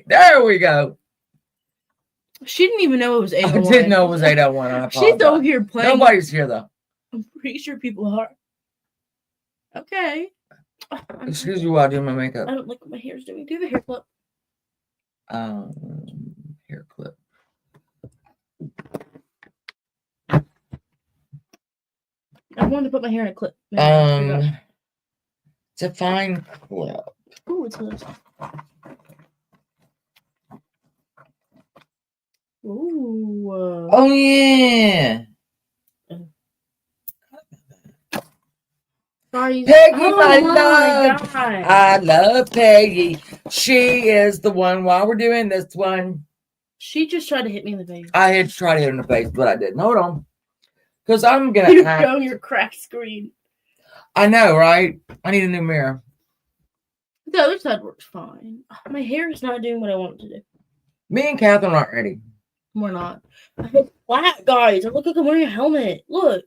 There we go. She didn't even know it was 801. I did know it was 801. I apologize. She's over here playing. Nobody's here, though. I'm pretty sure people are. Okay. Excuse me while I do my makeup. I don't like what my hair's doing. Do the hair clip. Hair clip. I wanted to put my hair in a clip. It's a fine clip. Ooh, it's good. Ooh. Oh, yeah. Sorry. Peggy, Oh my my love. God. I love Peggy. She is the one. While we're doing this one, she just tried to hit me in the face. I had to try to hit her in the face, but I didn't. Hold on. Because I'm going to You're showing your cracked screen. I know, right? I need a new mirror. The other side works fine. My hair is not doing what I want it to do. Me and Catherine aren't ready. We're not. I feel flat, guys. I look like I'm wearing a helmet. Look.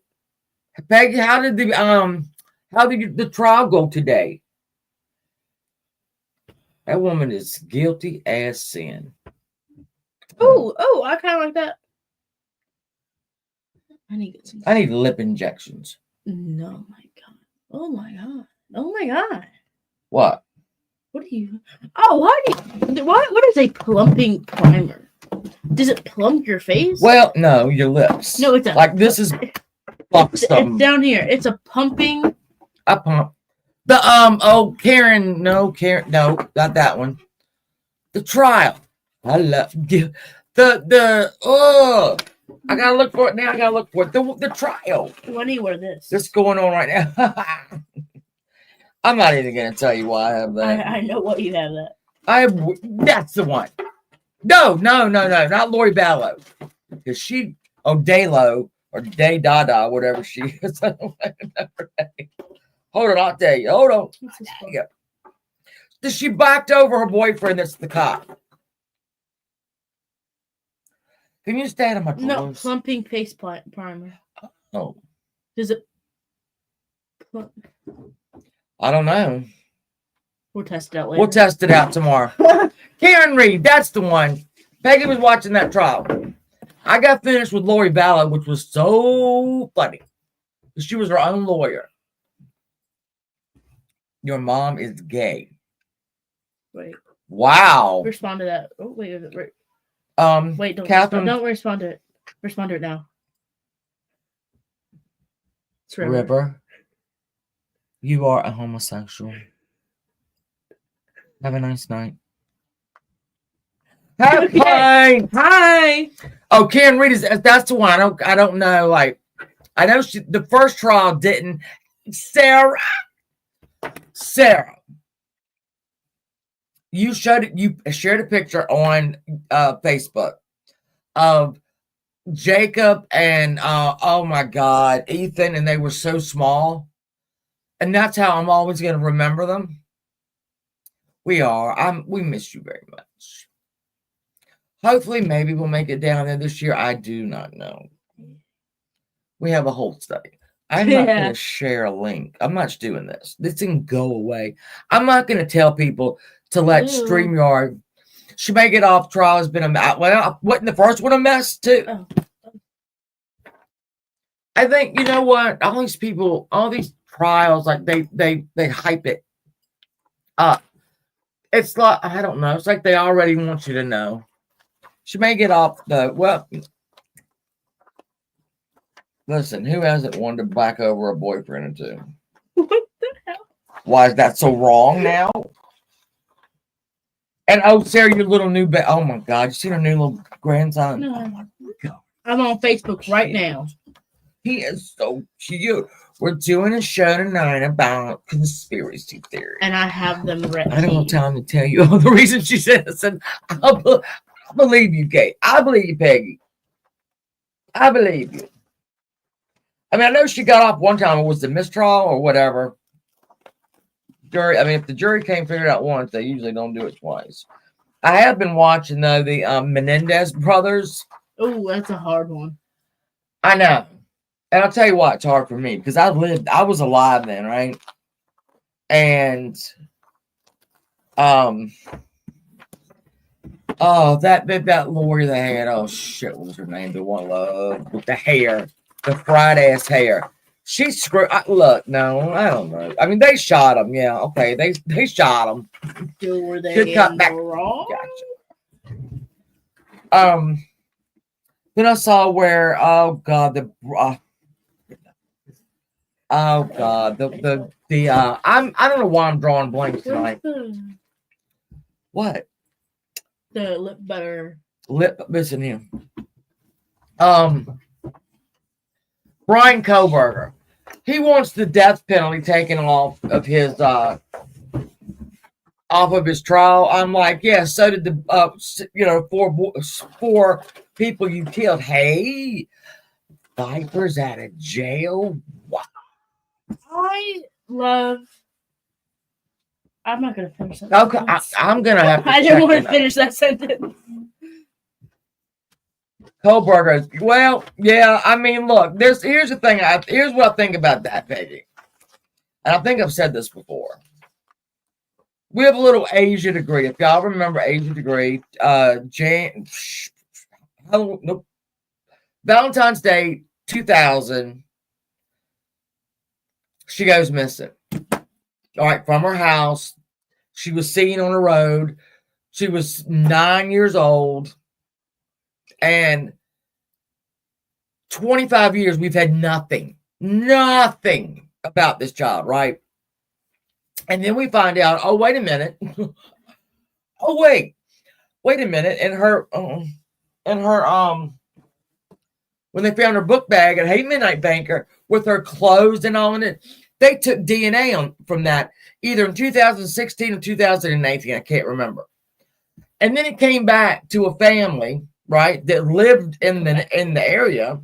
Peggy, how did the trial go today? That woman is guilty as sin. Oh, I kind of like that. I need lip injections. No, my God. Oh my God. Oh my God. What? What are you? Oh, what is a plumping primer? Does it plump your face? Well, no, your lips. No, it's a, like this is. It's down here. It's a pumping. A pump. Karen. No, not that one. The trial. I love I gotta look for it now. The trial. Why do you wear this? This going on right now. I'm not even gonna tell you why I have that. I know why you have that. That's the one. No, not Lori Ballo. Because she, Daylo or Day Dada, whatever she is. I don't know her name. Hold on, I'll tell you. Hold on. She backed over her boyfriend. That's the cop. Can you stay out of my drawers? No, plumping face primer. Oh. Does it plump? I don't know. We'll test it out later. We'll test it out tomorrow. Karen Reed, that's the one. Peggy was watching that trial. I got finished with Lori Vallow, which was so funny. She was her own lawyer. Your mom is gay. Wait. Wow. Respond to that. Oh, wait. Wait, don't respond to it. Respond to it now. It's River. You are a homosexual. Have a nice night. Hi. Oh, Karen Reed that's the one. I don't know. Like, I know the first trial didn't. Sarah. You shared a picture on Facebook of Jacob and oh my God, Ethan, and they were so small. And that's how I'm always going to remember them. We miss you very much. Hopefully, maybe we'll make it down there this year. I do not know. We have a whole study. I'm not going to share a link. I'm not doing this. This can go away. I'm not going to tell people to let StreamYard. She may get off trial. Has been a mess. Well, wasn't the first one a mess too? Oh. I think, you know what? All these people, all these trials, like they hype it up. It's like, I don't know. It's like they already want you to know. She may get off though. Well, listen, who hasn't wanted to back over a boyfriend or two? What the hell? Why is that so wrong now? And Sarah, your little new oh my God, you seen her new little grandson? No. Oh my God. I'm on Facebook right now. He is so cute. We're doing a show tonight about conspiracy theory. And I have them ready. I don't have time to tell you all the reasons she said this. And I believe you, Kate. I believe you, Peggy. I believe you. I mean, I know she got off one time. It was the mistrial or whatever. Jury. I mean, if the jury can't figure it out once, they usually don't do it twice. I have been watching, though, the Menendez brothers. Oh, that's a hard one. I know. And I'll tell you why it's hard for me. Because I was alive then, right? And Oh, that lawyer they had. Oh shit, what was her name? The one with the hair, the fried ass hair. She screwed. Look, no, I don't know. I mean, they shot him. Yeah, okay, they shot him. Were they Good cut in back. the wrong? Gotcha. Then I saw where oh god the oh god the I don't know why I'm drawing blanks tonight. What? The lip butter. Listen here. Brian Koberger. He wants the death penalty taken off of his trial. I'm like, yeah, so did the four people you killed. Hey, Viper's out of jail. Wow. I'm not gonna finish that. Okay, I'm gonna have to. I didn't want to finish that sentence. Koberger. Well, yeah. I mean, look. Here's the thing. Here's what I think about that, Peggy. And I think I've said this before. We have a little Asia degree. If y'all remember Asia degree, Valentine's Day 2000, she goes missing. All right, from her house. She was seen on the road. She was 9 years old. And 25 years, we've had nothing about this child, right? And then we find out, oh, wait a minute. Oh, wait a minute. And when they found her book bag at Hey Midnight Banker with her clothes and all in it, they took DNA from that either in 2016 or 2018. I can't remember. And then it came back to a family, right, that lived in the area.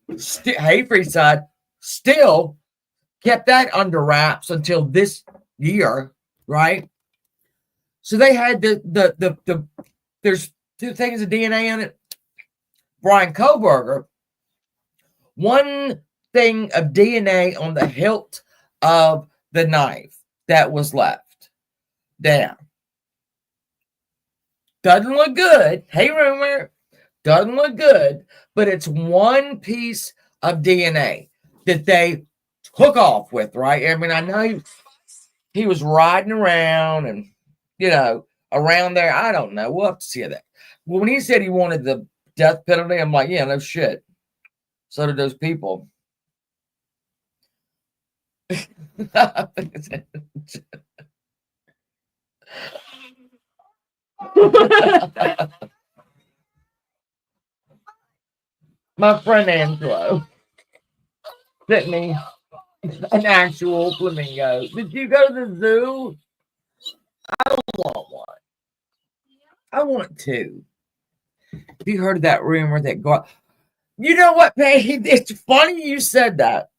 Hayfree side still kept that under wraps until this year, right? So they had there's two things of DNA in it. Brian Koberger, one thing of DNA on the hilt of the knife that was left. Damn. Doesn't look good. Hey, rumor. Doesn't look good, but it's one piece of DNA that they took off with, right? I mean, I know he was riding around and, around there. I don't know. We'll have to see that. Well, when he said he wanted the death penalty, I'm like, yeah, no shit. So did those people. My friend Angelo sent me an actual flamingo. Did you go to the zoo? I don't want one. I want two. Have you heard of that rumor that you know what, Paige? It's funny you said that.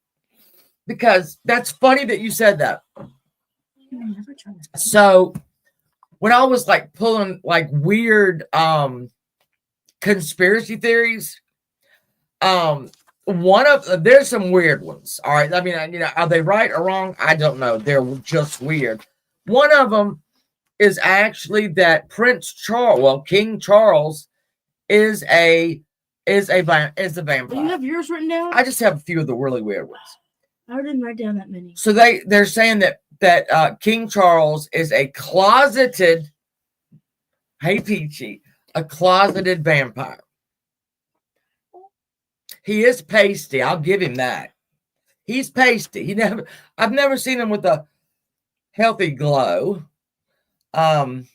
Because that's funny that you said that. So when I was like pulling like weird conspiracy theories, there's some weird ones. All right. I mean, are they right or wrong? I don't know. They're just weird. One of them is actually that King Charles is a vampire. Do you have yours written down? I just have a few of the really weird ones. I didn't write down that many. So they're saying that King Charles is a closeted, hey Peachy, a closeted vampire. He is pasty. I'll give him that. He's pasty. I've never seen him with a healthy glow. There's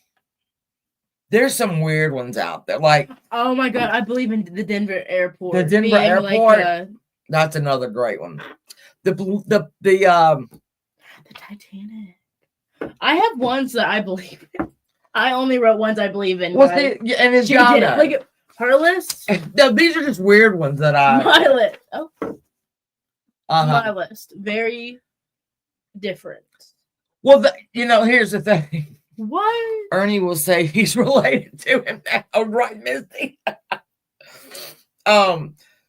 some weird ones out there. Like, oh my god, I believe in the Denver airport. The Denver airport. That's another great one. The Titanic. I have ones that I believe in. I only wrote ones I believe in. And it's Yana. Look at her list. No, these are just weird ones that my list. Oh. My list. Very different. Well, here's the thing. What? Ernie will say he's related to him now, right, Misty?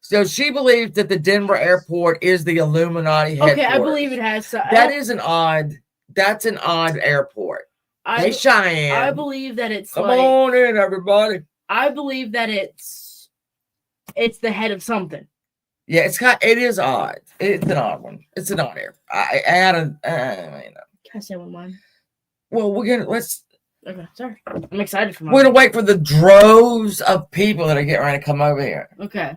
So she believes that the Denver airport is the Illuminati headquarters. Okay, I believe it has. That's an odd airport. Hey, Cheyenne. I believe that it's Come on in, everybody. I believe that it's the head of something. Yeah, it is odd. It's an odd one. It's an odd air. I had a, Can I say one line? Well, let's. Okay, sorry. I'm excited for mine. We're gonna wait for the droves of people that are getting ready to come over here. Okay.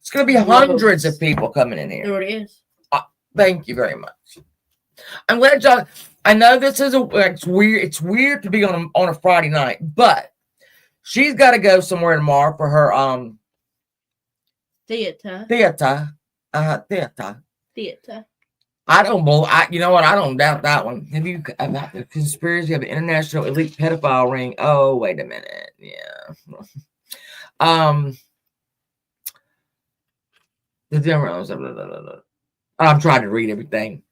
It's gonna be hundreds of people coming in here. There it is. Thank you very much. I'm glad y'all. I know this is it's weird. It's weird to be on a Friday night, but she's got to go somewhere tomorrow for her theater. I don't you know what? I don't doubt that one. Have you about the conspiracy of the international elite pedophile ring? Oh, wait a minute. Yeah. I'm trying to read everything.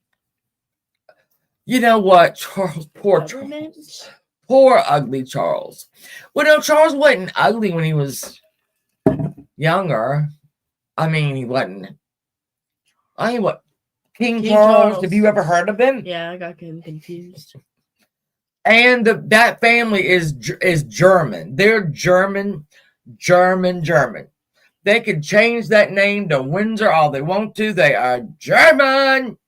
You know what, Charles? Poor ugly Charles. Well, no, Charles wasn't ugly when he was younger. I mean, he wasn't. What? King Charles. Have you ever heard of him? Yeah, I got him confused. And that family is German. They're German. They could change that name to Windsor all they want to. They are German.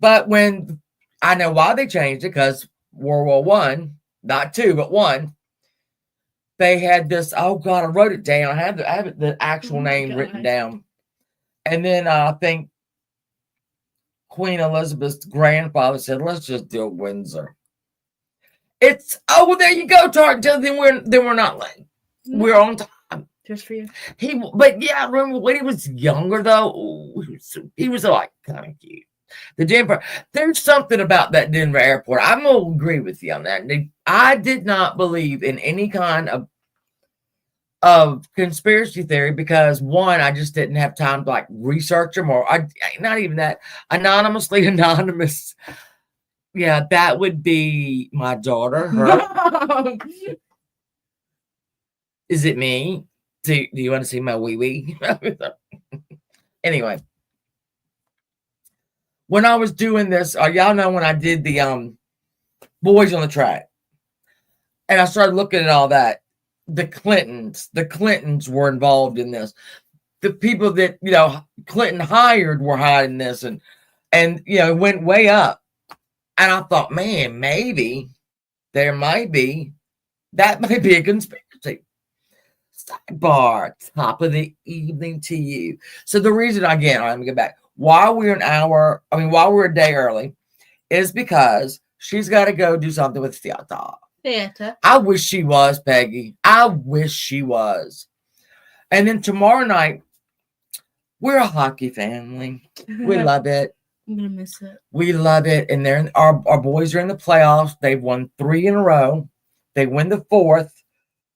But when I know why they changed it, because World War One, not two, but one, they had this. Oh God, I wrote it down. I have the actual name written down. And then I think Queen Elizabeth's grandfather said, "Let's just do Windsor." There you go, Tart. Then we're not late. We're on time. Just for you. But yeah, I remember when he was younger though. Ooh, he was like kind of cute. The Denver, there's something about that Denver airport. I'm gonna agree with you on that. I did not believe in any kind of conspiracy theory because one, I just didn't have time to like research them, or not even that. Anonymous. Yeah, that would be my daughter. Her. Is it me? Do you want to see my wee wee? Anyway, when I was doing this, y'all know when I did the Boys on the Track, and I started looking at all that. The Clintons were involved in this. The people that Clinton hired were hiding this, and it went way up. And I thought, man, maybe that might be a conspiracy. Sidebar, top of the evening to you. So the reason, again, let me get back. While we're a day early, is because she's got to go do something with theater. I wish she was, Peggy. I wish she was. And then tomorrow night, we're a hockey family. We love it. I'm gonna miss it. We love it. And our boys are in the playoffs. They've won 3 in a row. They win the 4th.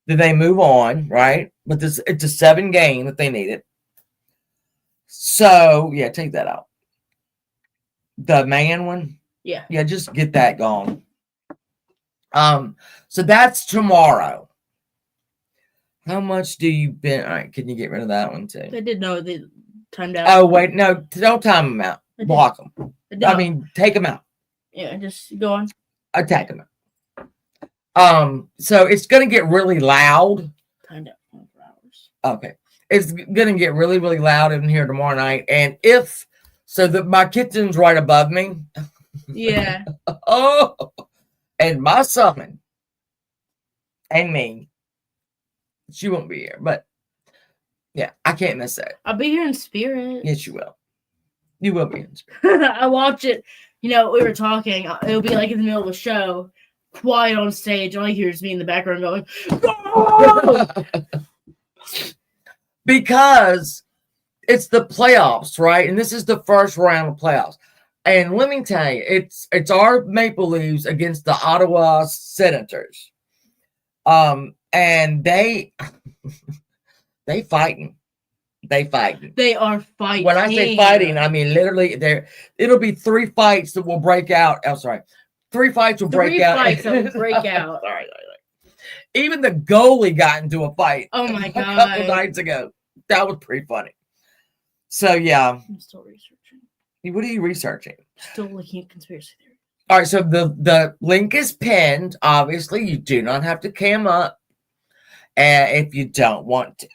Then they move on, right? But it's a 7 game that they needed. So yeah, take that out. The man one. Yeah. Yeah, just get that gone. So that's tomorrow. How much do you been? All right, can you get rid of that one too? I did know they timed out. Oh wait, no, don't time them out. Block them. I mean, take them out. Yeah, just go on. Attack them out. So it's gonna get really loud. Timed out 24 hours. Okay, it's gonna get really, really loud in here tomorrow night, and my kitchen's right above me. Yeah. Oh, and my son and me. She won't be here, but yeah, I can't miss that. I'll be here in spirit. Yes, you will. You will be in spirit. I watch it. We were talking. It'll be like in the middle of a show, quiet on stage. All I hear is me in the background going, "Oh!" Because it's the playoffs, right? And this is the first round of playoffs. And let me tell you, it's our Maple Leafs against the Ottawa Senators. And they fighting. They fighting. They are fighting. When I say fighting, I mean literally it'll be 3 fights that will break out. I'm sorry. 3 fights will break out. 3 fights that will break out. All right. Even the goalie got into a fight. Oh my God. A couple nights ago. That was pretty funny. So yeah. I'm still researching. What are you researching? Still looking at conspiracy theories. All right, so the link is pinned. Obviously, you do not have to cam up if you don't want to.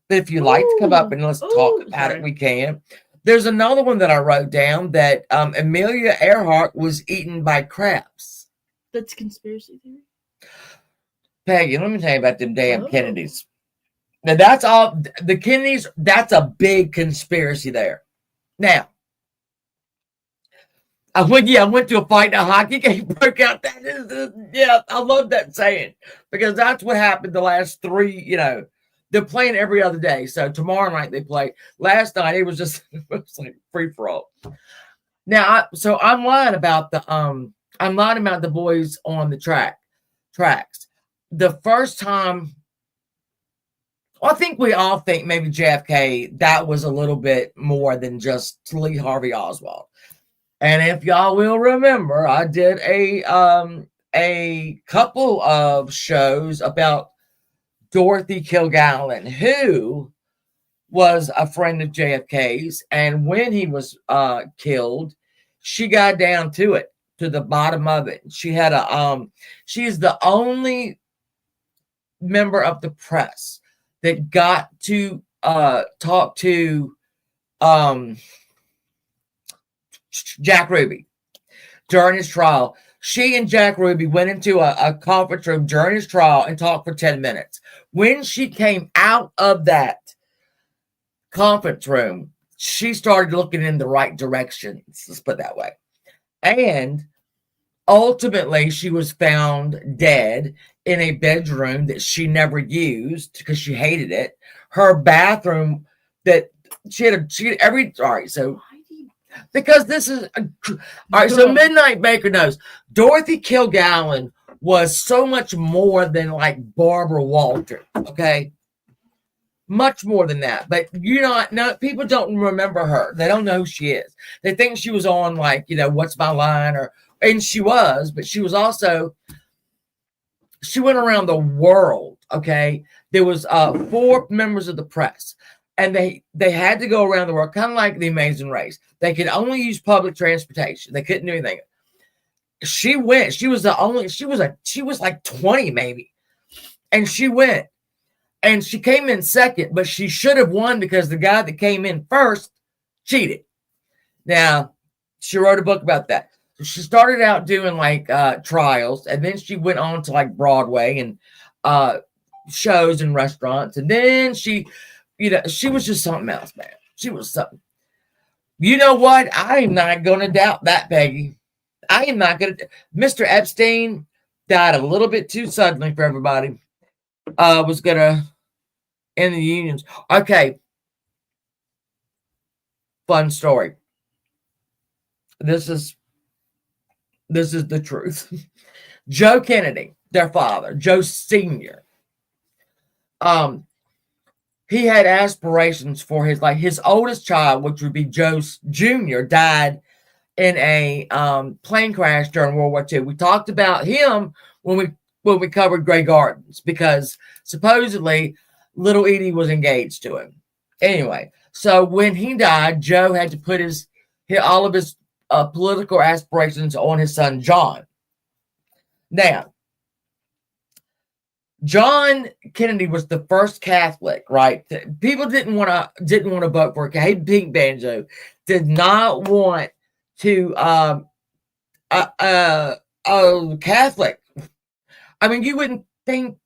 But if you like to come up and let's talk about it, we can. There's another one that I wrote down that Amelia Earhart was eaten by crabs. That's conspiracy theory. Peggy, let me tell you about them damn Kennedys. Now, that's all. The Kennedys, that's a big conspiracy there. Now, I went to a fight, a hockey game broke out. Yeah, I love that saying because that's what happened the last 3, they're playing every other day. So tomorrow night they play. Last night it was just like free for all. Now, I'm lying about the boys on the tracks. The first time, I think we all think maybe JFK, that was a little bit more than just Lee Harvey Oswald. And if y'all will remember, I did a couple of shows about Dorothy Kilgallen, who was a friend of JFK's. And when he was killed, she got down to it, to the bottom of it. She had she's the only member of the press that got to talk to Jack Ruby during his trial. She and Jack Ruby went into a conference room during his trial and talked for 10 minutes. When she came out of that conference room, she started looking in the right direction. Let's put it that way. And ultimately, she was found dead in a bedroom that she never used because she hated it. Her bathroom that she had every. All right, so. Because this is all right. So Midnight Baker knows Dorothy Kilgallen was so much more than like Barbara Walters. Okay, much more than that. But people don't remember her. They don't know who she is. They think she was on like What's My Line and she was, but she was also she went around the world. Okay, there was 4 members of the press. And they had to go around the world, kind of like the Amazing Race. They could only use public transportation. They couldn't do anything. She went. She was the only. She was like 20 maybe, and she went, and she came in second, but she should have won because the guy that came in first cheated. Now, she wrote a book about that. So she started out doing like trials, and then she went on to like Broadway and shows and restaurants, and then she was just something else, man. She was something. You know what? I am not going to doubt that, Peggy. I am not going to. Mr. Epstein died a little bit too suddenly for everybody. Was going to end the unions. Okay. Fun story. This is the truth. Joe Kennedy, their father, Joe Sr., he had aspirations for his oldest child, which would be Joe Jr., died in a plane crash during World War II. We talked about him when we covered Grey Gardens because supposedly little Edie was engaged to him. Anyway, so when he died, Joe had to put all of his political aspirations on his son John. Now, John Kennedy was the first Catholic, right? People didn't want to vote for Hey Pink Banjo did not want to Catholic. I mean, you wouldn't think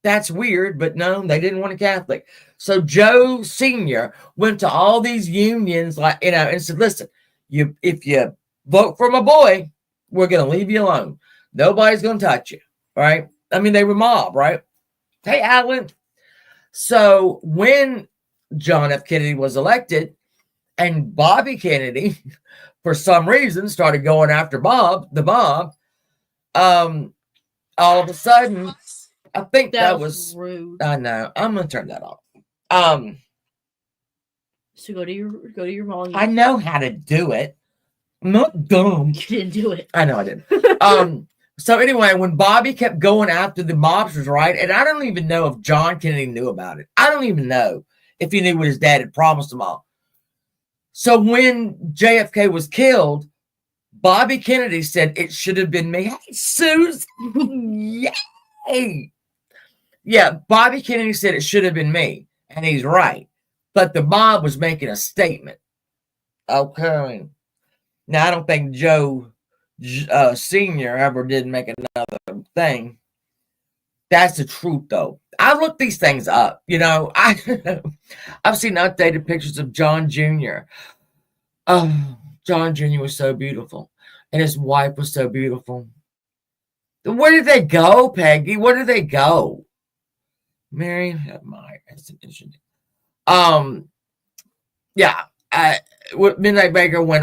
that's weird, but no, they didn't want a Catholic. So Joe Sr. went to all these unions, and said, "Listen, if you vote for my boy, we're gonna leave you alone. Nobody's gonna touch you, right?" I mean, they were mob, right? Hey, Alan. So when John F. Kennedy was elected and Bobby Kennedy, for some reason, started going after the mob, all of a sudden, I think that was rude. I know. I'm going to turn that off. So go to your volume. I know how to do it. I'm not dumb. You didn't do it. I know I didn't. So anyway, when Bobby kept going after the mobsters, right? And I don't even know if John Kennedy knew about it. I don't even know if he knew what his dad had promised him all. So when JFK was killed, Bobby Kennedy said it should have been me. Hey, Susan, yay! Yeah, Bobby Kennedy said it should have been me, and he's right. But the mob was making a statement. Okay. Now, I don't think Joe Sr. ever did make another thing. That's the truth, though. I look these things up. I've seen updated pictures of John Jr. Oh, John Jr. was so beautiful, and his wife was so beautiful. Where did they go, Peggy? Where did they go? Mary, that's an interesting. Yeah, with Midnight Baker, when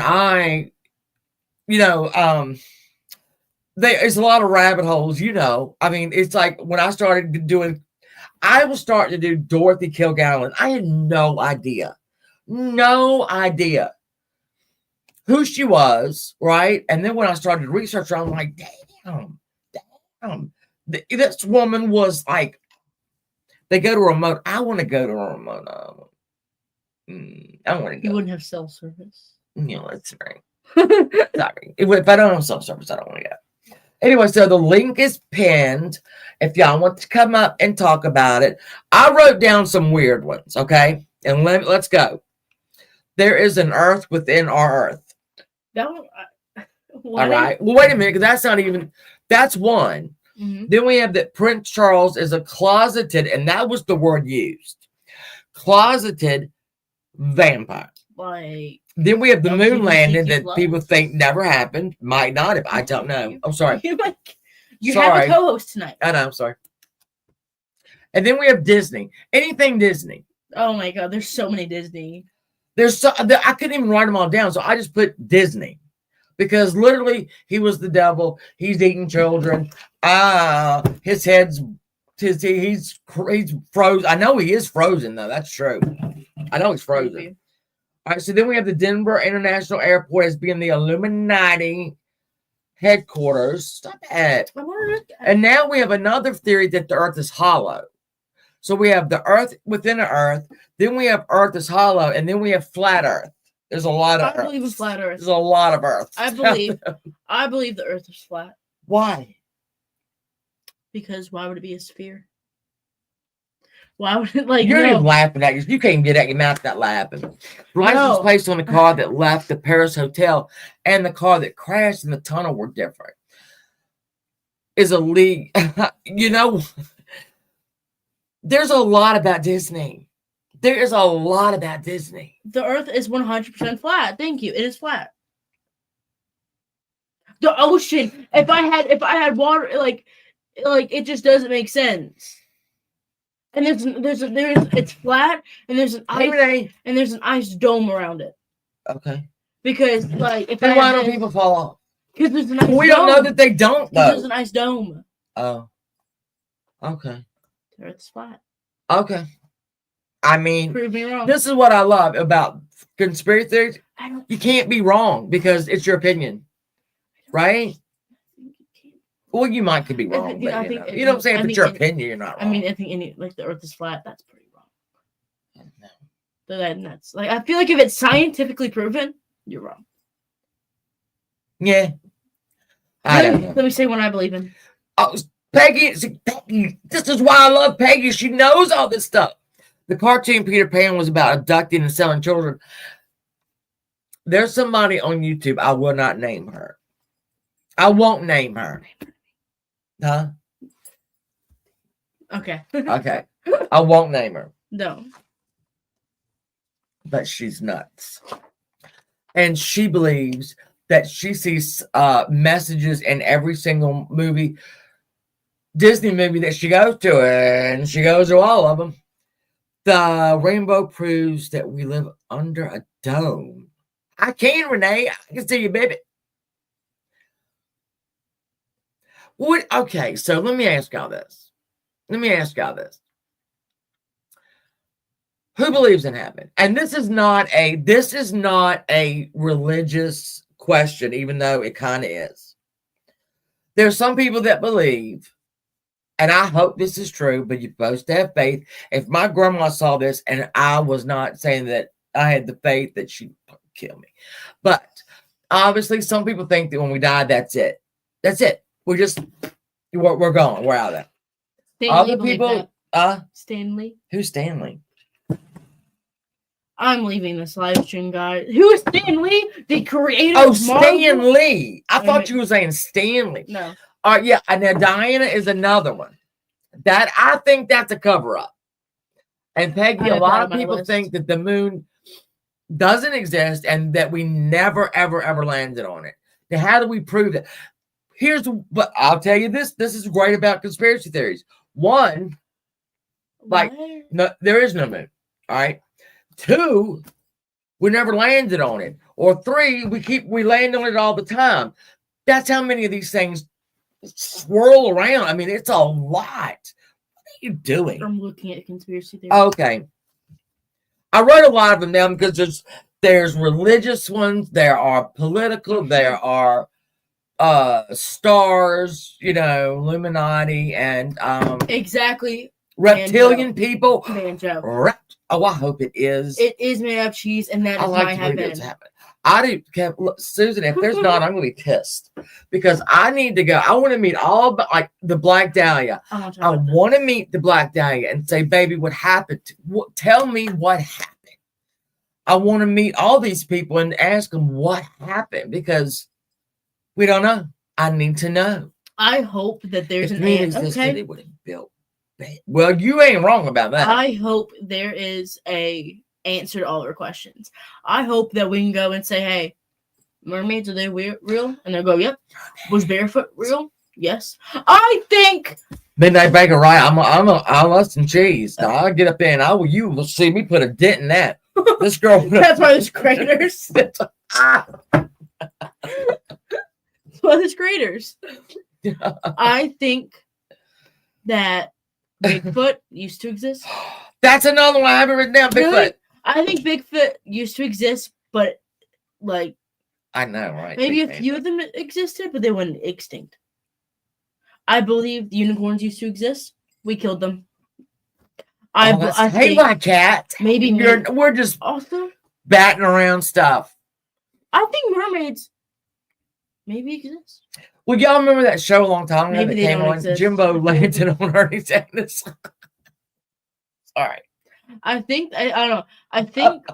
there's a lot of rabbit holes, I mean, it's like when I started doing, I was starting to do Dorothy Kilgallen. I had no idea who she was, right? And then when I started researching, I'm like, damn. This woman was like, they go to a remote. I want to go to a remote island. I want to go. You wouldn't have cell service. That's right. Sorry. If I don't have cell service, I don't want to go. Anyway, so the link is pinned. If y'all want to come up and talk about it, I wrote down some weird ones, okay? And let's go. There is an earth within our earth. All right. Well, wait a minute, because that's one. Mm-hmm. Then we have that Prince Charles is a closeted, and that was the word used, closeted vampire. Like, then we have the moon landing that people think never happened. Might not have. I don't know. I'm sorry. You have a co-host tonight. I know. I'm sorry. And then we have Disney. Anything Disney. Oh my God. There's so many Disney. I couldn't even write them all down. So I just put Disney. Because literally, he was the devil. He's eating children. His head's he's frozen. I know he is frozen though. That's true. I know he's frozen. All right. So then we have the Denver International Airport as being the Illuminati headquarters. Stop it. And now we have another theory that the Earth is hollow. So we have the Earth within the Earth. Then we have Earth is hollow, and then we have flat Earth. There's a lot of. I believe in flat Earth. There's a lot of Earth. I believe the Earth is flat. Why? Because why would it be a sphere? Why would it You're not even laughing at you. You can't even get at your mouth that laughing. License plates on the car that left the Paris hotel and the car that crashed in the tunnel were different. Is a league. There's a lot about Disney. There is a lot about Disney. The Earth is 100% flat. Thank you. It is flat. The ocean. If I had water, like it just doesn't make sense. And it's flat, and there's an ice dome around it. Okay. Because why don't people fall off? Because there's an ice dome. We don't know that they don't though. There's an ice dome. Oh. Okay. The Earth's flat. Okay. I mean, prove me wrong. This is what I love about conspiracy theories. You can't be wrong because it's your opinion, right? Well, you might could be wrong, but you know what I'm saying? If it's your opinion, you're not wrong. I mean, I think the Earth is flat. That's pretty wrong. No. That's like I feel like if it's scientifically proven, you're wrong. Yeah. I don't know. Let me say one I believe in. Oh, Peggy. This is why I love Peggy. She knows all this stuff. The cartoon Peter Pan was about abducting and selling children. There's somebody on YouTube. I will not name her. I won't name her. Huh? Okay. Okay. I won't name her. No. But she's nuts. And she believes that she sees messages in every single Disney movie that she goes to, and she goes to all of them. The rainbow proves that we live under a dome. I can, Renee. I can see you, baby. What? Okay, so let me ask y'all this. Who believes in heaven? And this is not a religious question, even though it kind of is. There's some people that believe, and I hope this is true, but you're supposed to have faith. If my grandma saw this, and I was not saying that I had the faith that she kill me. But obviously, some people think that when we die, that's it. That's it. We're gone. We're out of that. Stanley Other people, Stanley. Who's Stanley? I'm leaving this live stream, guys. Who is Stan Lee? The creator Oh, of Marvel? Stan Lee. I thought you were saying Stanley. No. Yeah, and now Diana is another one. That I think that's a cover-up. And Peggy, a lot of people think that the moon doesn't exist and that we never, ever, ever landed on it. Now, how do we prove that? But I'll tell you this. This is great about conspiracy theories. One, no, there is no moon. All right. Two, we never landed on it. Or three, we land on it all the time. That's how many of these things swirl around. I mean, it's a lot. What are you doing? I'm looking at conspiracy theories. Okay. I wrote a lot of them down because there's religious ones, there are political, there are stars, Illuminati, and exactly. Reptilian people. Banjo. Oh, I hope it is. It is made of cheese, and that is my heaven. I do, look, Susan. If there's not, I'm going to be pissed because I need to go. I want to meet like the Black Dahlia. I want to meet the Black Dahlia and say, baby, what happened? Tell me what happened. I want to meet all these people and ask them what happened because we don't know. I need to know. I hope that there's an answer. Okay. They would have built. Well, you ain't wrong about that. I hope there is a answer to all our questions. I hope that we can go and say, hey, mermaids, are they real? And they'll go, yep. Was barefoot real? Yes. I think Midnight Baker, right? I'm less than cheese. Now I'll get up there and you will see me put a dent in that. This girl. That's why there's craters. That's why there's craters. I think that Bigfoot used to exist. That's another one I haven't written down. Bigfoot. Really? I think Bigfoot used to exist, but I know, right? Maybe a few of them existed, but they went extinct. I believe the unicorns used to exist. We killed them. I hey, my cat. Maybe we're just also batting around stuff. I think mermaids maybe exist. Well, y'all remember that show a long time ago maybe that came on? Exist. Jimbo landed on Ernie Sanders. All right. I think I don't know. I think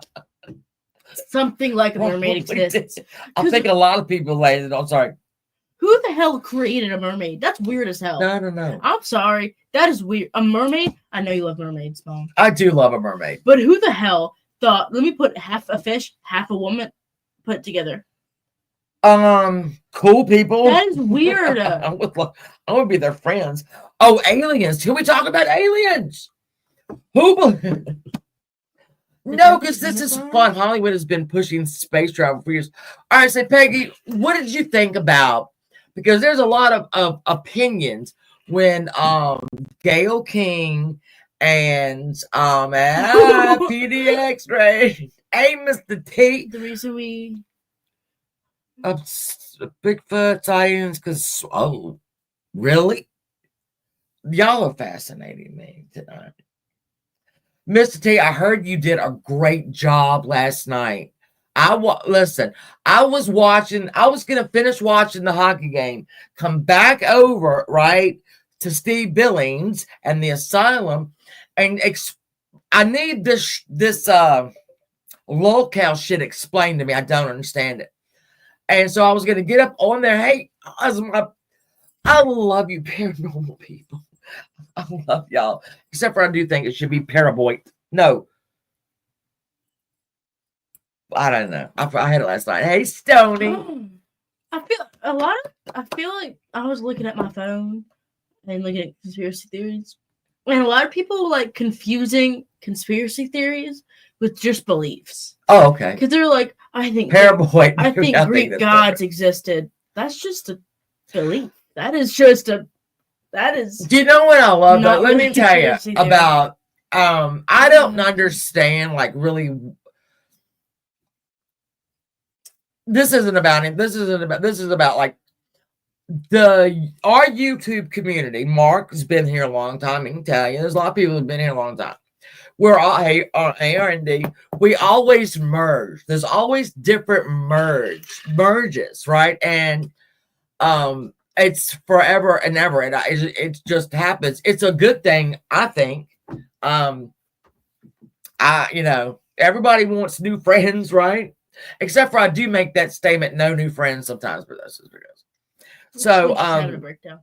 something like a mermaid exists. I think a lot of people landed on. Sorry. Who the hell created a mermaid? That's weird as hell. No. I'm sorry. That is weird. A mermaid? I know you love mermaids, Mom. I do love a mermaid. But who the hell thought, let me put half a fish, half a woman put together? Cool people. That is weird. I would be their friends. Oh, aliens. Can we talk about aliens? Who? No, because this is fun. Hollywood has been pushing space travel for years. All right, so Peggy, what did you think about? Because there's a lot of opinions when Gail King and PDX Ray, hey, Mr. T. The reason we Bigfoot aliens, because really? Y'all are fascinating me tonight. Mr. T, I heard you did a great job last night. Listen, I was going to finish watching the hockey game, come back over, right, to Steve Billings and the asylum, and I need this lolcow shit explained to me. I don't understand it. And so I was going to get up on there. Hey, I love you paranormal people. I love y'all. Except for I do think it should be parabolic. No. I don't know. I had it last night. Hey, Stoney. I feel like I was looking at my phone and looking at conspiracy theories. And a lot of people like confusing conspiracy theories with just beliefs. Oh, okay. Because they're like, I think parabolic. I think Greek gods existed. That's just a belief. That is. Do you know what I love? Let me tell you about. I don't understand. Like really, this isn't about him. This is about like our YouTube community. Mark has been here a long time. He can tell you. There's a lot of people who've been here a long time. we're all on AR&D. We always merge. There's always different merges, right? And it's forever and ever, and it just happens. It's a good thing, I think. Everybody wants new friends, right? Except for I do make that statement: no new friends sometimes for those videos. So having a breakdown.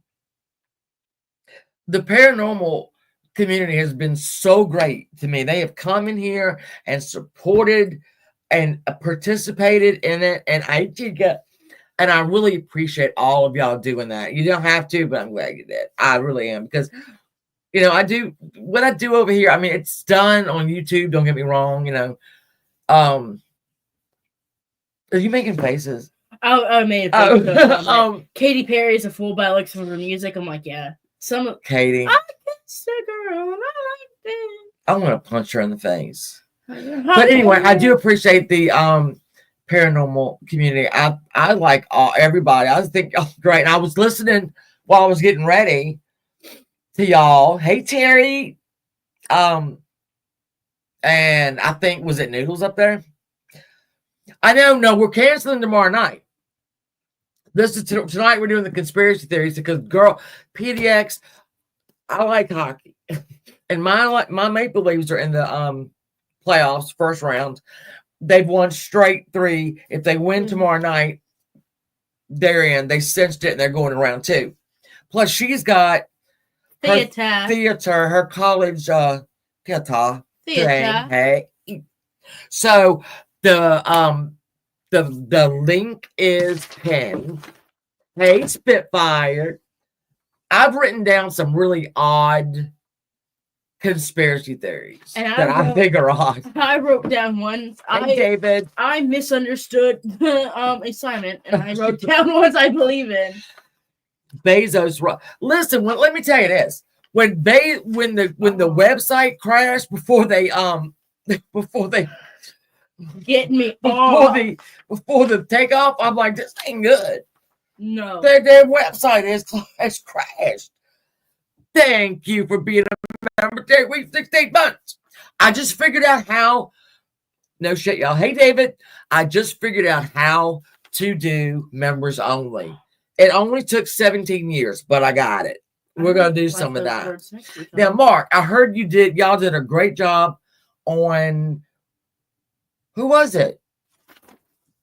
The paranormal community has been so great to me. They have come in here and supported and participated in it, and I really appreciate all of y'all doing that. You don't have to, but I'm glad you did. I really am, because I do what I do over here. I mean, it's done on YouTube. Don't get me wrong. Are you making faces? I made a face. Katy Perry is a fool by like some of her music. I'm like, yeah. Katie. I kissed a girl. I like that. I want to punch her in the face. But anyway, I do appreciate the paranormal community. I like everybody. I think y'all great. And I was listening while I was getting ready to y'all. Hey Terry. And I think, was it Noodles up there? I know. No, we're canceling tomorrow night. This is tonight. We're doing the conspiracy theories because, girl, PDX. I like hockey, and my Maple Leafs are in the playoffs, first round. They've won straight 3. If they win tomorrow night, they're in. They cinched it, and they're going to round 2. Plus, she's got theater, her college theater. Hey, so the link is pinned. Hey, Spitfire. I've written down some really odd conspiracy theories I think are odd. I wrote down ones. Hey, David. I misunderstood the assignment, and I wrote down ones I believe in. Bezos. Listen, let me tell you this. When the website crashed before they get me before the takeoff, I'm like, this ain't good. No, their website has crashed. Thank you for being a member. 8 weeks, 16 months. I just figured out how. No shit, y'all. Hey, David. I just figured out how to do members only. It only took 17 years, but I got it. We're gonna do some of that. Now, Mark, I heard y'all did a great job on. Who was it?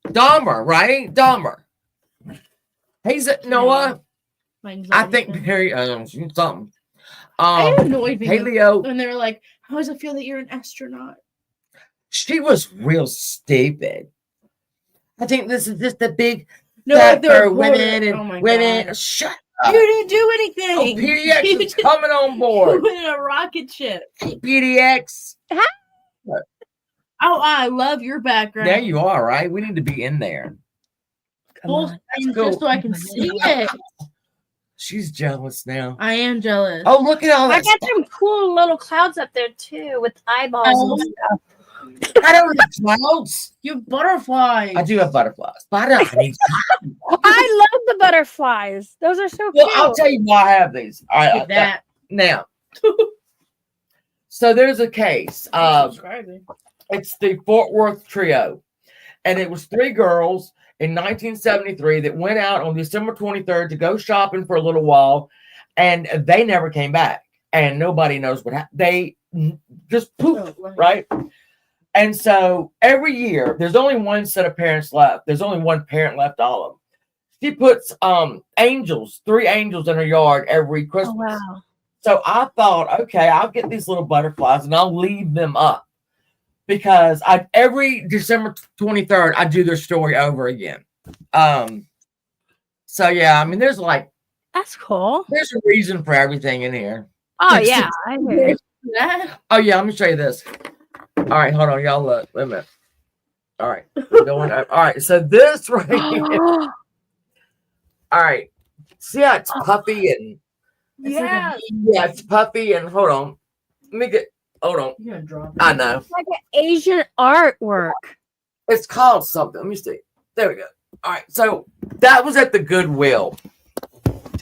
Dahmer, right? Dahmer. He's Noah. I think Harry. Something. It annoyed me. Hey, Leo. And they were like, "How does it feel that you're an astronaut?" She was real stupid. I think this is just a big for women and women. God. Shut up. You didn't do anything. Oh, PDX is coming on board. You went in a rocket ship. Hey, PDX. Oh, I love your background. There you are, right? We need to be in there. Just so I can see it. She's jealous now. I am jealous. Oh, look at all that. I got some cool little clouds up there too, with eyeballs and stuff. I don't have clouds. You have butterflies. I do have butterflies. But I need I love the butterflies. Those are so well, cute. I'll tell you why I have these. All right. That. Now. So there's a case. It's the Fort Worth Trio. And it was 3 girls in 1973 that went out on December 23rd to go shopping for a little while. And they never came back. And nobody knows what happened. They just poof, right? And so every year, there's only one set of parents left. There's only one parent left, all of them. She puts angels, 3 angels in her yard every Christmas. Oh, wow. So I thought, okay, I'll get these little butterflies and I'll leave them up. Because every December 23rd, I do their story over again. So yeah, I mean, there's like, that's cool. There's a reason for everything in here. Oh yeah, I hear it. Oh yeah, let me show you this. All right, hold on, y'all. Look, wait a minute. All right, we're going. All right, so this right here. All right, see how it's puffy and yeah, it's puffy and hold on. Let me get. Hold on. You're gonna drop it. I know. It's like an Asian artwork. It's called something. Let me see. There we go. All right. So that was at the Goodwill.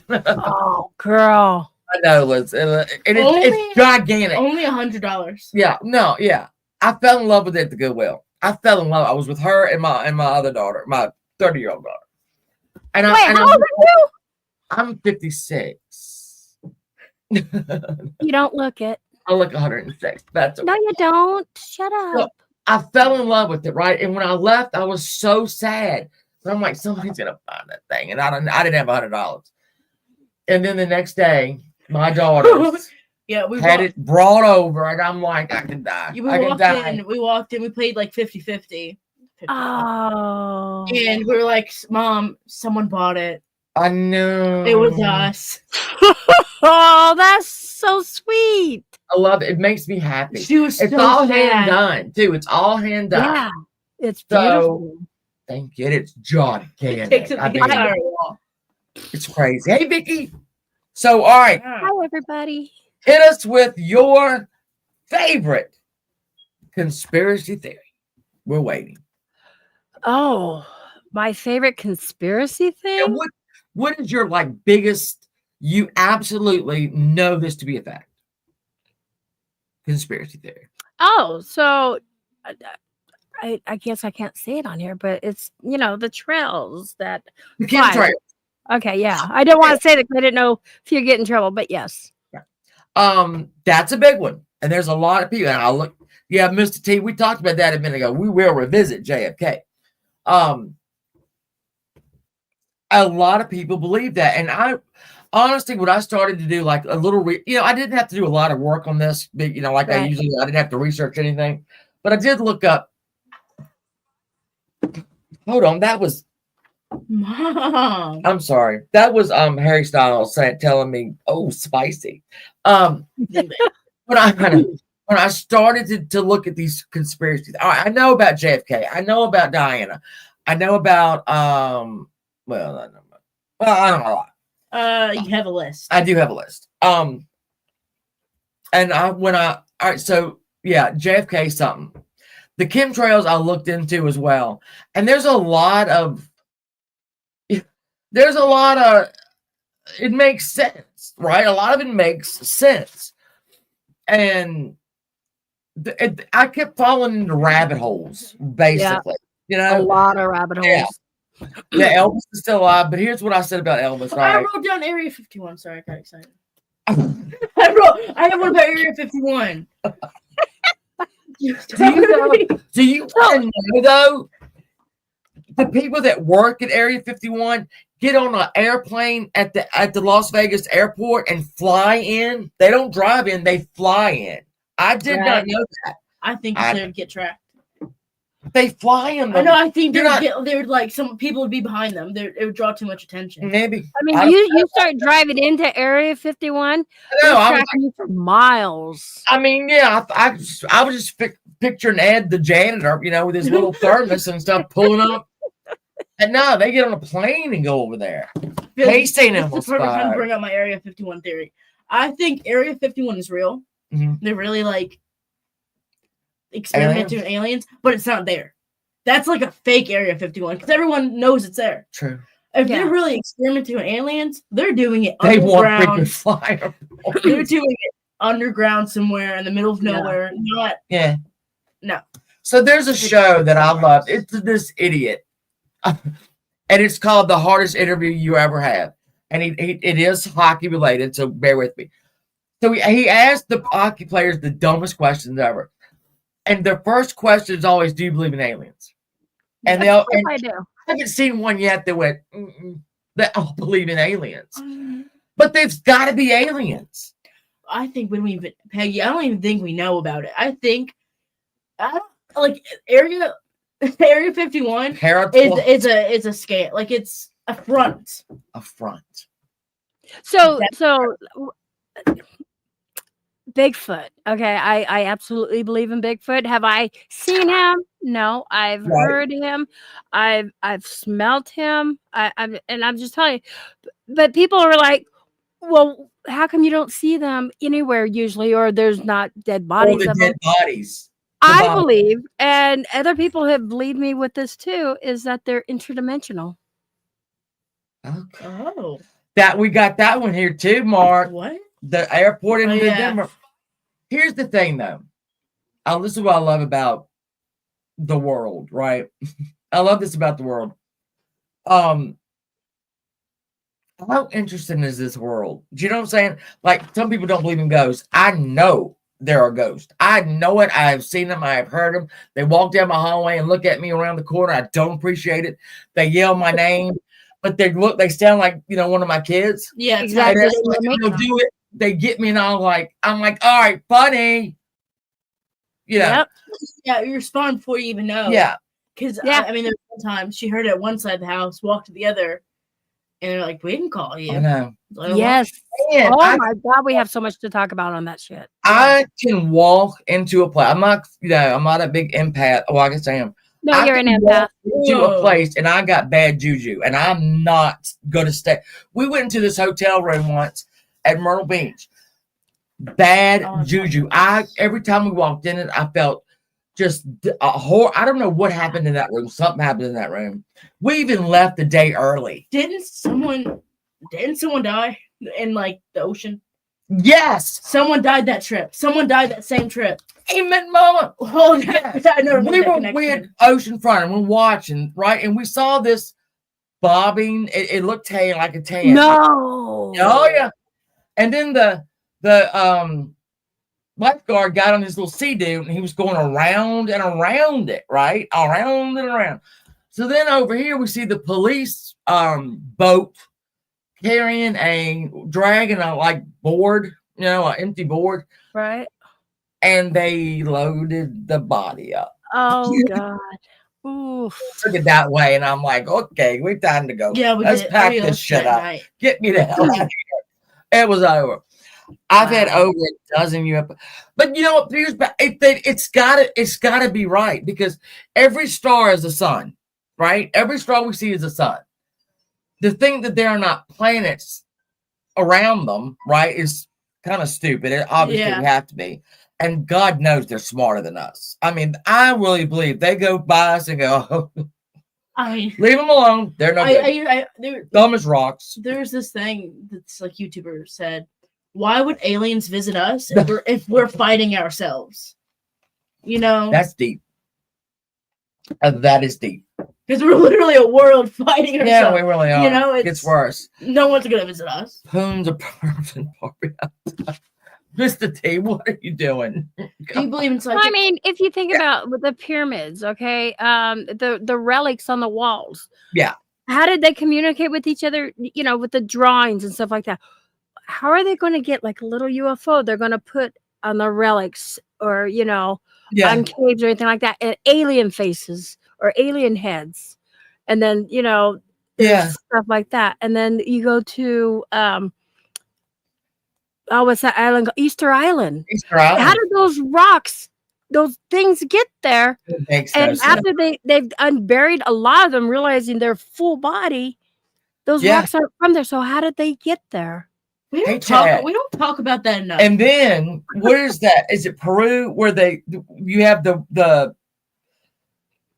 Oh, girl. I know, Liz. And it's gigantic. Only $100. Yeah, no, yeah. I fell in love with it at the Goodwill. I fell in love. I was with her and my other daughter, my 30-year-old daughter. And Wait, how old are you? I'm 56. You don't look it. I look 106. That's okay. No, you don't. Shut up. So, I fell in love with it, right? And when I left, I was so sad. But I'm like, somebody's gonna find that thing, and I didn't have $100. And then the next day, my daughter we had it brought over, and I'm like, I can die. We walked in. We played like 50-50. Oh. And we were like, Mom, someone bought it. I know. It was us. Oh, that's so sweet. I love it. It makes me happy. She was It's so all sad. hand done, too. It's all hand done. Yeah, it's beautiful. Thank you. It's Johnny It Candy. takes up the entire wall. It's crazy. Hey, Vicky. So, all right. Hi, everybody. Hit us with your favorite conspiracy theory. We're waiting. Oh, my favorite conspiracy thing? And what is your biggest, you absolutely know this to be a fact? Conspiracy theory. Oh, so I guess I can't say it on here, but it's, the trails that The chemtrails. Okay, yeah. I didn't want to say that because I didn't know if you'd get in trouble, but yes. That's a big one. And there's a lot of people. And Mr. T, we talked about that a minute ago. We will revisit JFK. A lot of people believe that. And I honestly, when I started to do like a little, I didn't have to do a lot of work on this, but, Right. I didn't have to research anything, but I did look up. Hold on. That was, Mom. I'm sorry. That was Harry Styles telling me, oh, spicy. When I started to look at these conspiracies, I know about JFK. I know about Diana. I know about I don't know a lot. You have a list. I do have a list. And all right, so yeah, JFK something. The chemtrails I looked into as well. And there's a lot of it makes sense, right? A lot of it makes sense. And I kept falling into rabbit holes, basically. A lot of rabbit holes. Yeah, Elvis is still alive, but here's what I said about Elvis. All I right? wrote down Area 51. Sorry, I got excited. I have one about Area 51. Do you want to know, though, the people that work at Area 51 get on an airplane at the Las Vegas airport and fly in? They don't drive in, they fly in. I did not know that. I think it's there to get tracked. They fly in. I know. I think they would like some people would be behind them. It would draw too much attention. Maybe. I mean, you start driving into Area 51. I tracking you for miles. I mean, yeah. I was just picturing Ed, the janitor, with his little thermos and stuff, pulling up. And no, they get on a plane and go over there. Tasting them. It's the perfect time to bring up my Area 51 theory. I think Area 51 is real. Mm-hmm. They're really experimenting with aliens, but it's not there. That's like a fake Area 51 because everyone knows it's there. True. If they're really experimenting with aliens, they're doing it they underground. Want fire. They're doing it underground somewhere in the middle of nowhere. No. So there's a show that I love. It's this idiot, and it's called The Hardest Interview You Ever Have, and it is hockey related. So bear with me. So he asked the hockey players the dumbest questions ever. And the first question is always, do you believe in aliens? And I do. I haven't seen one yet that went, that all believe in aliens. But there's got to be aliens. I think Peggy, I don't even think we know about it. I think, Area 51 is a scam. Like, it's a front. A front. So Bigfoot. Okay, I absolutely believe in Bigfoot. Have I seen him? No, I've heard him. I've smelt him. I'm just telling you. But people are like, well, how come you don't see them anywhere usually, or there's not dead bodies of them? Bodies. I believe, and other people have believed me with this too, is that they're interdimensional. Okay. Oh. That we got that one here too, Mark. What? the airport in Oh, yeah. Denver. Here's the thing, though. This is what I love about the world, right? I love this about the world. How interesting is this world? Do you know what I'm saying? Like, some people don't believe in ghosts. I know there are ghosts. I know it. I have seen them. I have heard them. They walk down my hallway and look at me around the corner. I don't appreciate it. They yell my name, but they sound like, one of my kids. Yeah, Exactly. And they'll do it. They get me, and I'm like, all right, funny. Yep. Yeah, you respond before you even know. Yeah. Because, Yeah. I mean, there was one time she heard it at one side of the house, walked to the other, and they're like, we didn't call you. I know. Like, Yes. Man, Oh my God, we have so much to talk about on that shit. I can walk into a place. I'm not a big empath. Well, I guess I am. No, I you're an can empath. walk into a place and I got bad juju, and I'm not going to stay. We went into this hotel room once at Myrtle Beach. Bad juju. Every time we walked in it, I felt just a horror. I don't know what happened in that room. Something happened in that room. We even left the day early. Didn't someone die in like the ocean? Yes. Someone died that trip. Someone died that same trip. Amen, mama. Oh, yes. I never made that connection. We had oceanfront and we're watching, right? And we saw this bobbing. It looked like a tan. No. Oh yeah. And then the lifeguard got on his little sea-doo and he was going around and around it, right? Around and around. So then over here we see the police boat dragging a board, an empty board. Right. And they loaded the body up. Oh God. Oof. Took it that way, and I'm like, okay, we time to go. Yeah, let's pack this shit up. Night. Get me the hell out of here. It was over. I've had over a dozen UFO, but you know what? It's gotta be right, because every star is a sun, right? Every star we see is a sun. The thing that there are not planets around them, right, is kind of stupid. It obviously would have to be. And God knows they're smarter than us. I mean, I really believe they go by us and go, leave them alone. They're no good. Dumb as rocks. There's this thing that's like YouTuber said, why would aliens visit us if we're fighting ourselves? That's deep. That is deep. Because we're literally a world fighting ourselves. Yeah, we really are. It gets worse. No one's going to visit us. Poons are perfect. Mr. T, what are you doing? Do you believe in psychic? Well, I mean, if you think about the pyramids, okay, the relics on the walls. Yeah. How did they communicate with each other? With the drawings and stuff like that. How are they going to get like a little UFO? They're going to put on the relics, or on caves or anything like that, and alien faces or alien heads, and then stuff like that. And then you go to what's that island? Easter Island. How did those rocks, those things get there? And after they've unburied a lot of them, realizing they're full body, those rocks aren't from there. So how did they get there? We don't talk about that enough. And then where's that? Is it Peru where you have the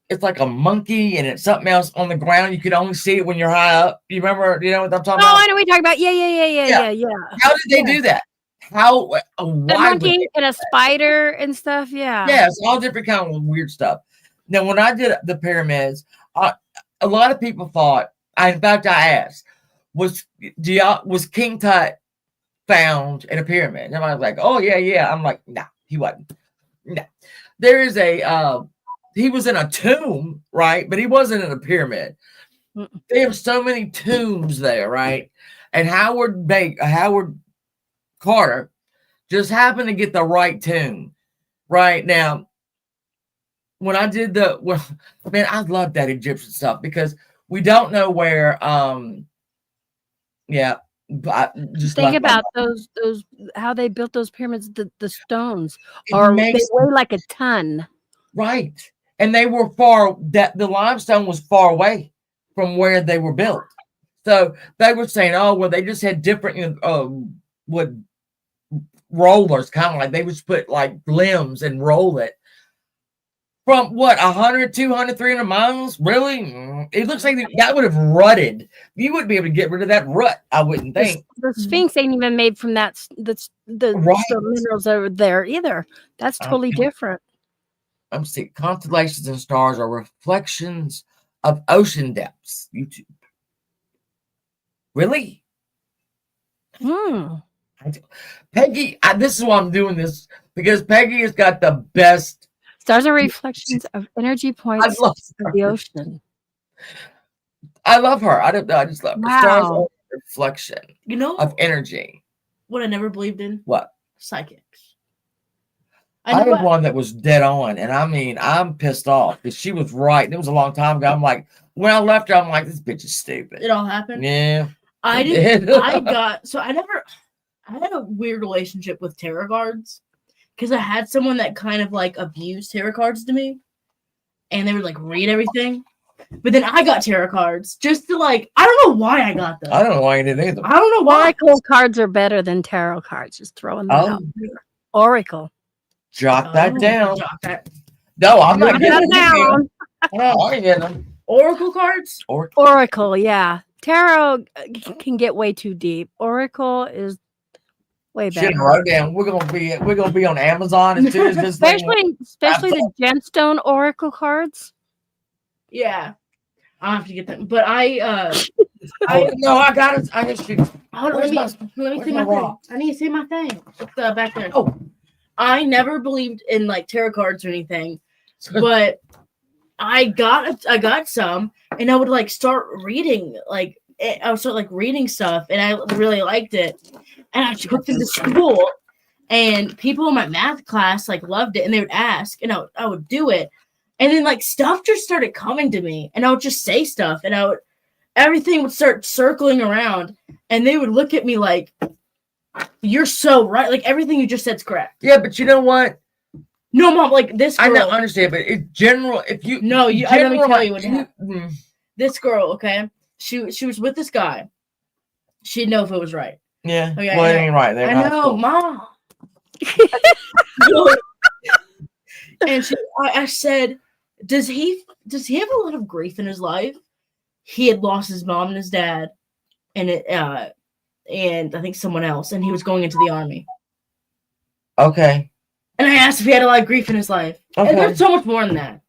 it's like a monkey and it's something else on the ground. You can only see it when you're high up. You remember? You know what I'm talking about? Oh, I know what you're talking about. Yeah. How did they do that? How? Why? A monkey and a spider and stuff. Yeah. Yeah, it's all different kind of weird stuff. Now, when I did the pyramids, a lot of people thought. In fact, I asked, was King Tut found in a pyramid? And everybody was like, "Oh yeah." I'm like, "Nah, he wasn't. Nah." There is he was in a tomb, right? But he wasn't in a pyramid. They have so many tombs there, right? And Howard Carter just happened to get the right tomb. Right now, when I did I love that Egyptian stuff because we don't know where. Just think about those how they built those pyramids. The stones they weigh like a ton, right? And they were the limestone was far away from where they were built. So they were saying, oh, well, they just had different rollers, kind of like they would put like limbs and roll it. From what, 100, 200, 300 miles? Really? It looks like that would have rutted. You wouldn't be able to get rid of that rut, I wouldn't think. The Sphinx ain't even made from that. The minerals over there either. That's totally different. I'm seeing constellations and stars are reflections of ocean depths. YouTube. Really? Peggy, this is why I'm doing this, because Peggy has got the best. Stars are reflections of energy points of the ocean. I love her. I just love her. Stars are a reflection, of energy. What I never believed in? What? Psychics. I had one that was dead on, and I mean, I'm pissed off because she was right. It was a long time ago. I'm like, when I left her, I'm like, this bitch is stupid. It all happened? Yeah. I did. I had a weird relationship with tarot cards because I had someone that kind of like abused tarot cards to me, and they would like read everything. But then I got tarot cards just to like, I don't know why I got them. I don't know why I did either. I don't know why. Oracle cards are better than tarot cards. Just throwing that out there. Oracle. Jot that down. Jot that. No, I'm not getting down. I get them. Oracle cards? Oracle, yeah. Tarot can get way too deep. Oracle is way better. Shit, wrote down. We're gonna be on Amazon as soon as this especially the gemstone oracle cards. Yeah, I'll have to get them. But I got it. I just hold on, let me see my thing. I need to see my thing. It's back there. Oh, I never believed in like tarot cards or anything, but I got some, and I would like start reading I would start like reading stuff, and I really liked it, and I took them to school, and people in my math class like loved it, and they would ask, and I would do it, and then like stuff just started coming to me, and I would just say stuff, and everything would start circling around, and they would look at me like, "You're so right, like everything you just said's correct." Yeah, but you know what? No, Mom, like this girl. I don't understand, but in general, if you let me tell you what happened. This girl, okay, she was with this guy. She didn't know if it was right. Yeah, okay, well, it ain't right. I know, Mom. And I said, does he have a lot of grief in his life? He had lost his mom and his dad, and I think someone else, and he was going into the army. Okay. And I asked if he had a lot of grief in his life. Okay. And there's so much more than that.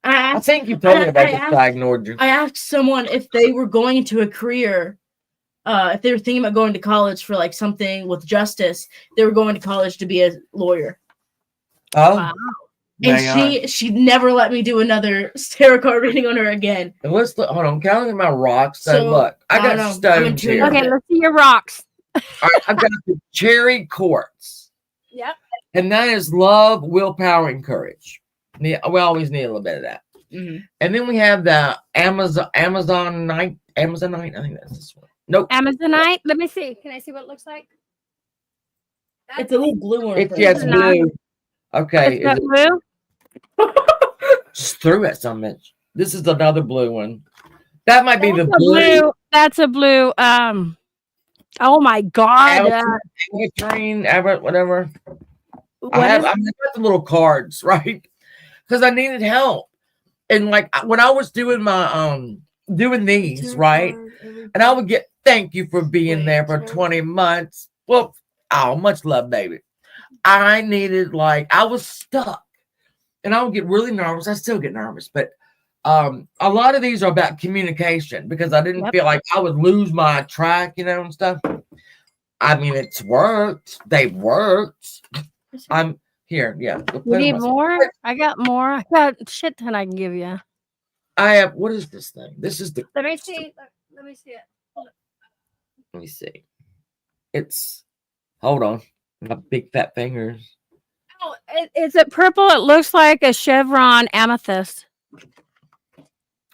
I think you told me about this. I ignored you. I asked someone if they were going into a career, if they were thinking about going to college for like something with justice. They were going to college to be a lawyer. Oh. Wow. And she never let me do another tarot card reading on her again. And hold on, counting my rocks. So look, I got stones here. Okay, let's see your rocks. All right, I've got the cherry quartz. Yep. And that is love, willpower, and courage. We always need a little bit of that. Mm-hmm. And then we have the Amazonite. I think that's this one. Nope. Amazonite. Let me see. Can I see what it looks like? It's a little blue one. It's blue. Okay. Is that blue? Just threw at some bitch. This is another blue one. That might be the blue. That's a blue. Oh my God. Green, whatever. I got the little cards, right? Because I needed help. And like when I was doing my doing these, right? And I would get thank you for being there for 20 months. Well, much love, baby. I needed I was stuck. And I would get really nervous. I still get nervous, but a lot of these are about communication because I didn't feel like I would lose my track, and stuff. I mean, it's worked. They've worked. I'm here. Yeah. You need more? I got more. I got shit ton I can give you. I have. What is this thing? This is the. Let me see. Let me see it. Let me see. It's. Hold on. My big fat fingers. Oh, is it purple? It looks like a chevron amethyst.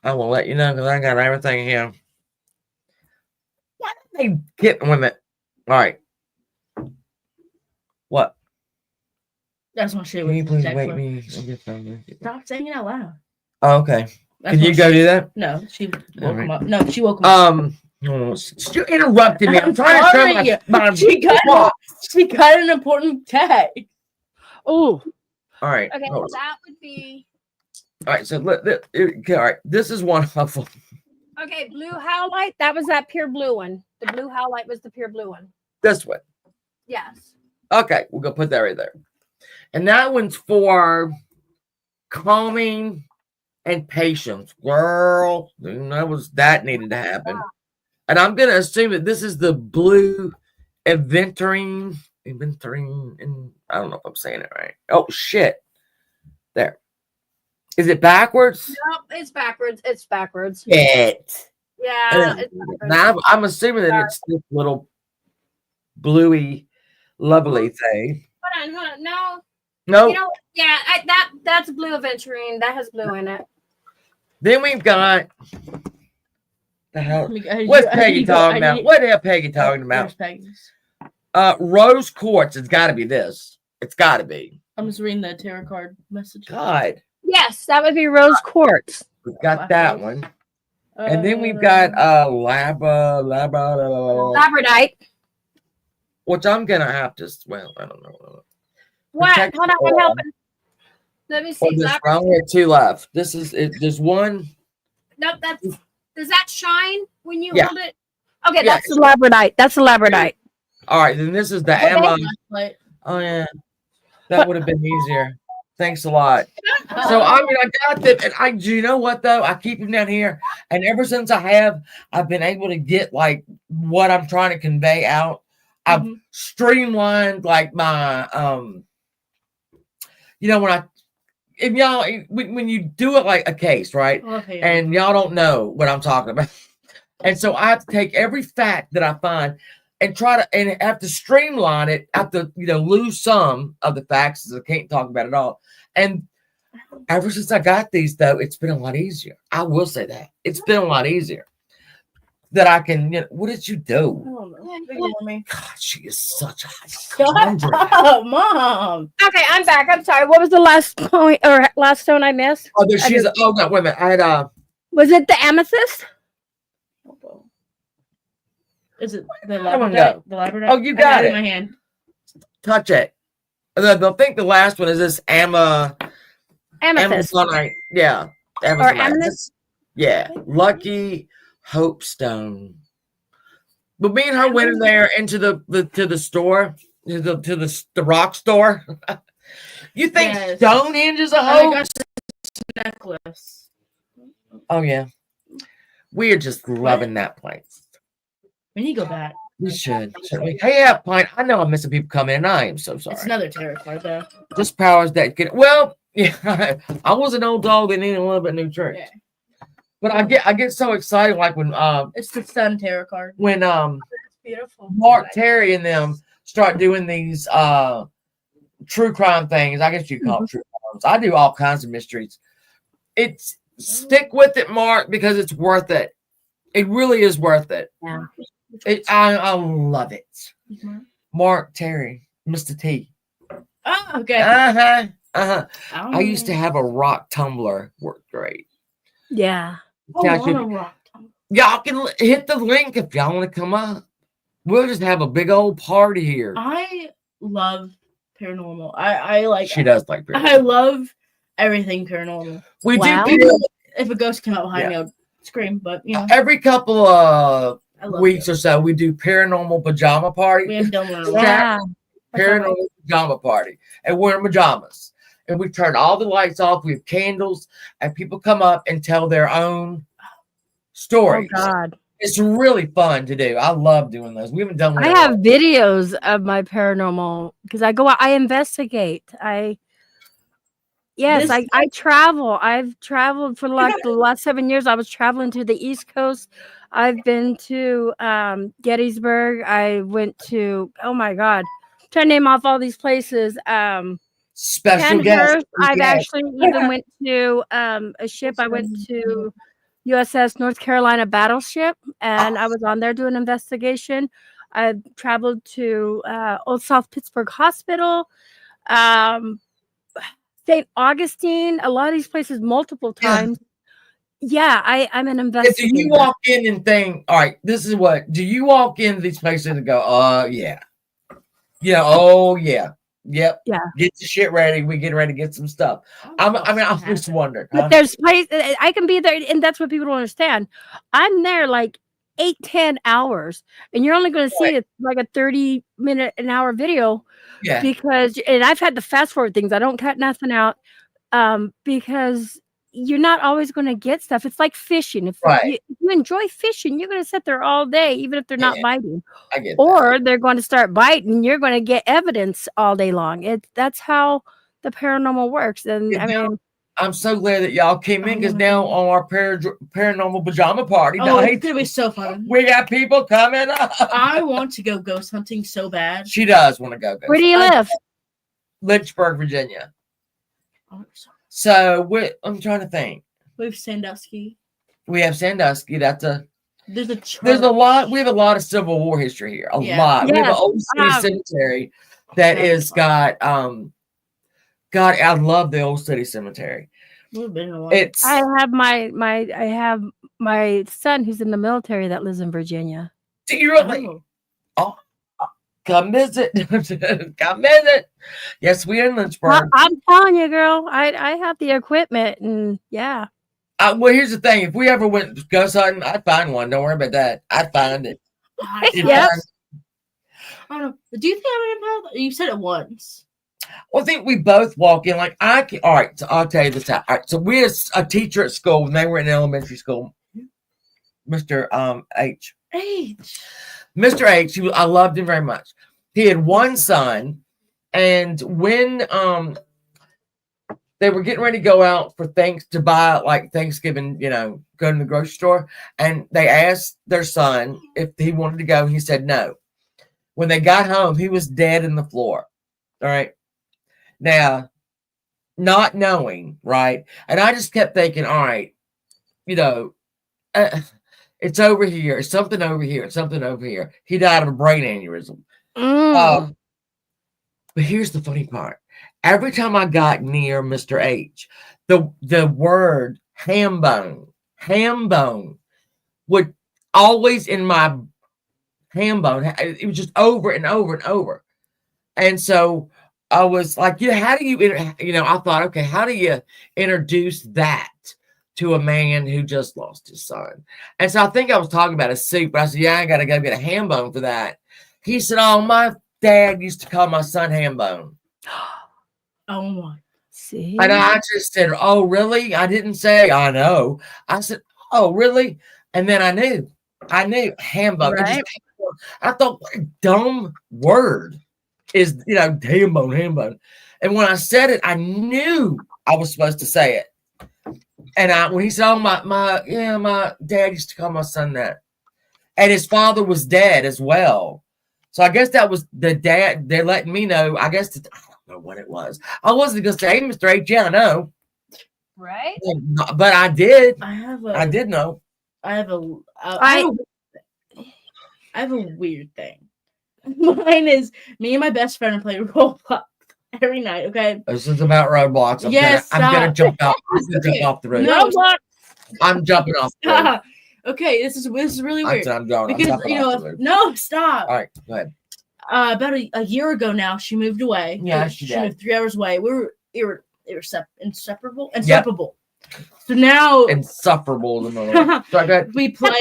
I will let you know because I got everything here. Why did they get women? All right. What? That's what she was. Can you please wake me? Stop saying it out loud. Oh, okay. Can you go do that? No, she woke him up. No, she woke him up. You interrupted me. I'm trying to show my she got an important tag. Oh. All right. Okay, so that would be All right, so all right, this is one of them. Okay, blue howlite. That was that pure blue one. The blue howlite was the pure blue one. This one. Yes. Okay, we're gonna put that right there. And that one's for calming and patience. Girl, that needed to happen. And I'm gonna assume that this is the blue aventurine, and I don't know if I'm saying it right. Oh shit. There. Is it backwards? Nope, it's backwards. It's backwards. It. Yeah. It's backwards. Now I'm assuming that it's this little bluey, lovely thing. Hold on. No. No. You know, yeah, that's blue aventurine. That has blue in it. Then we've got the hell. I What's Peggy talking about? What the hell Peggy talking about? Peggy's. Rose quartz. It's got to be this. It's got to be. I'm just reading the tarot card message. God. Yes, that would be rose quartz. We've got that one. And then we've got labradorite. Which I'm gonna have to. Well, I don't know. What? Protect Hold on, the I'm helping. Let me see. I only have 2 left. This is it. There's one. Nope. Does that shine when you Yeah. hold it? Okay, Yeah. that's the labradorite. That's the labradorite. All right, then this is the Okay. Emma. Oh yeah, that would have been easier. Thanks a lot. So I mean, I got them, and do you know what though? I keep them down here, and ever since I've been able to get like what I'm trying to convey out. I've streamlined like my when you do it like a case, right? Okay. And y'all don't know what I'm talking about. And so I have to take every fact that I find and have to streamline it. I have to, lose some of the facts that I can't talk about it all. And ever since I got these, though, it's been a lot easier. I will say that. It's been a lot easier that I can, what did you do? God, she is such a conjurer. Oh, Mom. Okay, I'm back. I'm sorry. What was the last point or last stone I missed? Oh, no, wait a minute. I had Was it the amethyst? Is it the Labradorite? Labradorite? The Labradorite? Oh, you got it. In my hand. Touch it. I think the last one is this Amethyst. Amazonite. Yeah. Or amethyst? Yeah. Lucky Hope Stone. But me and her went in there into the store, to the rock store. You think Stonehenge is a hoax? Oh my gosh, it's a necklace. Oh yeah. We are just loving that place. We need to go back. We should. Hey, yeah, Pine. I know I'm missing people coming in. I am so sorry. It's another tarot card, though. Just powers that get. Well, yeah, I was an old dog that needed a little bit of new tricks. Yeah. But I get so excited, like when it's the Sun tarot card. When it's beautiful. Mark Terry and them start doing these true crime things. I guess you call it true crimes. I do all kinds of mysteries. Stick with it, Mark, because it's worth it. It really is worth it. Yeah. I love it. Mark Terry, Mr. T. Oh, okay. I used to have a rock tumbler. Worked great. Yeah. Y'all can hit the link if y'all want to come up. We'll just have a big old party here. I love paranormal. I like. She does like paranormal. I love everything paranormal. We do. If a ghost came out behind me, I would scream. But every couple of weeks or so, we do paranormal pajama party. We haven't done one in a while. Paranormal pajama party, and we're in pajamas, and we turn all the lights off. We have candles, and people come up and tell their own stories. Oh God, it's really fun to do. I love doing those. We haven't done one. I have videos of my paranormal because I go out. I investigate. I travel. I've traveled for like the last 7 years. I was traveling to the East Coast. I've been to Gettysburg. I went to, oh my God, I'm trying to name off all these places. Special guest. I've actually even went to a ship. I went to USS North Carolina battleship, and I was on there doing an investigation. I've traveled to Old South Pittsburgh Hospital. St. Augustine, a lot of these places multiple times. Yeah, I'm an investigator. Do you walk in and think, all right, this is what, do you walk into these places and go, yeah. Yeah, oh yeah. Yep. Yeah. Get your shit ready. We get ready to get some stuff. I was just wondering. But there's place I can be there, and that's what people don't understand. I'm there like 8-10 hours, and you're only going to see it like a 30-minute an hour video. Yeah. Because and I've had to fast forward things. I don't cut nothing out because you're not always going to get stuff. It's like fishing. If you enjoy fishing, you're going to sit there all day, even if they're not biting. I get or that. they're going to start biting. You're going to get evidence all day long. That's how the paranormal works. And I mean, I'm so glad that y'all came in because now on our paranormal pajama party night, it's gonna be so fun. We got people coming up. I want to go ghost hunting so bad. She does want to go. Where do you live? Lynchburg, Virginia. Oh, so I'm trying to think. We have Sandusky. We have Sandusky. There's a lot. We have a lot of Civil War history here. A lot. We have an old city cemetery that is got God, I love the old city cemetery. It's I have my son who's in the military that lives in Virginia. Do you really? Oh, come visit. Come visit. Yes, we're in Lynchburg. I'm telling you, girl, I have the equipment, and yeah. Well, here's the thing. If we ever went ghost hunting, I'd find one. Don't worry about that. I'd find it. Yep. I don't know. Do you think I'm gonna have? You said it once. Well, I think we both walk in like all right, so I'll tell you this. All right, so we had a teacher at school when they were in elementary school, Mr. H. Mr. H. I loved him very much. He had one son, and when they were getting ready to go out for to buy like Thanksgiving, go to the grocery store, and they asked their son if he wanted to go. He said no. When they got home, he was dead in the floor. All right. Now, not knowing, right? And I just kept thinking, all right, it's over here. It's something over here. It's something over here. He died of a brain aneurysm. But here's the funny part. Every time I got near Mr. H, the word ham bone would always in my ham bone. It was just over and over and over. And so I was like, how do you, I thought, okay, how do you introduce that to a man who just lost his son? And so I think I was talking about a soup, but I said, I got to go get a ham bone for that. He said, oh, my dad used to call my son ham bone. Oh, my. See? And I just said, oh, really? I didn't say, I know. I said, oh, really? And then I knew ham bone. Right. I thought, what a dumb word is, ham bone. And when I said it, I knew I was supposed to say it. And when he said, oh, my dad used to call my son that. And his father was dead as well. So I guess that was the dad. They're letting me know. I guess I don't know what it was. I wasn't going to say, hey, Mr. H, I know. Right. But I did. I did know. I have a weird thing. Mine is me and my best friend play Roblox every night. Okay. This is about Roblox. I'm gonna jump out. I'm gonna jump off the roof. Roblox. I'm jumping off the roof. Okay, this is really weird. I'm going. Because no, stop. All right, go ahead. About a year ago now, she moved away. Yeah, she moved 3 hours away. We were inseparable. Yep. So now insufferable. We play.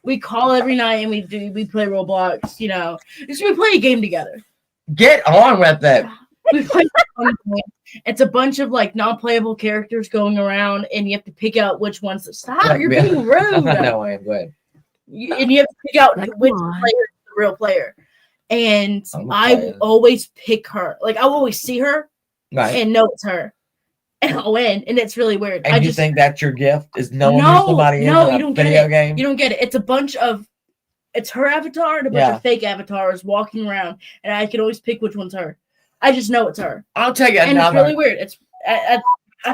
We call every night and we play Roblox. So we play a game together. Get on with it. We play. It's a bunch of like non-playable characters going around, and you have to pick out which ones to stop. You're being rude. No, I am good. And you have to pick out which player is the real player. And I always pick her. Like I'll always see her and know it's her. And I'll win. And it's really weird. And you think that's your gift? Is knowing who somebody is in a video game? You don't get it. It's her avatar and a bunch of fake avatars walking around. And I can always pick which one's her. I just know it's her. I'll tell you and it's really weird. I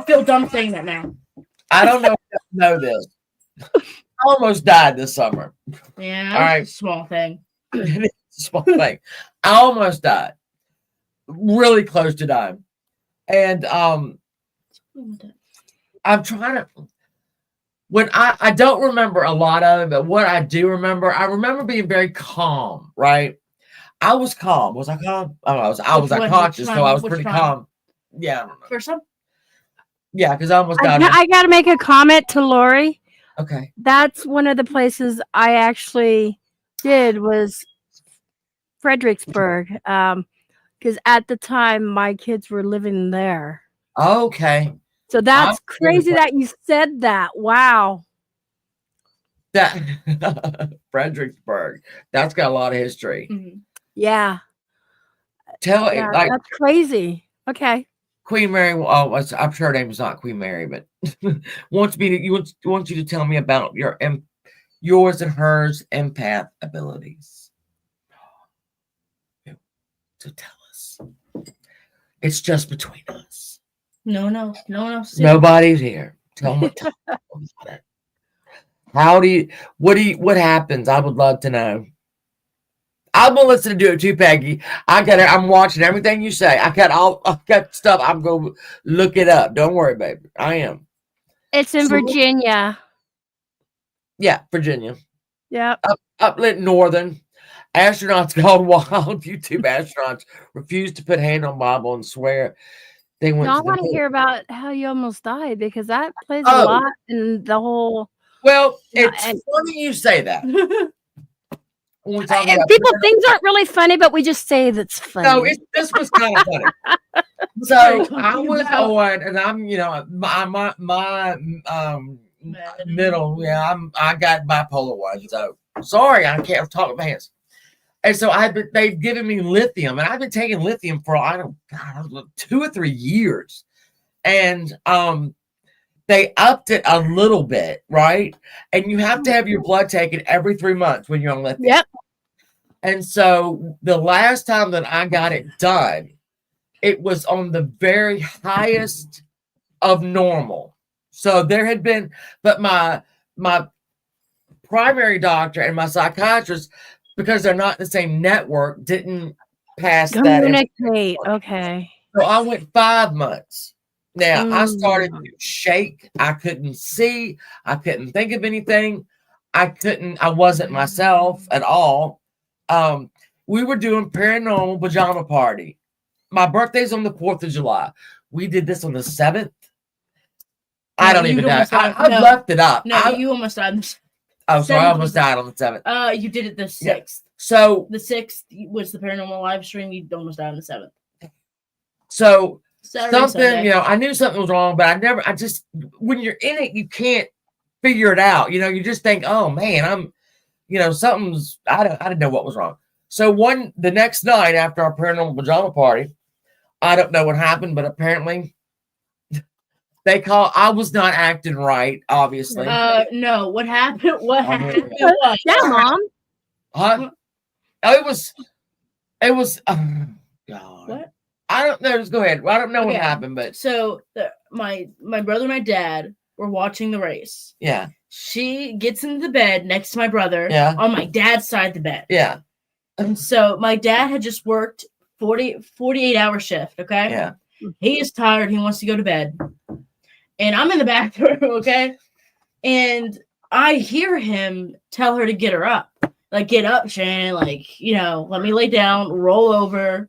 feel dumb saying that now. I don't know if you know this. I almost died this summer. Yeah. All right. Small thing. It's a small thing. I almost died. Really close to dying. And I'm trying to I don't remember a lot of it, but what I do remember, I remember being very calm, right? I was calm. Was I calm? I was Which one? unconscious, Which so I was time? pretty Which time? calm. Yeah, I don't know. For some, Yeah, because I almost I, died. I got to make a comment to Lori. Okay. That's one of the places I actually did was Fredericksburg. Because at the time my kids were living there. Okay. So that's I'm crazy that you said that. Wow. That Fredericksburg. That's got a lot of history. mhm. Yeah. Tell Yeah, like that's crazy. Okay. Queen Mary. Oh, I'm sure her name is not Queen Mary, but wants me to wants you to tell me about yours and hers empath abilities. So tell us. It's just between us. No one else. Nobody's here. Tell me about it. How do you? What happens? I would love to know. I'm gonna listen to it too, Peggy. I'm watching everything you say. I got stuff. I'm gonna look it up. Don't worry, baby. I am. It's in So- Virginia. Yeah, Virginia. Yep. Uplit Northern. Astronauts gone wild. YouTube astronauts refuse to put hand on Bible and swear they went No, I to the want to moon. hear about how you almost died because that plays Oh. a lot in the whole. Well, Yeah, it's and- funny you say that. When we talk And about people, things aren't really funny, but we just say that's funny. No, this was kind of funny. So I was on, and I'm, my middle, I got bipolar 1. So sorry, I can't talk with my hands. And so they've given me lithium, and I've been taking lithium for 2 or 3 years, and they upped it a little bit, right? And you have to have your blood taken every 3 months when you're on lithium. Yep. And so the last time that I got it done, it was on the very highest of normal. So there had been, but my primary doctor and my psychiatrist, because they're not in the same network, didn't pass that. Communicate. Okay. So I went 5 months. Now I started Mm. to shake. I couldn't see. I couldn't think of anything. I wasn't myself at all. We were doing Paranormal pajama party. My birthday's on the 4th of July. We did this on the 7th. I don't even know. I've left it up. No, you almost died. Oh, so I 7th almost was- died on the 7th. You did it the 6th. Yeah. So The 6th was the paranormal live stream. You almost died on the 7th. So Saturday, something, Sunday. I knew something was wrong, but I just, when you're in it, you can't figure it out. You just think, oh man, something's, I didn't know what was wrong. So the next night after our paranormal pajama party, I don't know what happened, but apparently I was not acting right, obviously. No, what happened? What Oh, here happened we was, Yeah, Mom. Huh? It was, oh, God. what? I don't know. Just go ahead. I don't know what Okay. happened, but So my brother and my dad were watching the race. yeah. She gets into the bed next to my brother Yeah. on my dad's side of the bed. Yeah. And so my dad had just worked 48-hour shift, okay? Yeah. He is tired. He wants to go to bed. And I'm in the bathroom, okay? And I hear him tell her to get her up. Like, get up, Shannon. Like, let me lay down, roll over.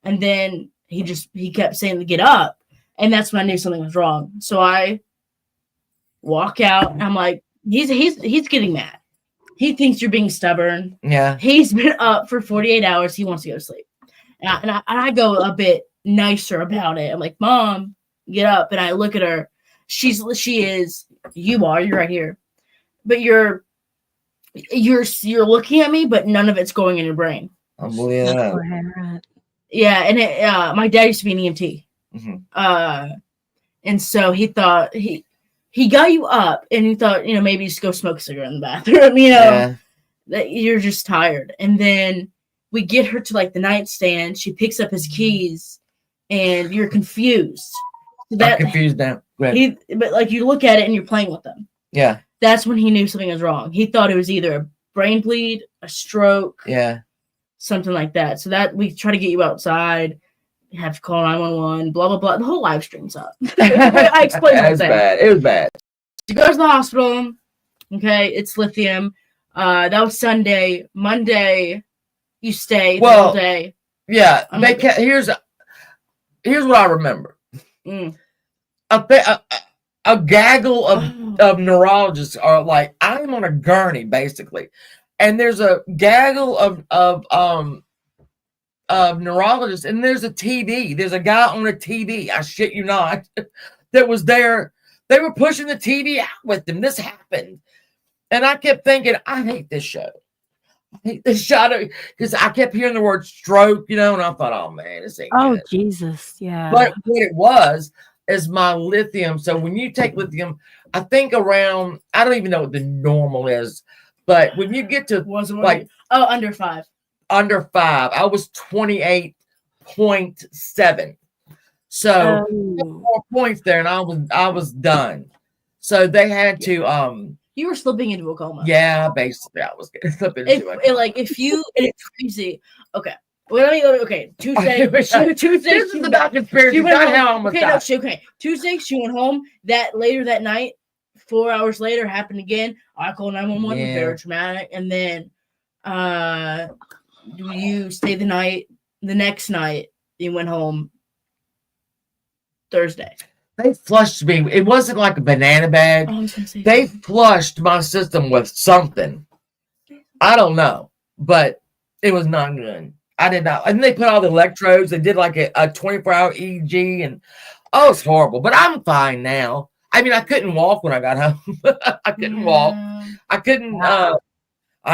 And then he kept saying to get up. And that's when I knew something was wrong. So I walk out. And I'm like, he's getting mad. He thinks you're being stubborn. Yeah. He's been up for 48 hours. He wants to go to sleep. And I go a bit nicer about it. I'm like, Mom, get up. And I look at her. You're right here. But you're looking at me, but none of it's going in your brain. I believe that. Coherent. Yeah, and my dad used to be an EMT. Mhm. And so he thought he got you up, and he thought maybe just go smoke a cigarette in the bathroom. Yeah. That you're just tired. And then we get her to like the nightstand. She picks up his keys, and you're confused. I'm confused now. Go ahead. But like you look at it and you're playing with them. Yeah. That's when he knew something was wrong. He thought it was either a brain bleed, a stroke, Yeah. something like that. So that we try to get you outside, have to call 911, blah blah blah. The whole live stream's up. I explained It was everything. bad. It was bad. She goes to the hospital. Okay, it's lithium. That was Sunday. Monday, You stay Well, all day. Yeah, I'm they like- ca- here's what I remember. Mm. A gaggle Oh. of neurologists are like, I'm on a gurney basically, and there's a gaggle of neurologists, and there's a TV. There's a guy on a TV. I shit you not, that was there. They were pushing the TV out with them. This happened, and I kept thinking, I hate this show. I hate this show because I kept hearing the word stroke, and I thought, oh man, this ain't Oh good. Jesus, yeah. But what it was is my lithium. So when you take lithium, I think around, I don't even know what the normal is, but when you get to like under 5. under 5, I was 28.7. So 4 points there, and I was done. So they had to You were slipping into a coma. yeah, basically I was gonna slip into it. If you, and it's crazy. Okay. Well, Tuesday. This Tuesday. is about conspiracy. Not how I'm gonna die. Tuesday, she went home. Later that night, 4 hours later, happened again. I called 911. Yeah. Very traumatic. And then, you stayed the night. The next night, you went home. Thursday. They flushed me. It wasn't like a banana bag. Oh, I was gonna say They flushed my system with something. I don't know, but it was not good. I did not. And they put all the electrodes. They did like a 24-hour EEG, and it's horrible. But I'm fine now. I mean, I couldn't walk when I got home. I couldn't walk. I couldn't. I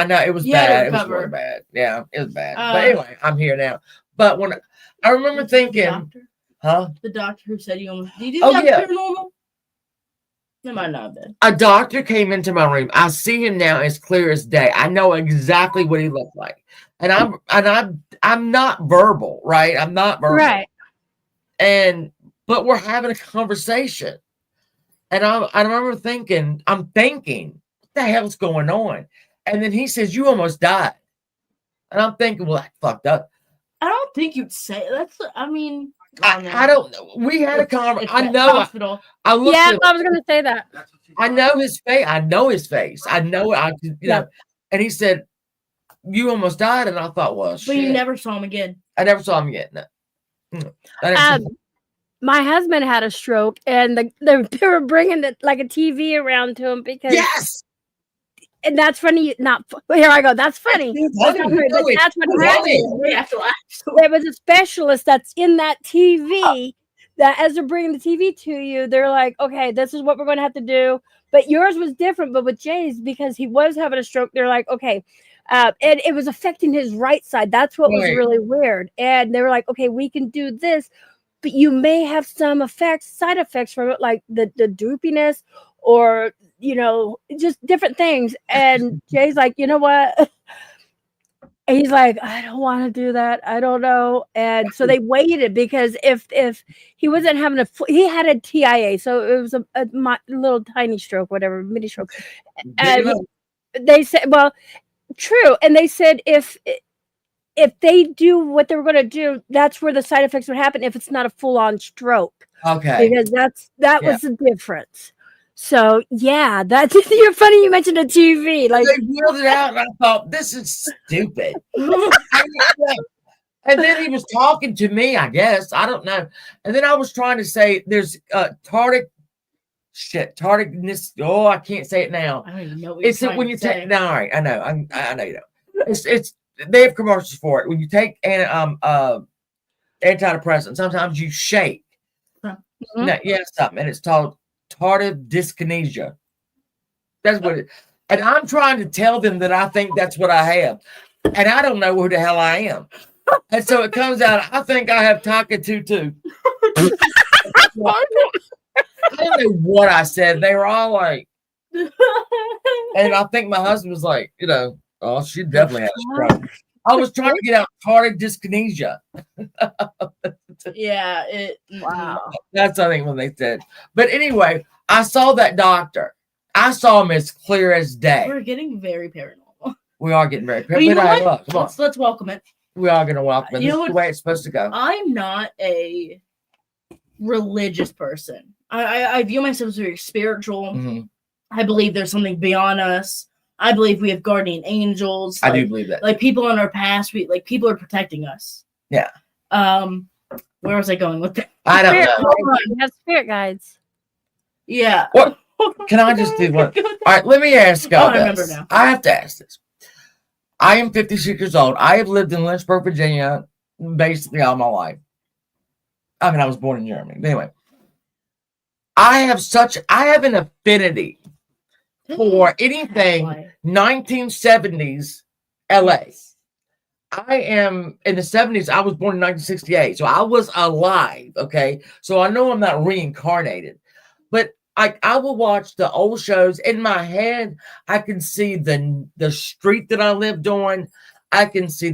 know it was bad. It was really bad. Yeah, it was bad. But anyway, I'm here now. But when I remember thinking, the doctor who said you almost. Did you do that paranormal? That might not have been. A doctor came into my room. I see him now as clear as day. I know exactly what he looked like, and I'm not verbal, right? I'm not verbal, right? But we're having a conversation, and I remember thinking, what the hell's going on? And then he says, "You almost died," and I'm thinking, well, that's fucked up. I don't think you'd say that's. I mean. I don't know. We had a conversation. I know. Hospital. I looked I was going to say that. I know his face. I know his face. I know. Know. And he said, "You almost died," and I thought, well, shit. But you never saw him again. I never saw him again. No. My husband had a stroke, and they were bringing like a TV around to him because yes. And that's funny. Here I go. That's funny. That's what happened. There was a specialist that's in that TV that, as they're bringing the TV to you, they're like, "Okay, this is what we're going to have to do." But yours was different. But with Jay's, because he was having a stroke, they're like, "Okay," and it was affecting his right side. That's what was really weird. And they were like, "Okay, we can do this, but you may have some side effects from it, like the droopiness or." Just different things. And Jay's like, you know what? And he's like, I don't want to do that. I don't know. And so they waited because if he wasn't having he had a TIA, so it was a little tiny stroke, whatever, mini stroke. And they said, well, true. And they said if they do what they were going to do, that's where the side effects would happen if it's not a full-on stroke. Okay. Because that was the difference. So yeah, that's you're funny. You mentioned a TV, like they wheeled it out, and I thought this is stupid. And then he was talking to me. I guess I don't know. And then I was trying to say there's tardiness. Oh, I can't say it now. I don't even know. It's when you take. No, all right, I know. I know you know. It's they have commercials for it. When you take antidepressant, sometimes you shake. Mm-hmm. No, something, and it's called tardive dyskinesia. That's what it. And I'm trying to tell them that I think that's what I have, and I don't know who the hell I am. And so it comes out, I think I have Taka Tutu. I don't know what I said. They were all like, and I think my husband was like, oh, she definitely had a stroke. I was trying to get out tardive dyskinesia. Yeah. Wow. That's, I think, when they said. But anyway, I saw that doctor. I saw him as clear as day. We're getting very paranormal. We are getting very paranormal. But you know what? Let's welcome it. We are going to welcome it. You This know is the way it's supposed to go. I'm not a religious person. I view myself as very spiritual. Mm-hmm. I believe there's something beyond us. I believe we have guardian angels. I do believe that. Like people in our past, people are protecting us. Yeah. Where was I going with that? I don't Spirit, know. you have spirit guides. Yeah. What? Can I just do one? All right, let me ask y'all I remember this. now. I have to ask this. I am 56 years old. I have lived in Lynchburg, Virginia, basically all my life. I mean, I was born in Germany. But anyway, I have an affinity for anything 1970s LA. I am in the 70s. I was born in 1968, so I was alive. Okay, so I know I'm not reincarnated, but I will watch the old shows. In my head, I can see the street that I lived on. I can see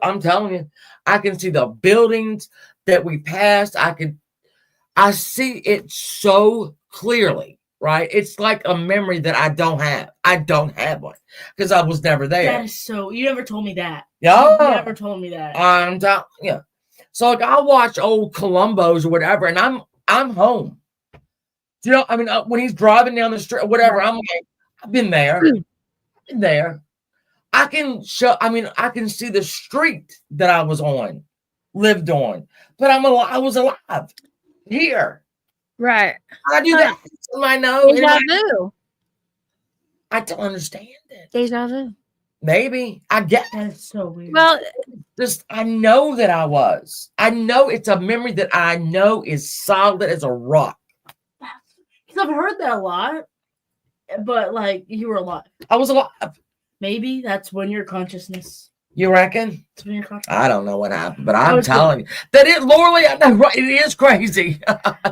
I'm telling you, I can see the buildings that we passed. I see it so clearly, right? It's like a memory that I don't have. I don't have one because I was never there. That is so. You never told me that. Yeah, You never told me that. Yeah. So like I watch old Columbos or whatever, and I'm home. You know, I mean, when he's driving down the street or whatever, I'm like, I've been there. Been there. I can see the street that I was on, lived on, but I was alive here. Right. I do that. I know. Deja vu. I don't understand it. Deja vu. Maybe I get That is so weird. Well, I know that I was. I know it's a memory that I know is solid as a rock. I've heard that a lot, but like you were alive. I was alive. Maybe that's when your consciousness. You reckon? That's when your consciousness. I don't know what happened, but I'm telling you that Lorelei, I know, right, it is crazy.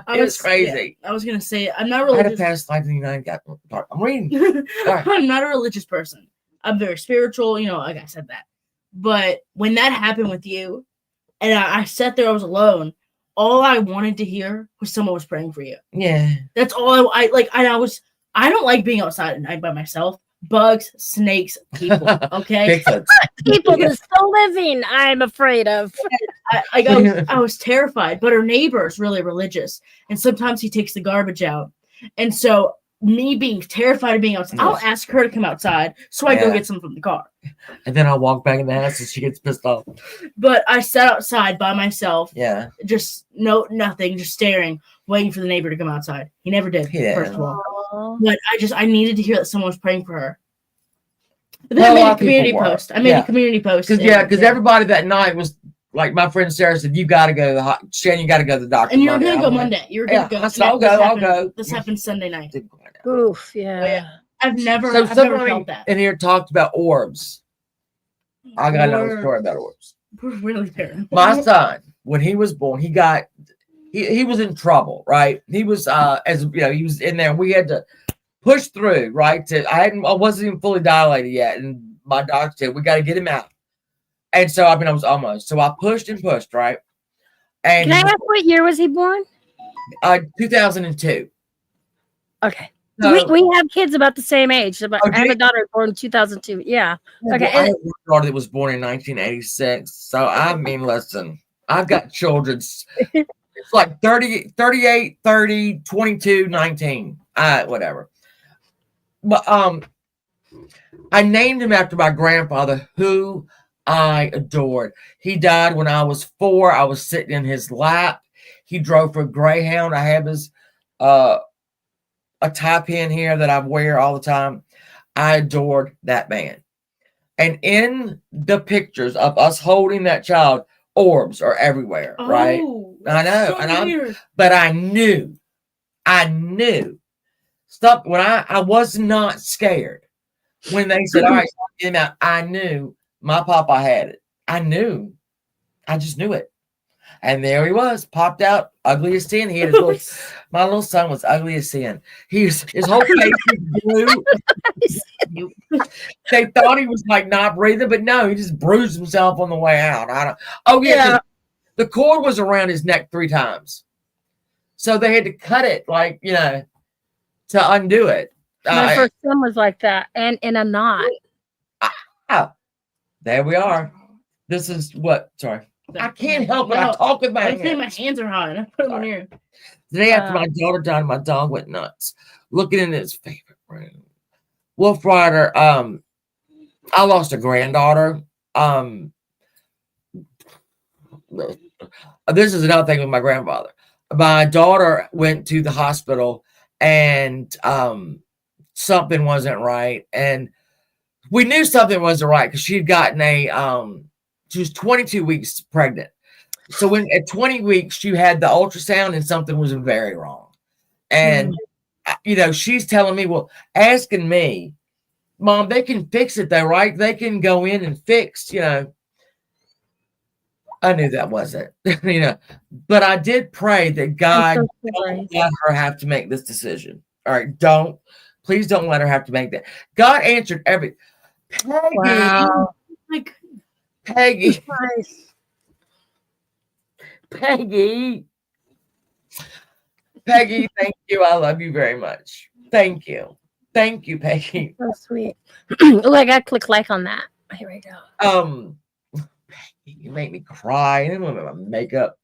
It's crazy. Yeah, I was gonna say I'm not I had a religious. past life in the United States. I'm reading. Right. I'm not a religious person. I'm very spiritual, like I said that. But when that happened with you, and I sat there, I was alone. All I wanted to hear was someone was praying for you. Yeah. That's all I like. I don't like being outside at night by myself. Bugs, snakes, people. Okay. people are still living. I'm afraid of. I was terrified, but our neighbor is really religious, and sometimes he takes the garbage out, and so me being terrified of being outside, I'll ask her to come outside so I go get some from the car. And then I'll walk back in the house and she gets pissed off. But I sat outside by myself. Yeah. Just nothing, just staring, waiting for the neighbor to come outside. He never did, first of all. But I needed to hear that someone was praying for her. But then I made a community post. Because everybody that night was like, my friend Sarah said, you got to go to the Shannon, you got to go to the doctor. And you were going to go Monday. You were going to go. I'll go. This happened Sunday night. Oof, yeah. I've never felt that. In here talked about orbs. I got another story about orbs. We're really paranoid. My son, when he was born, he was in trouble, right? He was he was in there. We had to push through, right? I wasn't even fully dilated yet, and my doctor said we got to get him out. And so I was almost. So I pushed and pushed, right? And can I ask what year was he born? 2002. Okay. So, we have kids about the same age. I have a daughter born in 2002. Yeah. Okay. I have a daughter that was born in 1986. So listen, I've got children. It's like 30, 38, 30, 22, 19. Whatever. But I named him after my grandfather, who I adored. He died when I was 4. I was sitting in his lap. He drove for a Greyhound. I have his a tie pin here that I wear all the time. I adored that man. And in the pictures of us holding that child, orbs are everywhere, right? I know. So but I knew. Stop when I was not scared. When they said, all right, get him out, I knew my papa had it. I knew. I just knew it. And there he was, popped out, ugly as sin. He had my little son was ugly as sin. His whole face was blue. They thought he was like not breathing, but no, he just bruised himself on the way out. The cord was around his neck 3 times. So they had to cut it, to undo it. My first son was like that, and in a knot. There we are. This is what, sorry. I can't help it. I talk with my hands. My hands are hot, and I put them in here. The day after my daughter died, my dog went nuts. Looking in his favorite room. Wolf Rider, I lost a granddaughter. This is another thing with my grandfather. My daughter went to the hospital and something wasn't right. And we knew something wasn't right because she'd gotten she was 22 weeks pregnant. So when at 20 weeks, she had the ultrasound and something was very wrong. And, she's telling me, well, asking me, Mom, they can fix it though, right? They can go in and fix, I knew that wasn't, but I did pray that God don't let her have to make this decision. All right. Please don't let her have to make that. God answered every Peggy. Wow. Like, Peggy. Nice. Peggy. Peggy, thank you. I love you very much. Thank you. Thank you, Peggy. So sweet. Oh, I got to click like on that. Here we go. You make me cry. I didn't want my makeup.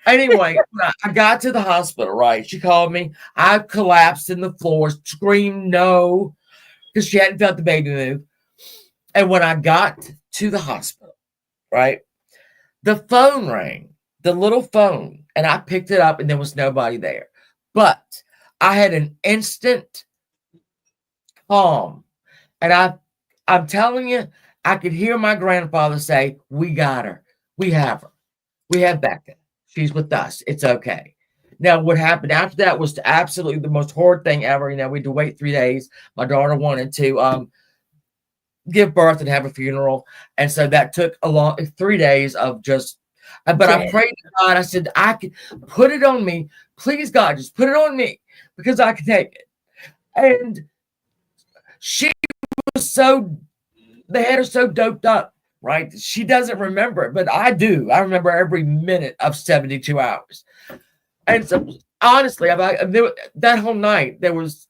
Anyway, when I got to the hospital, right? She called me. I collapsed in the floor, screamed no, because she hadn't felt the baby move. And when I got to the hospital, right, the phone rang, the little phone, and I picked it up and there was nobody there. But I had an instant calm. And I'm telling you, I could hear my grandfather say, we got her. We have her. We have Becca. She's with us. It's okay. Now, what happened after that was absolutely the most horrid thing ever. We had to wait 3 days. My daughter wanted to give birth and have a funeral. And so that took 3 days of just, but I prayed to God. I said, I can put it on me. Please, God, just put it on me because I can take it. And she was they had her so doped up, right? She doesn't remember it, but I do. I remember every minute of 72 hours. And so, honestly, that whole night, there was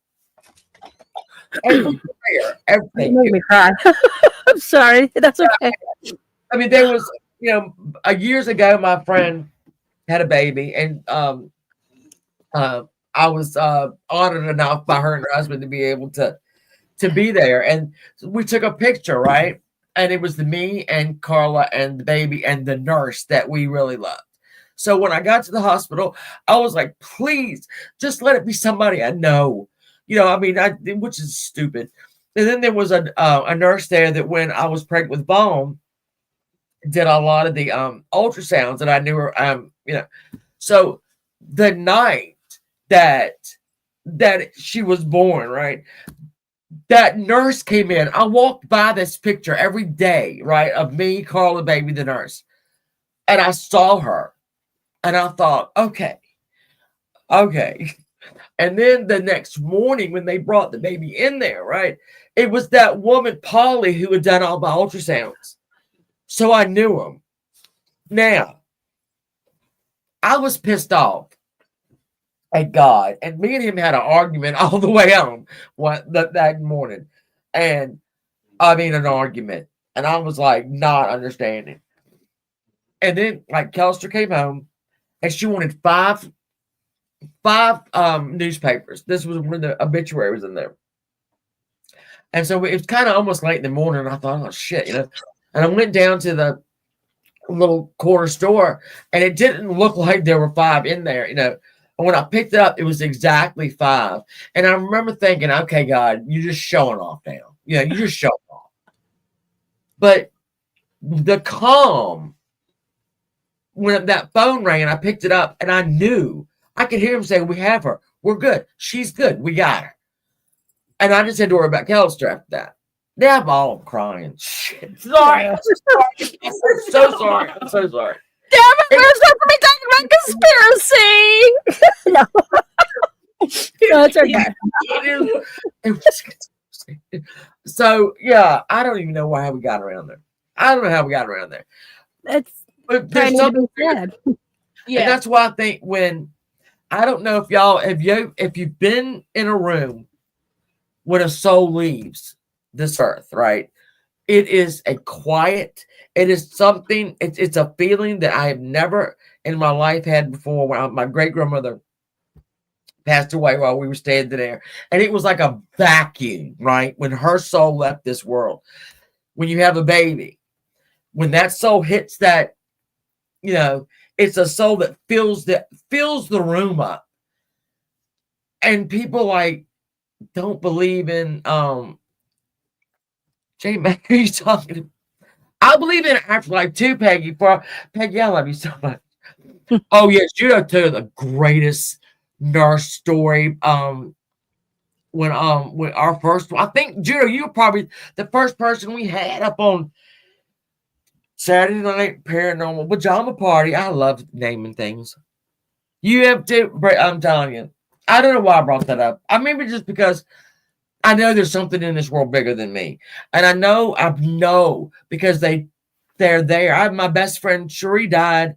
everything. You made me cry. I'm sorry. That's okay. I mean, there was, years ago, my friend had a baby, and I was honored enough by her and her husband to be able to be there. And we took a picture, right? And it was me and Carla and the baby and the nurse that we really loved. So when I got to the hospital, I was like, please, just let it be somebody I know. Which is stupid. And then there was a nurse there that when I was pregnant with Bone, did a lot of the ultrasounds, and I knew her, So the night that she was born, right? That nurse came in. I walked by this picture every day, right, of me, Carla, baby, the nurse. And I saw her. And I thought, okay. And then the next morning when they brought the baby in there, right, it was that woman, Polly, who had done all my ultrasounds. So I knew him. Now, I was pissed off at God, and me and him had an argument all the way home that morning. And I mean, an argument. And I was like, not understanding. And then, like, Kelster came home, and she wanted five newspapers. This was when the obituary was in there. And so it was kind of almost late in the morning. And I thought, oh, shit, And I went down to the little corner store, and it didn't look like there were 5 in there, And when I picked it up, it was exactly 5. And I remember thinking, okay, God, you're just showing off now. You're just showing off. But the calm, when that phone rang and I picked it up, and I knew, I could hear him say, we have her. We're good. She's good. We got her. And I just had to worry about Kelster after that. Now I'm all crying. Shit. Sorry. I'm so sorry. I'm so sorry. Damn it, we're supposed to be talking about conspiracy. No, it's okay. It was conspiracy. So, yeah, I don't even know how we got around there. I don't know how we got around there. There's something sad. Yeah. And that's why I think I don't know if y'all, if you've been in a room when a soul leaves this earth, right? It is a quiet, it is something, it's a feeling that I have never in my life had before. When my great grandmother passed away while we were standing there. And it was like a vacuum, right? When her soul left this world. When you have a baby, when that soul hits that, you know, it's a soul that fills the room up. And people like don't believe in Jay Mack, who are you talking about? I believe in afterlife too, Peggy. Peggy, I love you so much. Oh yes, Judo too, the greatest nurse story. When our first, I think Judo, you were probably the first person we had up on Saturday Night Paranormal Pajama Party. I love naming things. You have to, I'm telling you. I don't know why I brought that up. I maybe just because I know there's something in this world bigger than me. And I know because they're there. I have my best friend Cherie died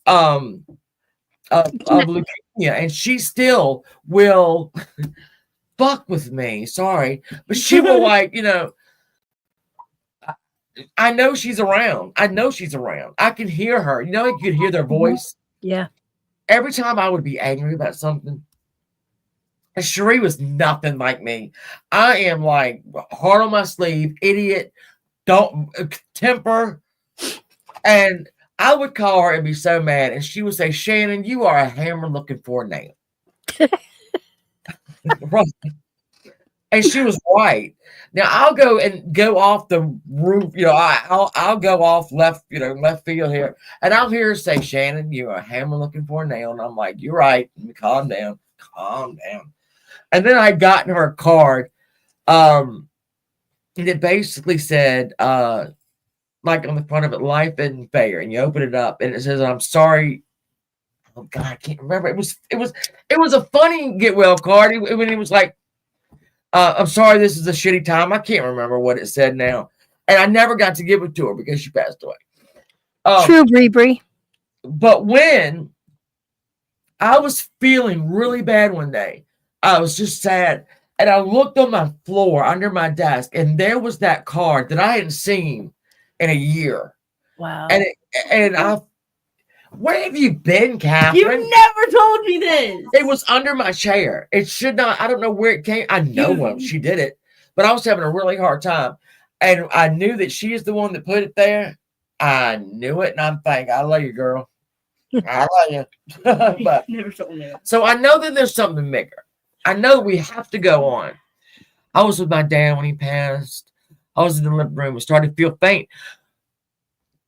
of leukemia, and she still will fuck with me. Sorry. But she will like, you know, I know she's around. I know she's around. I can hear her. You know, you could hear their voice. Yeah. Every time I would be angry about something, and Cherie was nothing like me. I am like hard on my sleeve, idiot, don't temper. And I would call her and be so mad. And she would say, Shannon, you are a hammer looking for a nail. Right. And she was right. Now I'll go off the roof, you know, I'll go off left field here. And I'll hear her say, Shannon, you're a hammer looking for a nail. And I'm like, you're right. Calm down. And then I got in her card, and it basically said, like on the front of it, life isn't fair. And you open it up, and it says, "I'm sorry." Oh God, I can't remember. It was a funny get well card. When it was like, "I'm sorry, this is a shitty time." I can't remember what it said now, and I never got to give it to her because she passed away. True, Bree. But when I was feeling really bad one day, I was just sad. And I looked on my floor under my desk, and there was that card that I hadn't seen in a year. Wow. Where have you been, Catherine? You never told me this. It was under my chair. It should not, I don't know where it came. I know she did it, but I was having a really hard time. And I knew that she is the one that put it there. I knew it, and I'm thinking, I love you, girl. I love you. But, never told me that. So I know that there's something bigger. I know we have to go on. I was with my dad when he passed. I was in the living room and started to feel faint.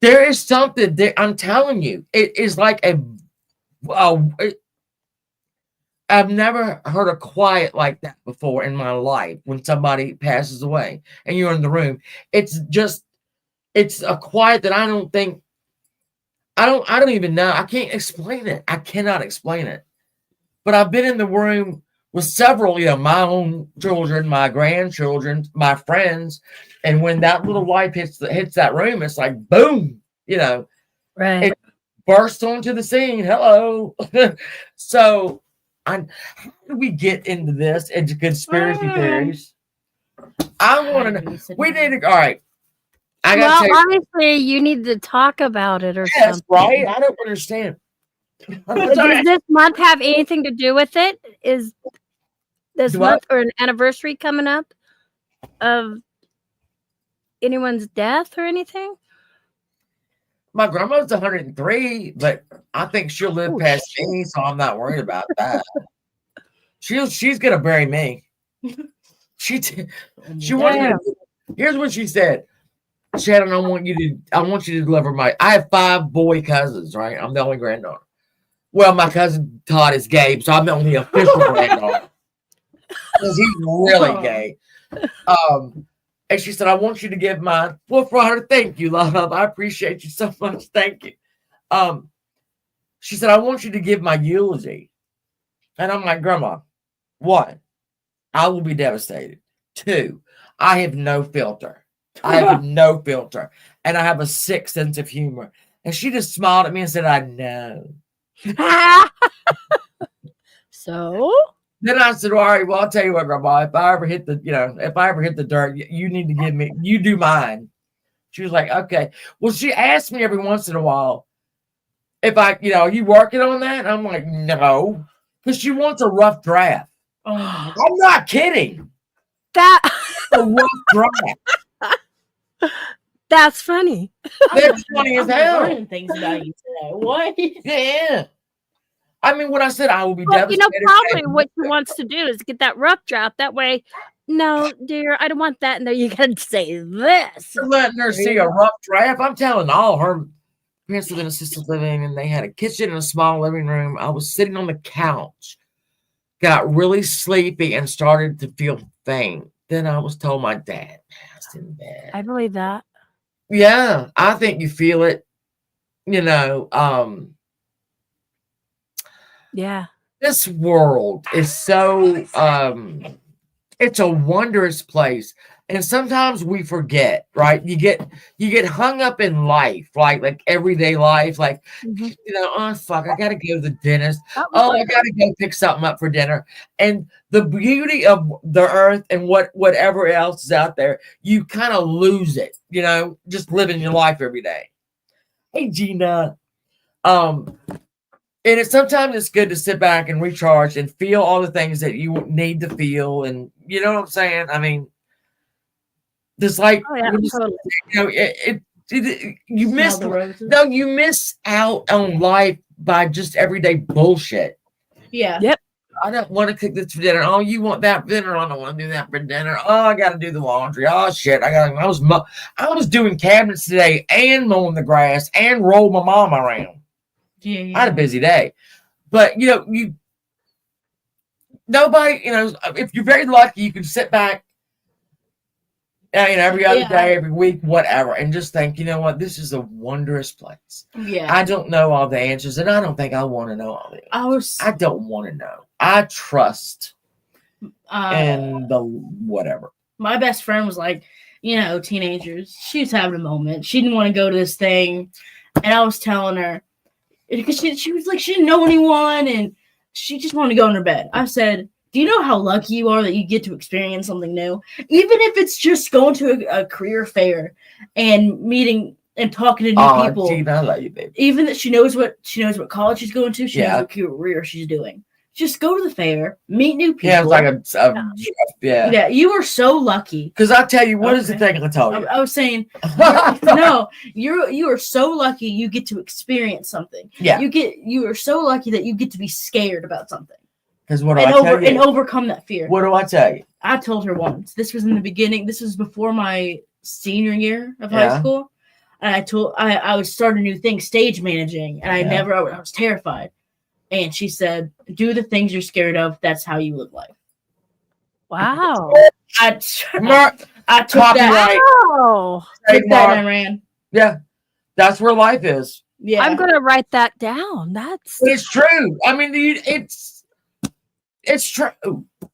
There is something that I'm telling you. It is like I've never heard a quiet like that before in my life when somebody passes away and you're in the room. It's a quiet that I don't even know. I can't explain it. I cannot explain it. But I've been in the room with several, my own children, my grandchildren, my friends. And when that little light hits that room, it's like, boom, right. It bursts onto the scene. Hello. So how do we get into this, into conspiracy theories? I want to know. We need to, all right. Honestly, you need to talk about it or something. Right? I don't understand. Does this month have anything to do with it? Is this month or an anniversary coming up of anyone's death or anything? My grandma's 103, but I think she'll live past me, so I'm not worried about that. She's gonna bury me. Here's what she said. Shannon, I want you to deliver I have 5 boy cousins, right? I'm the only granddaughter. Well, my cousin Todd is gay, so I'm the only official granddaughter. Because he's really gay. And she said, I want you to give for her, thank you, love. I appreciate you so much. Thank you. She said, I want you to give my eulogy. And I'm like, Grandma, 1, I will be devastated. 2, I have no filter. I have no filter. And I have a sick sense of humor. And she just smiled at me and said, I know. So then I said, all right, well, I'll tell you what, Grandma, if I ever hit the dirt, you need to give me, you do mine. She was like, okay. Well, she asked me every once in a while if are you working on that? And I'm like, no, because she wants a rough draft. Oh my God. I'm not kidding. That A rough draft. that's funny. That's funny as hell. I'm learning things about you today. What? Yeah. I mean, when I said I will be Well, you know, devastated. probably what she wants to do is get that rough draft. That way, no, dear, I don't want that. And then you can say this. You're letting her see a rough draft. I'm telling all her parents live in assisted living, and they had a kitchen and a small living room. I was sitting on the couch, got really sleepy, and started to feel faint. Then I was told my dad passed in bed. I believe that. Yeah, I think you feel it. You know, Yeah. this world is so it's a wondrous place, and sometimes we forget, right? You get hung up in life, like everyday life, like Mhm. you know, oh fuck, I gotta go to the dentist. Oh, I gotta go pick something up for dinner. And the beauty of the earth and whatever else is out there, you kind of lose it, you know, just living your life every day. Hey Gina. And sometimes it's good to sit back and recharge and feel all the things that you need to feel, and you know what I'm saying. I mean, just like Oh, yeah, totally. you know, you miss Smell the roses. no, you miss out on life by just everyday bullshit. Yeah. Yep. I don't want to cook this for dinner. Oh, you want that for dinner? I don't want to do that for dinner. Oh, I got to do the laundry. Oh shit, I was doing cabinets today and mowing the grass and rolled my mom around. Yeah. I had a busy day, but you know, nobody, you know, if you're very lucky, you can sit back, you know, every other day, every week, whatever, and just think, you know what, this is a wondrous place. Yeah. I don't know all the answers, and I don't think I want to know all the answers. I don't want to know. I trust and the whatever. My best friend was like, you know, teenagers. She was having a moment. She didn't want to go to this thing, and I was telling her because she was like, she didn't know anyone, and she just wanted to go in her bed. I said, do you know how lucky you are that you get to experience something new? Even if it's just going to a career fair and meeting and talking to new people. Gina, I love you, baby. Even that she knows what college she's going to, she knows what career she's doing. Just go to the fair, meet new people. Yeah, it's like yeah. You are so lucky. Because I tell you, what is the thing I told you? I was saying, no, you are so lucky you get to experience something. Yeah. You are so lucky that you get to be scared about something. Because what do I tell you? And overcome that fear. What do I tell you? I told her once. This was in the beginning. This was before my senior year of high school. And I was starting a new thing, stage managing, and I was terrified. And she said, do the things you're scared of. That's how you live life. Wow. I took Copyright. Wow. that and I ran. Yeah. That's where life is. Yeah. I'm going to write that down. It's true. I mean, it's true.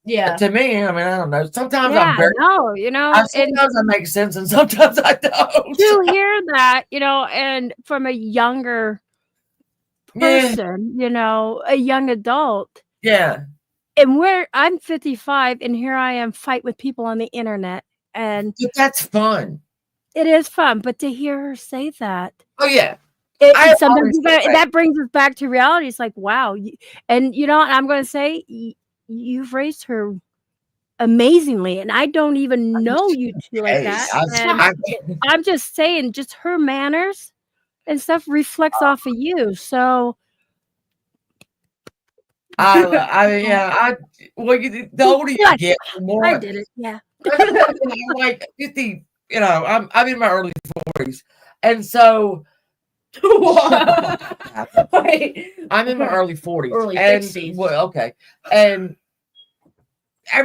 Yeah. To me, I mean, I don't know. Sometimes I'm very. No, you know. Sometimes I make sense and sometimes I don't. To hear that, you know, and from a younger person, you know, a young adult. Yeah. And I'm 55 and here I am fight with people on the internet. And that's fun. It is fun, but to hear her say that. Oh yeah. Sometimes that brings us back to reality. It's like, wow. And you know, I'm going to say you've raised her amazingly. And I don't even know you two like that. I'm just saying, just her manners and stuff reflects off of you. So the older you get, the more I did it. Yeah. I'm like 50, you know, I'm in my early 40s. And so I'm in my early 40s. Early 60s. Well, okay. And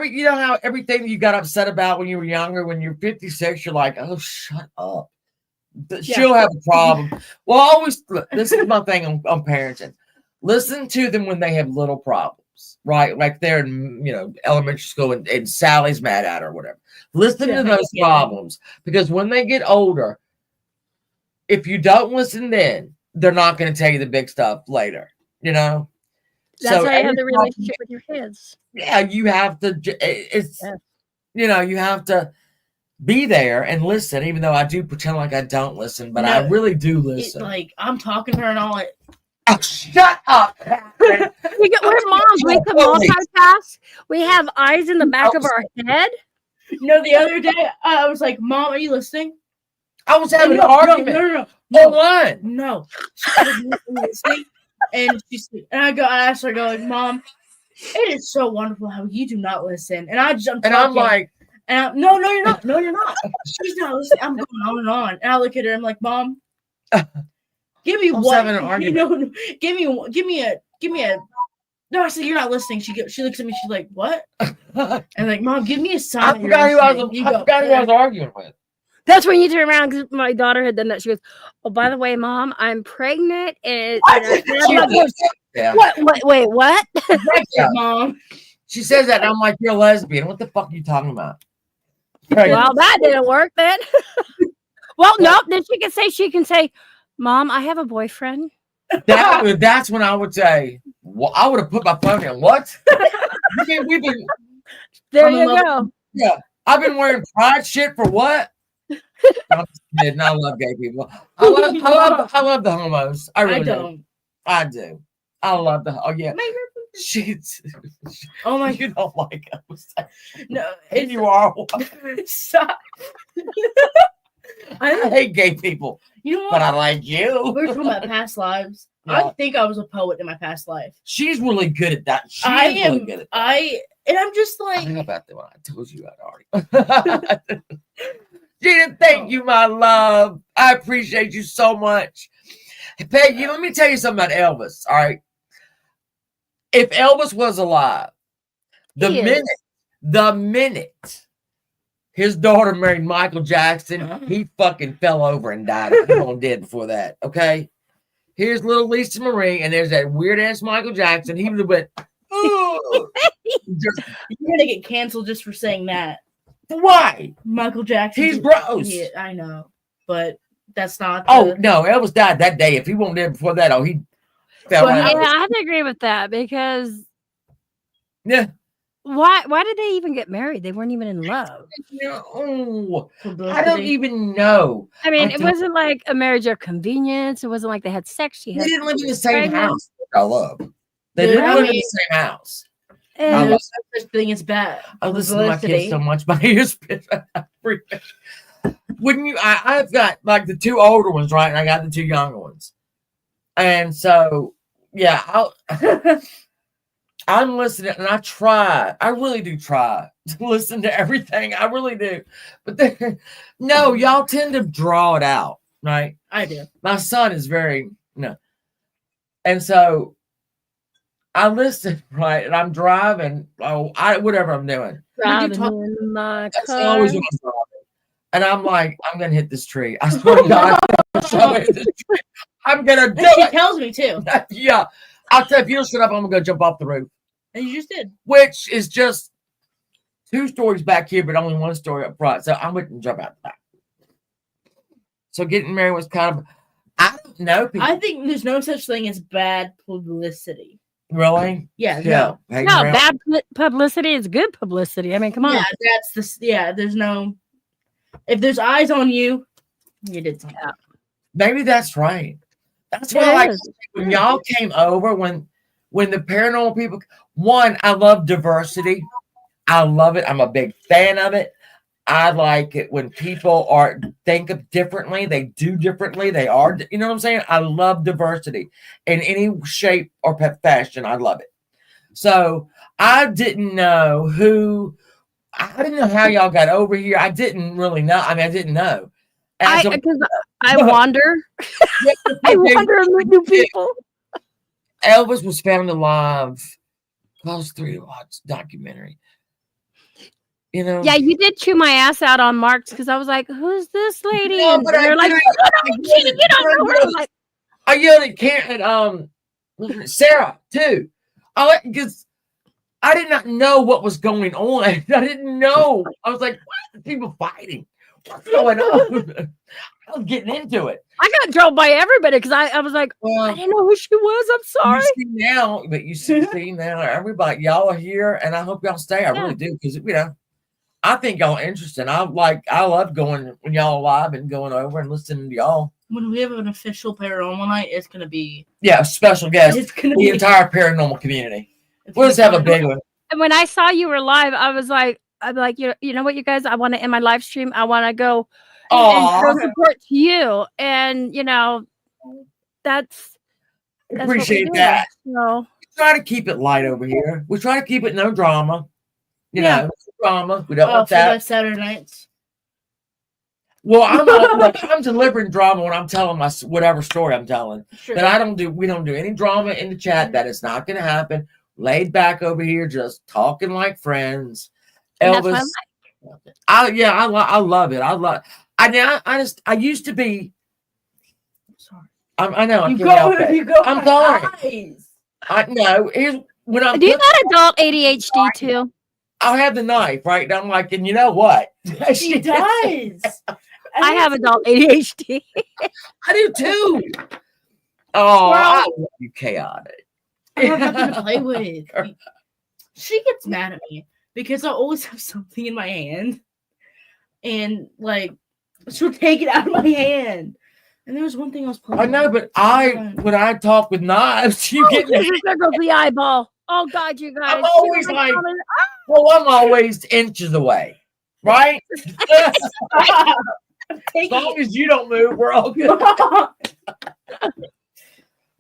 you know how everything you got upset about when you were younger, when you're 56, you're like, oh, shut up. She'll have a problem. Well, this is my thing on parenting. Listen to them when they have little problems, right? Like they're in, you know, elementary school and Sally's mad at her or whatever. Listen to those problems, because when they get older, if you don't listen then, they're not going to tell you the big stuff later, you know? That's why you have the relationship with your kids. Yeah, you have to, you know, you have to be there and listen, even though I do pretend like I don't listen, but I really do listen. Like, I'm talking to her and all, Oh, shut up, Catherine. We're moms. We can multitask. We have eyes in the back of our head. The other day I was like, "Mom, are you listening?" I was having No, an argument. no. What? No. She was listening, and I asked her, "Mom, it is so wonderful how you do not listen." And I'm like, no, you're not. No, you're not. She's not listening. I'm going on and on. And I look at her. I'm like, "Mom, give me what? having an argument. Give me a. No, I said you're not listening. She looks at me. She's like, "What?" And I'm like, "Mom, give me a sign." I forgot who I was arguing with. That's when you turn around because my daughter had done that. She goes, "Oh, by the way, Mom, I'm pregnant." And Yeah. what? Wait, what? Yeah. Mom. She says that, and I'm like, "You're a lesbian. What the fuck are you talking about?" Well, that didn't work then. Well, no. Then she can say, "Mom, I have a boyfriend." That's when I would say, well, I would have put my phone in. What? We've been. There you go. Yeah, I've been wearing pride shit for what? I'm just kidding. I love gay people. I love the homos. I really don't. I do. I love the. Oh yeah. She's. Oh my. You don't like us. No, And you are. Stop. I hate gay people. You know what? But I like you. We were talking about past lives. Yeah. I think I was a poet in my past life. She's really good at that. Really good at that. I'm just like. How about that one? I told you I'd already. Gina, thank you, my love. I appreciate you so much. Peggy, let me tell you something about Elvis. All right. If Elvis was alive, the minute his daughter married Michael Jackson, he fucking fell over and died. He was dead before that. Okay. Here's little Lisa Marie, and there's that weird ass Michael Jackson. He would have went, oh. You're gonna get canceled just for saying that. Why? Michael Jackson. He's gross. Yeah, I know, but that's not. Oh no, Elvis died that day. If he wasn't dead before that, he fell out. Yeah, I have to agree with that because. Yeah. Why did they even get married? They weren't even in love. No, I don't even know. I mean, it wasn't like a marriage of convenience. It wasn't like they had sex. They didn't live in the same house. I love. They didn't live in the same house. And there's no such thing as bad. I listen to my kids so much. My ears. Wouldn't you? I've got like the two older ones, right? And I got the two younger ones. And so, yeah, I'm listening, and I really do try to listen to everything. I really do. But no, y'all tend to draw it out, right? I do. My son is very, and so I listen, right? And I'm driving, whatever I'm doing. Driving in my car. Always when I'm driving. And I'm like, I'm going to hit this tree. I swear to God, I'm going to do it. She tells me too. Yeah. I'll tell you, if you don't shut up, I'm going to go jump off the roof. And you just did. Which is just 2 stories back here, but only 1 story up front. So I wouldn't jump out the back. So getting married was kind of, I don't know. I think there's no such thing as bad publicity. Really? Yeah. No, bad publicity is good publicity. I mean, come on. Yeah, that's this. Yeah, there's no. If there's eyes on you, you did something. Yeah. Maybe that's right. That's why, like, when y'all came over, when the paranormal people. One, I love diversity. I love it. I'm a big fan of it. I like it when people think of differently. They do differently. They are, you know what I'm saying? I love diversity in any shape or fashion. I love it. So I didn't know how y'all got over here. I didn't really know. I mean, I didn't know. I wander. I wander and meet new people. Elvis was found alive. Close 3 Lots documentary. You know? Yeah, you did chew my ass out on Marks because I was like, "Who's this lady?" No, and but you're like, "You don't know her." I'm like, I yelled at Karen, Sarah too. Because I did not know what was going on. I didn't know. I was like, "Why are people fighting? What's going on?" I was getting into it. I got drilled by everybody because I was like, I didn't know who she was. I'm sorry. You see now, everybody, y'all are here, and I hope y'all stay. I really do, because I think y'all are interesting. I love going when y'all are live and going over and listening to y'all. when we have an official paranormal night, it's gonna be special guest. it's gonna The be entire paranormal community. it's We'll gonna just have a be- big one. And when I saw you were live, I was like, I'm like, you know what, you guys, I want to end my live stream. I want to go and show Aw, support to you. And you know, that's what we appreciate do. that. So We try to keep it light over here. We try to keep it no drama. You Yeah. know, no drama. We don't Oh, want for that. the Saturday nights. Well, I'm delivering drama when I'm telling my whatever story I'm telling. Sure. But we don't do any drama in the chat. That is not going to happen. Laid back over here, just talking like friends. and that's what Elvis, I like. I love it. I used to be. Sorry. I know. I You can't help go. it. You go. I'm my sorry. eyes. I know. Here's when I'm. Do you got adult ADHD too? I'll have the knife right. And I'm like, and you know what? She does. I have adult ADHD. I do too. Oh, I love you, chaotic. I have nothing to play with. She gets mad at me because I always have something in my hand, and like she'll take it out of my hand. And there was one thing I was playing. I know, but when I talk with knives, you get me. There goes the eyeball. Oh God, you guys! I'm always like, well, I'm always inches away, right? As long as you don't move, we're all good. I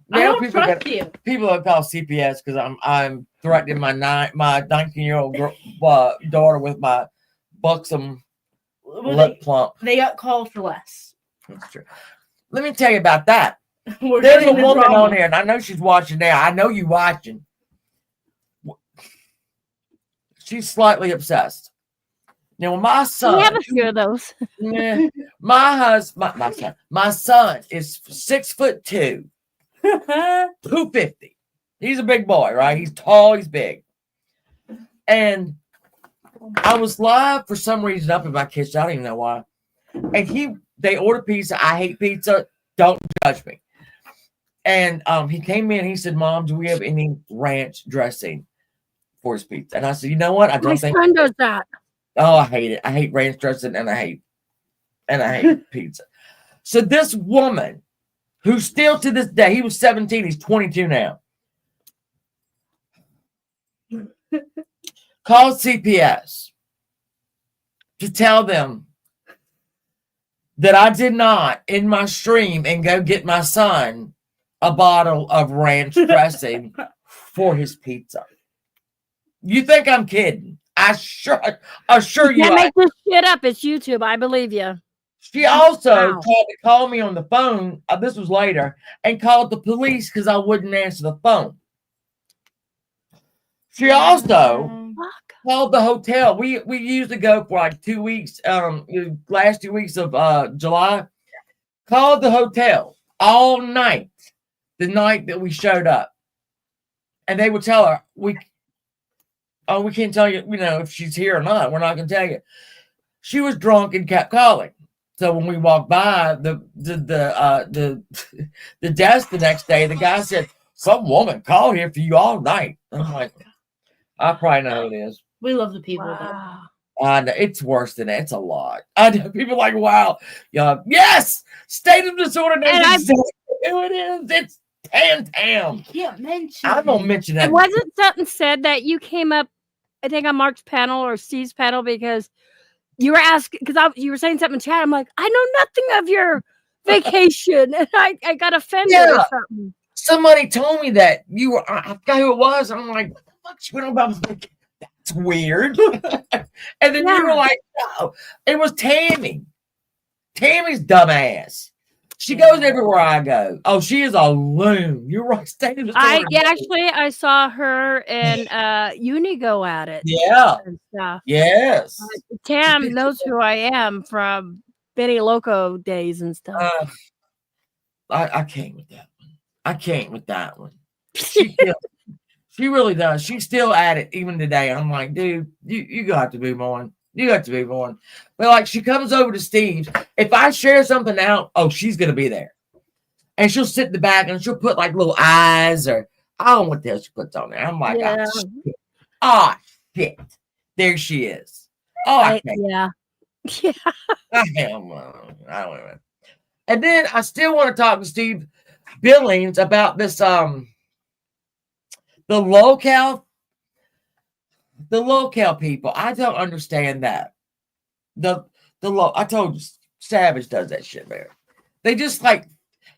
Now don't trust you. people have called CPS because I'm threatening my 19-year-old daughter with my buxom lip plump. They got called for less. That's true. Let me tell you about that. We're There's a getting the woman drama. on here, and I know she's watching now. I know you watching. She's slightly obsessed. Now, my son. We have a few of those. Yeah, my son is 6'2", 250. He's a big boy, right? He's tall, he's big. And I was live for some reason up in my kitchen. I don't even know why. And they ordered pizza. I hate pizza. Don't judge me. And he came in. He said, "Mom, do we have any ranch dressing for his pizza?" And I said, "You know what? I My don't think." son does that. Oh, I hate it. I hate ranch dressing, and I hate pizza. So this woman, who still to this day, he was 17, he's 22 now, called CPS to tell them that I did not, in my stream, and go get my son a bottle of ranch dressing for his pizza. You think I'm kidding? I assure you. Can't make this shit up. It's YouTube. I believe you. She also Wow. tried to call me on the phone. This was later, and called the police because I wouldn't answer the phone. She also Fuck. called the hotel. We usually go for like 2 weeks. Last 2 weeks of July. Called the hotel all night, the night that we showed up, and they would tell her we can't tell you, if she's here or not. We're not going to tell you. She was drunk and kept calling. So when we walked by the desk the next day, the guy said, "Some woman called here for you all night." I'm like, I probably know who it is. We love the people. Wow. I know it's worse than that. It's a lot. I know people are like, wow, yes, state of disorder. Who it is? It's Tam. Can't mention. I'm gonna mention that. And wasn't something said that you came up, I think, on Mark's panel or Steve's panel because you were asking, because you were saying something in chat. I'm like, I know nothing of your vacation, and I got offended or something. Somebody told me that you were. I forgot who it was. I'm like, what the fuck? She went on about vacation. That's weird. And then you were like, no, it was Tammy. Tammy's dumbass. She goes everywhere I go. Oh, she is a loon. You're right. I saw her and Uni go at it. Yeah. And stuff. Yes. Tam knows who I am from Benny Loco days and stuff. I can't with that one. I can't with that one. She really does. She's still at it even today. I'm like, dude, you got to move on. You got to move on. But like, she comes over to Steve's. If I share something out, she's gonna be there, and she'll sit in the back and she'll put like little eyes or I don't know what the hell she puts on there. I'm like, Yeah. oh shit, there she is. Oh, I can't. Yeah. I don't know. And then I still want to talk to Steve Billings about this the locale people. I don't understand that. I told you Savage does that shit there. They just like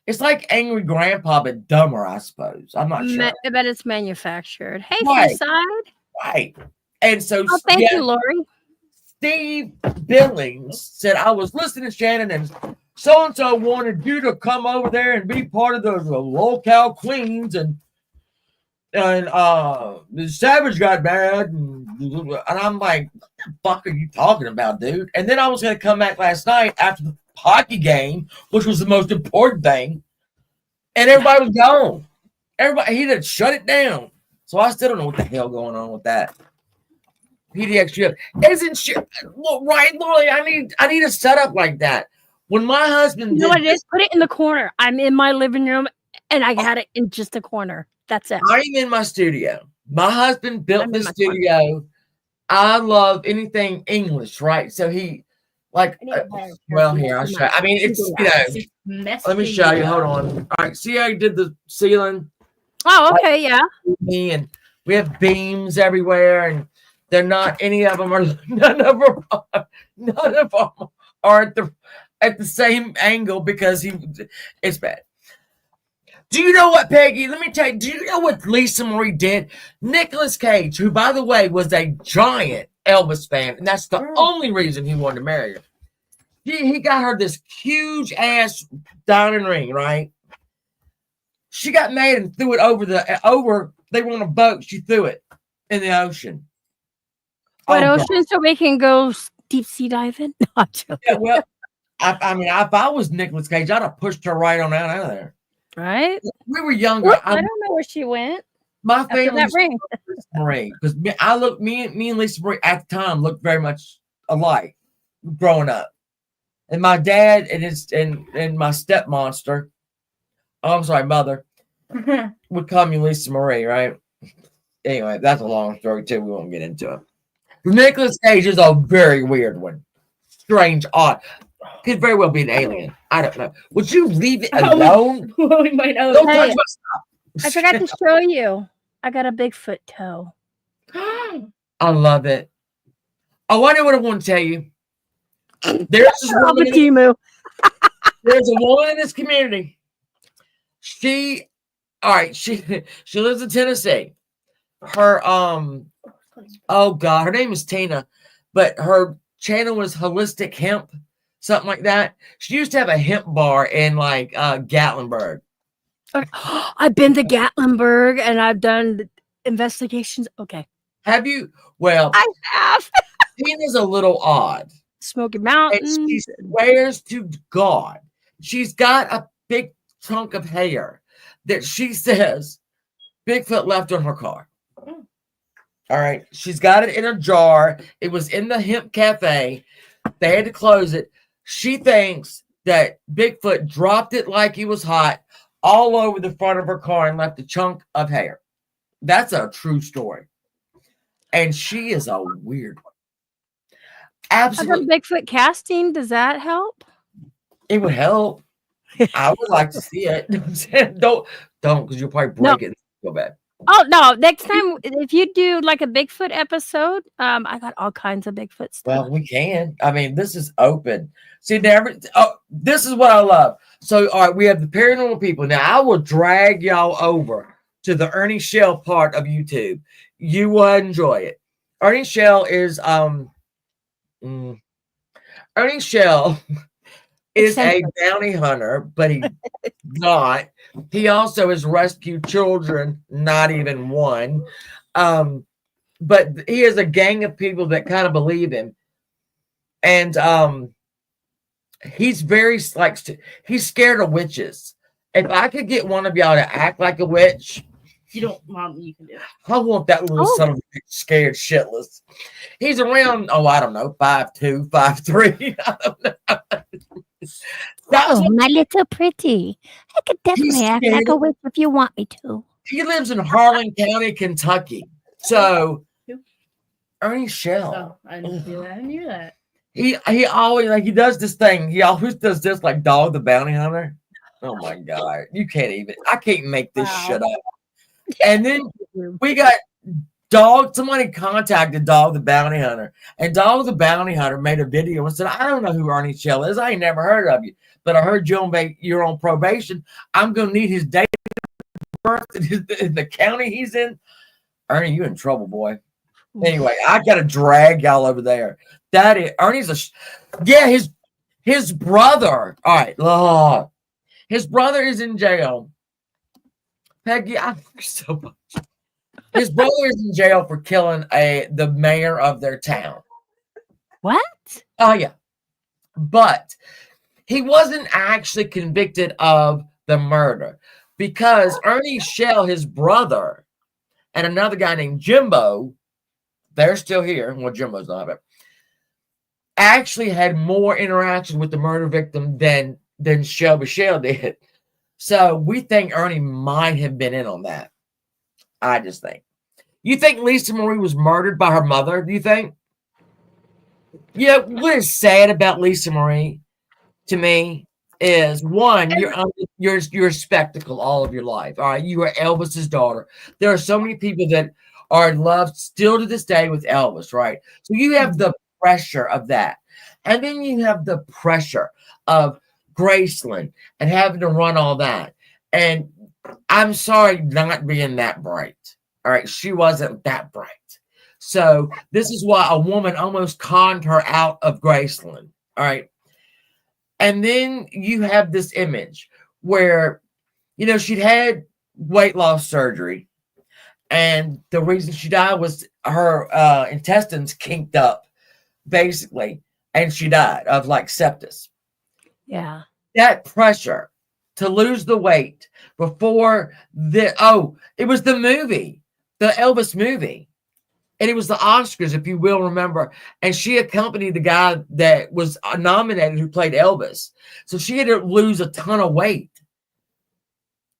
it's like Angry Grandpa but dumber, I suppose. I'm not sure. I bet it's manufactured. Hey, Right. side. Right. And so Oh, thank you, Lori. Steve Billings said, I was listening to Shannon and so-and-so wanted you to come over there and be part of the locale queens and the Savage got mad and I'm like, what the fuck are you talking about, dude? And then I was going to come back last night after the hockey game, which was the most important thing, and everybody was gone. He did shut it down. So I still don't know what the hell going on with that. PDX isn't she right, Lori? I need a setup like that. When my husband You know what it is? Put it in the corner. I'm in my living room and I got it in just a corner. That's it. I'm in my studio. My husband built the studio. I love anything English, right? So he here I'll show you. I mean, it's let me show you. Hold on. All right, see how he did the ceiling? Oh, okay, yeah. And we have beams everywhere, and they're not any of them are none of them are at the same angle because it's bad. Do you know what, Peggy? Let me tell you, do you know what Lisa Marie did? Nicolas Cage, who, by the way, was a giant Elvis fan, and that's the only reason he wanted to marry her. He got her this huge ass diamond ring, right? She got mad and threw it over. They were on a boat. She threw it in the ocean. What ocean? So we can go deep sea diving? No, I'm joking. Yeah, well, I mean, if I was Nicolas Cage, I'd have pushed her right on out of there. Right? We were younger. I don't know where she went. My family that ring. Marie, because me and Lisa Marie at the time looked very much alike growing up. And my dad and my step monster, mother, would call me Lisa Marie, right? Anyway, that's a long story too. We won't get into it. Nicolas Cage is a very weird one. Strange, odd. Could very well be an alien. I don't know. Would you leave it alone? We might know. Don't touch my stuff. I forgot to show you. I got a Bigfoot toe. I love it. Oh, I know what I want to tell you. There's a woman in this community. She lives in Tennessee. Her her name is Tina, but her channel was Holistic Hemp, something like that. She used to have a hemp bar in Gatlinburg. I've been to Gatlinburg and I've done investigations. Okay. Have you? Well, I have. Tina's a little odd. Smoky Mountains. And she swears to God, she's got a big chunk of hair that she says Bigfoot left on her car. All right. She's got it in a jar. It was in the hemp cafe. They had to close it. She thinks that Bigfoot dropped it like he was hot all over the front of her car and left a chunk of hair. That's a true story. And she is a weird one. Absolutely. Bigfoot casting, does that help? It would help. I would like to see it. Don't, because you'll probably break it and go back. Oh no! Next time, if you do like a Bigfoot episode, I got all kinds of Bigfoot stuff. Well, we can. I mean, this is open. See, this is what I love. So, all right, we have the paranormal people. Now, I will drag y'all over to the Ernie Shell part of YouTube. You will enjoy it. Ernie Shell is Ernie Shell is a bounty hunter, but he's not. He also has rescued children, not even one. But he has a gang of people that kind of believe him. And he's very he's scared of witches. If I could get one of y'all to act like a witch, you can do it. I want that little son of a bitch scared shitless. He's around, I don't know, 5'2", 5'3". I don't know. My little pretty. I could definitely act like a witch if you want me to. He lives in Harlan County, Kentucky. So, Ernie Shell. Oh, I knew that. He always like he does this thing. He always does this like Dog the Bounty Hunter. Oh my god, you can't even. I can't make this shit up. And then we got Dog. Somebody contacted Dog the Bounty Hunter, and Dog the Bounty Hunter made a video and said, "I don't know who Ernie Shell is. I ain't never heard of you, but I heard you're on probation. I'm gonna need his date of birth in the county he's in. Ernie, you in trouble, boy." Anyway, I gotta drag y'all over there. That is Ernie's his brother. All right, Lord. His brother is in jail. Peggy, I love you so much. His brother is in jail for killing the mayor of their town. What? Oh yeah. But he wasn't actually convicted of the murder because Ernie Shell, his brother, and another guy named Jimbo, they're still here. Well, Jimbo's not, but actually had more interaction with the murder victim than Shelby Shell did. So we think Ernie might have been in on that. I just think. You think Lisa Marie was murdered by her mother? Do you think? Yeah. What is sad about Lisa Marie to me is one, you're a spectacle all of your life. All right, you are Elvis's daughter. There are so many people that are loved still to this day with Elvis, right? So you have the pressure of that. And then you have the pressure of Graceland and having to run all that. And I'm sorry not being that bright. All right, she wasn't that bright. So this is why a woman almost conned her out of Graceland. All right. And then you have this image where, she'd had weight loss surgery. And the reason she died was her intestines kinked up, basically. And she died of like sepsis. Yeah. That pressure to lose the weight before it was the movie, the Elvis movie. And it was the Oscars, if you will remember. And she accompanied the guy that was nominated who played Elvis. So she had to lose a ton of weight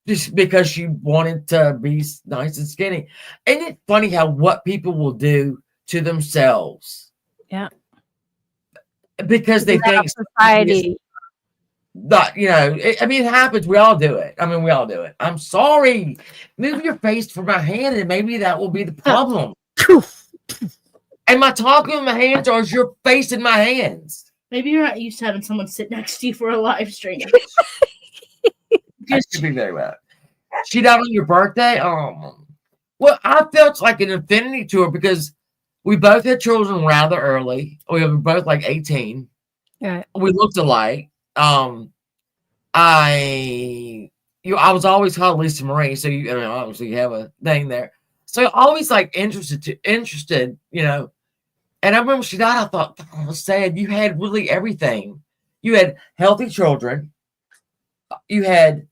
just because she wanted to be nice and skinny. Isn't it funny how what people will do to themselves? Yeah. Because they think society. Not, it happens. We all do it. We all do it. I'm sorry. Move your face from my hand and maybe that will be the problem. Am I talking with my hands or is your face in my hands? Maybe you're not used to having someone sit next to you for a live stream. That could be very well. She died on your birthday? Well, I felt like an affinity to her because we both had children rather early. We were both like 18. Yeah. We looked alike. I was always called Lisa Marie, so obviously you have a thing there. So always like interested, And I remember she died, I thought, I was sad. You had really everything. You had healthy children. You had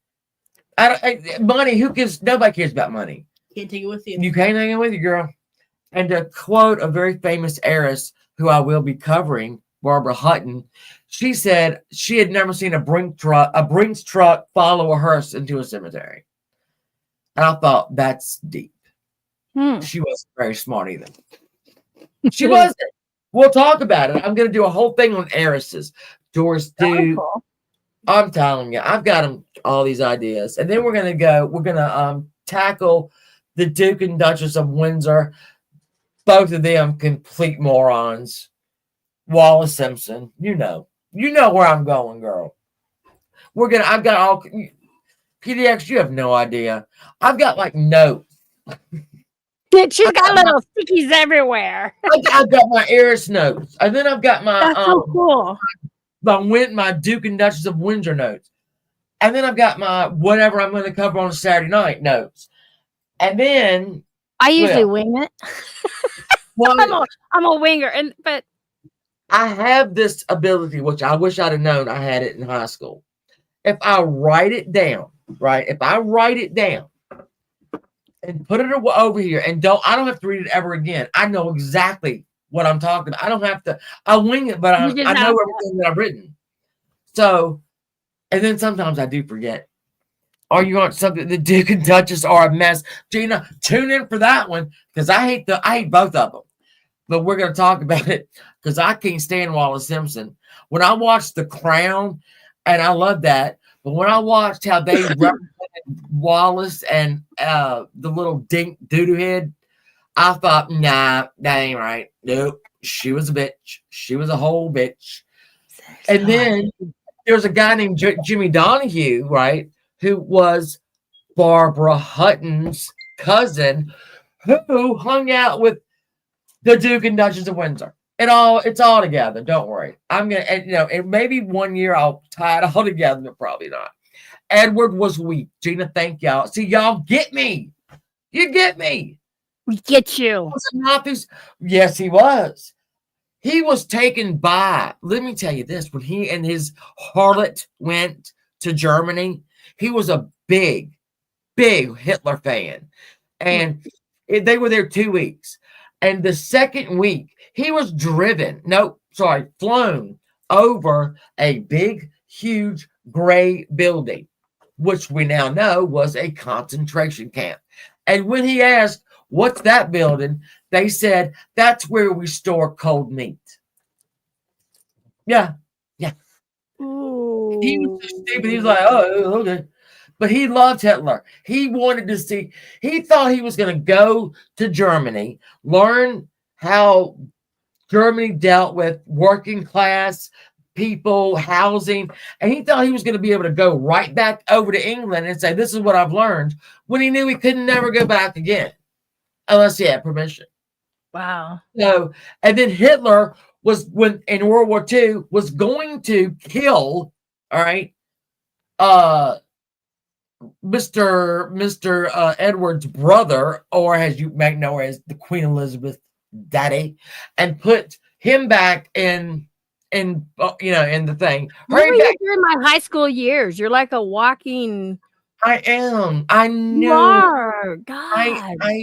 money. Nobody cares about money. Can't take it with you. You can't take it with you, girl. And to quote a very famous heiress who I will be covering, Barbara Hutton, she said she had never seen a Brinks truck follow a hearse into a cemetery. And I thought, that's deep. She wasn't very smart either. She wasn't. We'll talk about it. I'm going to do a whole thing on heiresses. Doris Duke. Cool. I'm telling you, I've got all these ideas. And then we're going to tackle the Duke and Duchess of Windsor. Both of them complete morons. Wallace Simpson. You know where I'm going, girl. I've got all PDX, you have no idea. I've got like notes. She's got little stickies everywhere. I've got my heiress notes. And then I've got my that's so cool. My Duke and Duchess of Windsor notes. And then I've got my whatever I'm going to cover on Saturday night notes. And then I usually wing it. Well, I'm a winger, but I have this ability, which I wish I'd have known I had it in high school. If I write it down, right? If I write it down and put it over here and I don't have to read it ever again. I know exactly what I'm talking about. I don't have to, I wing it, but I know everything that I've written. So, and then sometimes I do forget. Or you want something, the Duke and Duchess are a mess. Gina, tune in for that one because I hate both of them. but we're going to talk about it because I can't stand Wallace Simpson. When I watched The Crown, and I love that, but when I watched how they represented Wallace and the little dink doo-doo head, I thought, nah, that ain't right. Nope. She was a bitch. She was a whole bitch. And then there's a guy named Jimmy Donahue, right, who was Barbara Hutton's cousin, who hung out with the Duke and Duchess of Windsor. It's all together. Don't worry. I'm gonna, and maybe one year I'll tie it all together, but probably not. Edward was weak. Gina, thank y'all. See, y'all get me. You get me. We get you. Yes, he was. He was taken by, let me tell you this, when he and his harlot went to Germany, he was a big Hitler fan. And they were there 2 weeks. And the second week, he was flown over a big, huge gray building, which we now know was a concentration camp. And when he asked, what's that building? They said, that's where we store cold meat. Yeah. Ooh. He was so stupid. He was like, oh, okay. But he loved Hitler. He wanted to see, he thought he was going to go to Germany, learn how Germany dealt with working class people, housing, and he thought he was going to be able to go right back over to England and say, this is what I've learned, when he knew he could never go back again unless he had permission. Wow. So, and then Hitler was, when in World War II, was going to kill, all right, Mr. Edward's brother, or as you may know as the Queen Elizabeth daddy, and put him back in the thing. Where were you during my high school years? You're like a walking. I am. I know. You are. God. Let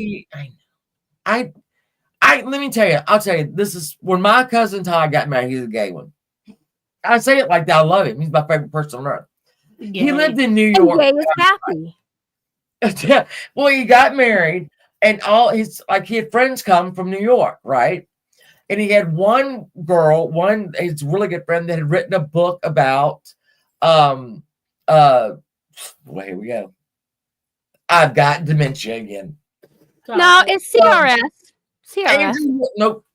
me tell you. I'll tell you. This is when my cousin Todd got married. He's a gay one. I say it like that. I love him. He's my favorite person on earth. Gay. He lived in New York. And gay is happy. Well, he got married, and he had friends come from New York, right? And he had one girl, his really good friend that had written a book about, well, here we go. I've got dementia again. No, it's CRS. CRS. Nope.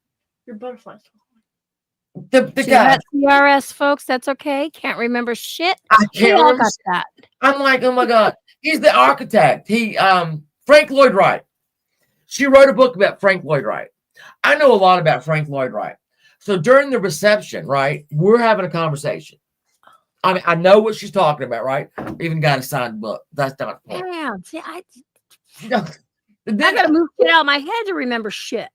Your butterflies. The guy. CRS, folks, that's okay. Can't remember shit. I can't remember that. I'm like, oh my God. He's the architect. Frank Lloyd Wright. She wrote a book about Frank Lloyd Wright. I know a lot about Frank Lloyd Wright. So during the reception, right, we're having a conversation. I mean, I know what she's talking about, right? Even got a signed book. That's not the point. Damn. See, I Then, gotta move shit out of my head to remember shit.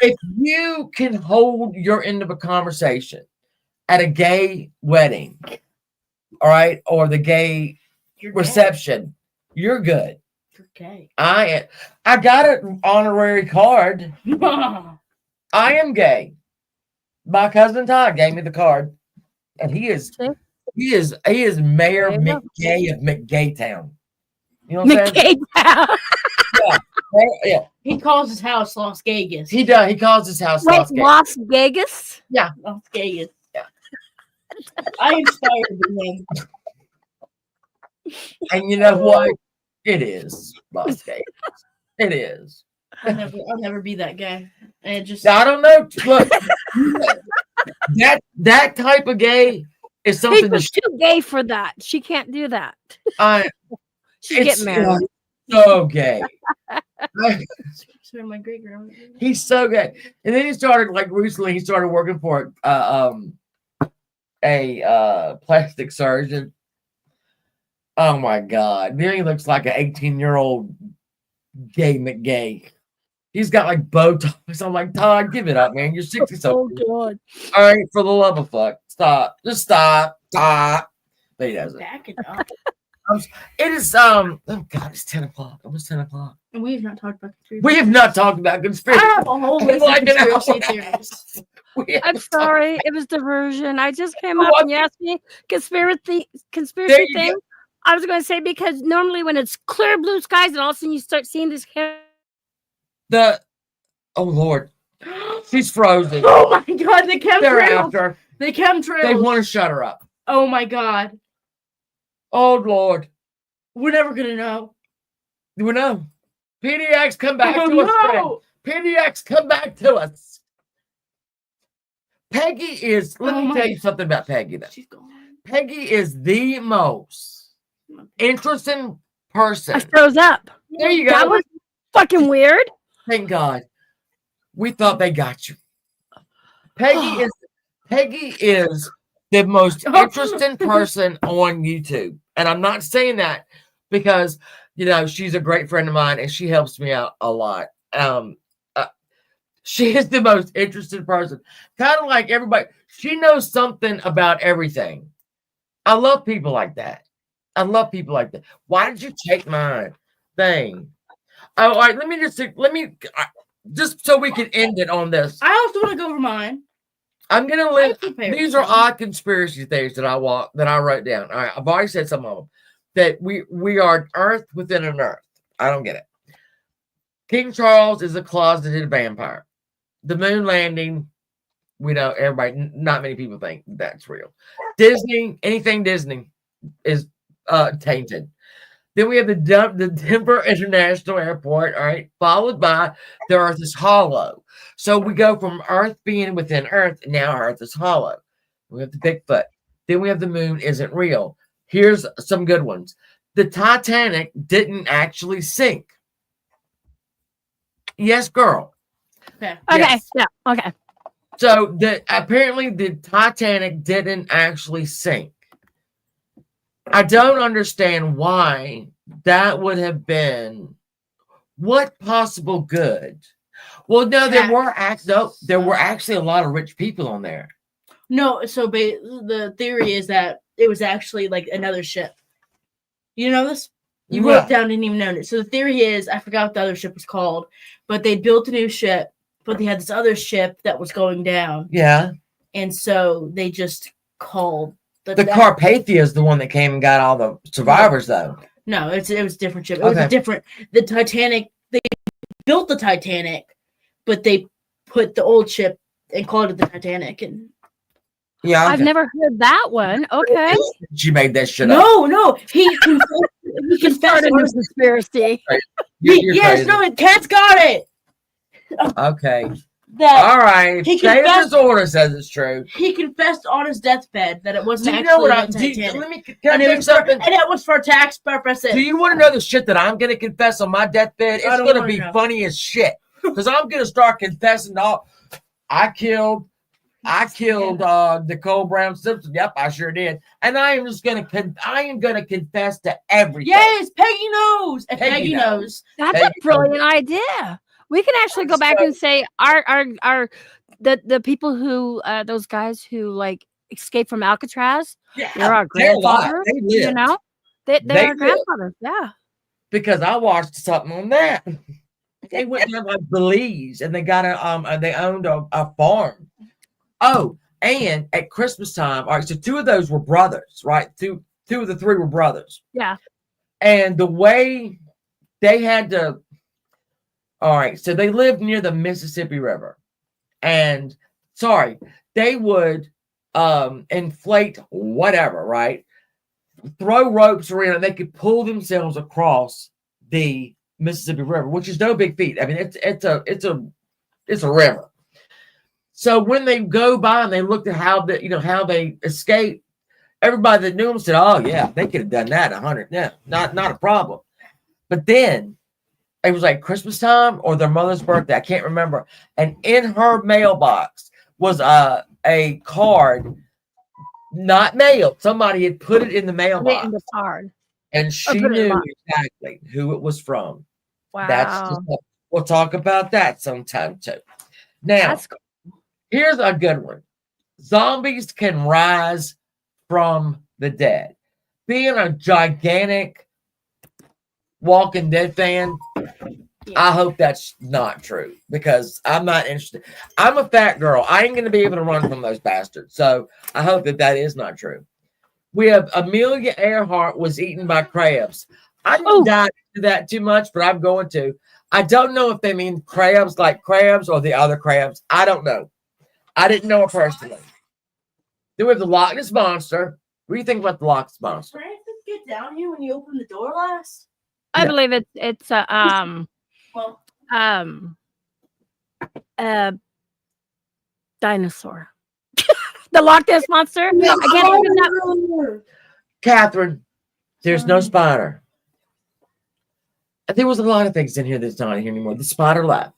if you can hold your end of a conversation at a gay wedding, all right, or the gay reception, you're good. You're gay. I got an honorary card. I am gay. My cousin Todd gave me the card, and he is Mayor McGay of McGaytown. You know what I'm saying? Yeah. He calls his house Las Vegas. He does. He calls his house Las Vegas. Las Vegas? Yeah. Las Vegas. Yeah. I inspired the name. And you know what? It is Las Vegas. It is. I'll never be that guy. And just I don't know. Look, that type of gay is something She's too gay for that. She can't do that. She's getting married. So gay. my great grandma. He's so gay. And then he started, like, recently he started working for a plastic surgeon. Oh my God. Then he looks like an 18-year-old gay McGay. He's got like Botox. I'm like, Todd, give it up, man. You're 60 something. Oh God. All right, for the love of fuck. Stop. Just stop. Stop. But he doesn't. Back it up. It is oh God, it's 10 o'clock. Almost 10 o'clock. And we have not talked about conspiracy. We have not talked about conspiracy. I have a whole list of conspiracy theories. I'm sorry, it was diversion. I just came up and you asked me conspiracy thing. I was going to say, because normally when it's clear blue skies and all of a sudden you start seeing this oh Lord. She's frozen. Oh my god, the They're chemtrails. after. The chemtrails. They want to shut her up. Oh my god. Oh Lord. We're never gonna know. We know. PDX, come back Oh, to us, friend. no. PDX, come back to us. Peggy is, let Oh me my tell you something about Peggy, though. She's gone. Peggy is the most interesting I person. froze up. There you That go. was fucking weird. Thank God. We thought they got you. Peggy is the most interesting person on YouTube. And I'm not saying that because, you know, she's a great friend of mine and she helps me out a lot. She is the most interesting person. Kind of like everybody. She knows something about everything. I love people like that. I love people like that. Why did you take my thing? Oh, all right. Let me just so we can end it on this. I also want to go over mine. I'm gonna I list. prepared These are some. odd conspiracy theories that I wrote down. All right, I've already said some of them. That we are Earth within an Earth. I don't get it. King Charles is a closeted vampire. The moon landing, we know everybody. Not many people think that's real. Disney, anything Disney, is tainted. Then we have the Denver International Airport. All right, followed by the Earth is hollow. So we go from Earth being within Earth, now Earth is hollow. We have the Bigfoot. Then we have the moon isn't real. Here's some good ones. The Titanic didn't actually sink. Yes, girl. Okay. Okay. Yes. Yeah. Okay. So apparently the Titanic didn't actually sink. I don't understand why that would have been. What possible good? Well, no, there were actually a lot of rich people on there. No, so the theory is that it was actually like another ship. You know this? You wrote it down, didn't even know it. So the theory is, I forgot what the other ship was called, but they built a new ship, but they had this other ship that was going down. Yeah. And so they just called The Carpathia is the one that came and got all the survivors, though. No, it was a different ship. It was a different. The Titanic. They built the Titanic, but they put the old ship and called it the Titanic. And yeah, I've never heard that one. Okay. She made that shit up. No, he confessed Started a conspiracy. yes, no, Cat's got it. Okay. That all right. He David's order says it's true. He confessed on his deathbed that it wasn't do you actually know what the Titanic. Let me can I tell you something? And it was for tax purposes. Do you want to know the shit that I'm going to confess on my deathbed? It's going to be know. funny as shit. Because I'm going to start confessing all. I killed Nicole Brown Simpson. Yep, I sure did. And I am just going to confess to everything. Yes, Peggy knows. And Peggy knows. That's a brilliant idea. We can actually go back and say the people who those guys who like escaped from Alcatraz. Yeah, they're our grandfathers. You know, they're our grandfathers. Yeah. Because I watched something on that. They went down like Belize and they got they owned a farm. Oh, and at Christmas time, all right, so two of those were brothers, right? Two of the three were brothers. Yeah. And the way they had to, all right, so they lived near the Mississippi River. And they would inflate whatever, right? Throw ropes around, they could pull themselves across the Mississippi River, which is no big feat. I mean, it's a river. So when they go by and they looked at how they escaped, everybody that knew them said, "Oh yeah, they could have done that 100. Yeah, not a problem." But then it was like Christmas time or their mother's birthday, I can't remember. And in her mailbox was a card, not mailed. Somebody had put it in the mailbox. In the card. And she knew exactly who it was from. Wow. We'll talk about that sometime too. Now, cool. Here's a good one. Zombies can rise from the dead. Being a gigantic Walking Dead fan, I hope that's not true because I'm not interested. I'm a fat girl. I ain't going to be able to run from those bastards. So I hope that is not true. We have Amelia Earhart was eaten by crabs. I didn't dive into that too much, but I'm going to. I don't know if they mean crabs like crabs or the other crabs. I don't know. I didn't know it personally. Then we have the Loch Ness Monster. What do you think about the Loch Ness Monster? Francis, get down here when you opened the door last. I Yeah. believe it's a Well, dinosaur. The Loch Ness Monster. No, I can't think of that. Catherine, there's no spider. There was a lot of things in here that's not here anymore. The spider left.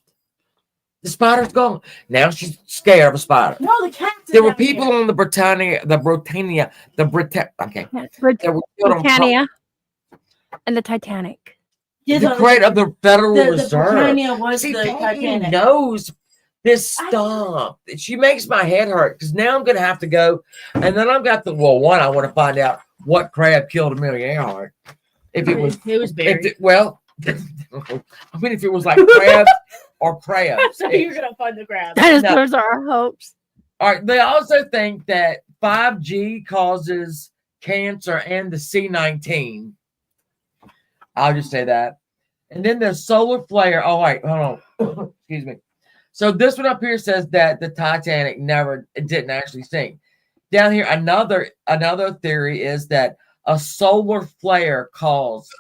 The spider's gone. Now she's scared of a spider. no, the cat's There were down people here. on the Britannia. Okay. That were killed on Britannia and the Titanic. Yes, the on crate of the Federal the Reserve. Britannia was See, the Peggy Titanic. knows this stuff. She makes my head hurt because now I'm going to have to go. And then I've got I want to find out what crab killed Amelia Earhart. If it was, buried. if it was like crabs or crabs. So you're gonna find the crab. Dinosaurs are our hopes. All right. They also think that 5G causes cancer and the C19. I'll just say that. And then the solar flare. Oh, wait, hold on. Excuse me. So this one up here says that the Titanic didn't actually sink. Down here, another theory is that a solar flare caused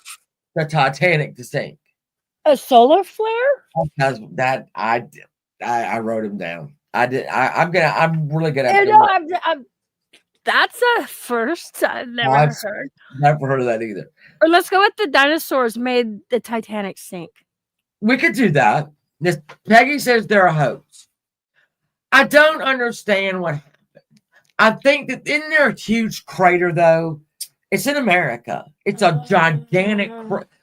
the Titanic to sink. A solar flare? Because that I wrote them down. I'm really gonna. You know, that's a first. I've never heard. Never heard of that either. Or let's go with the dinosaurs made the Titanic sink. We could do that. Peggy says they're a hoax. I don't understand what happened. I think that isn't there a huge crater though? It's in America. It's a gigantic.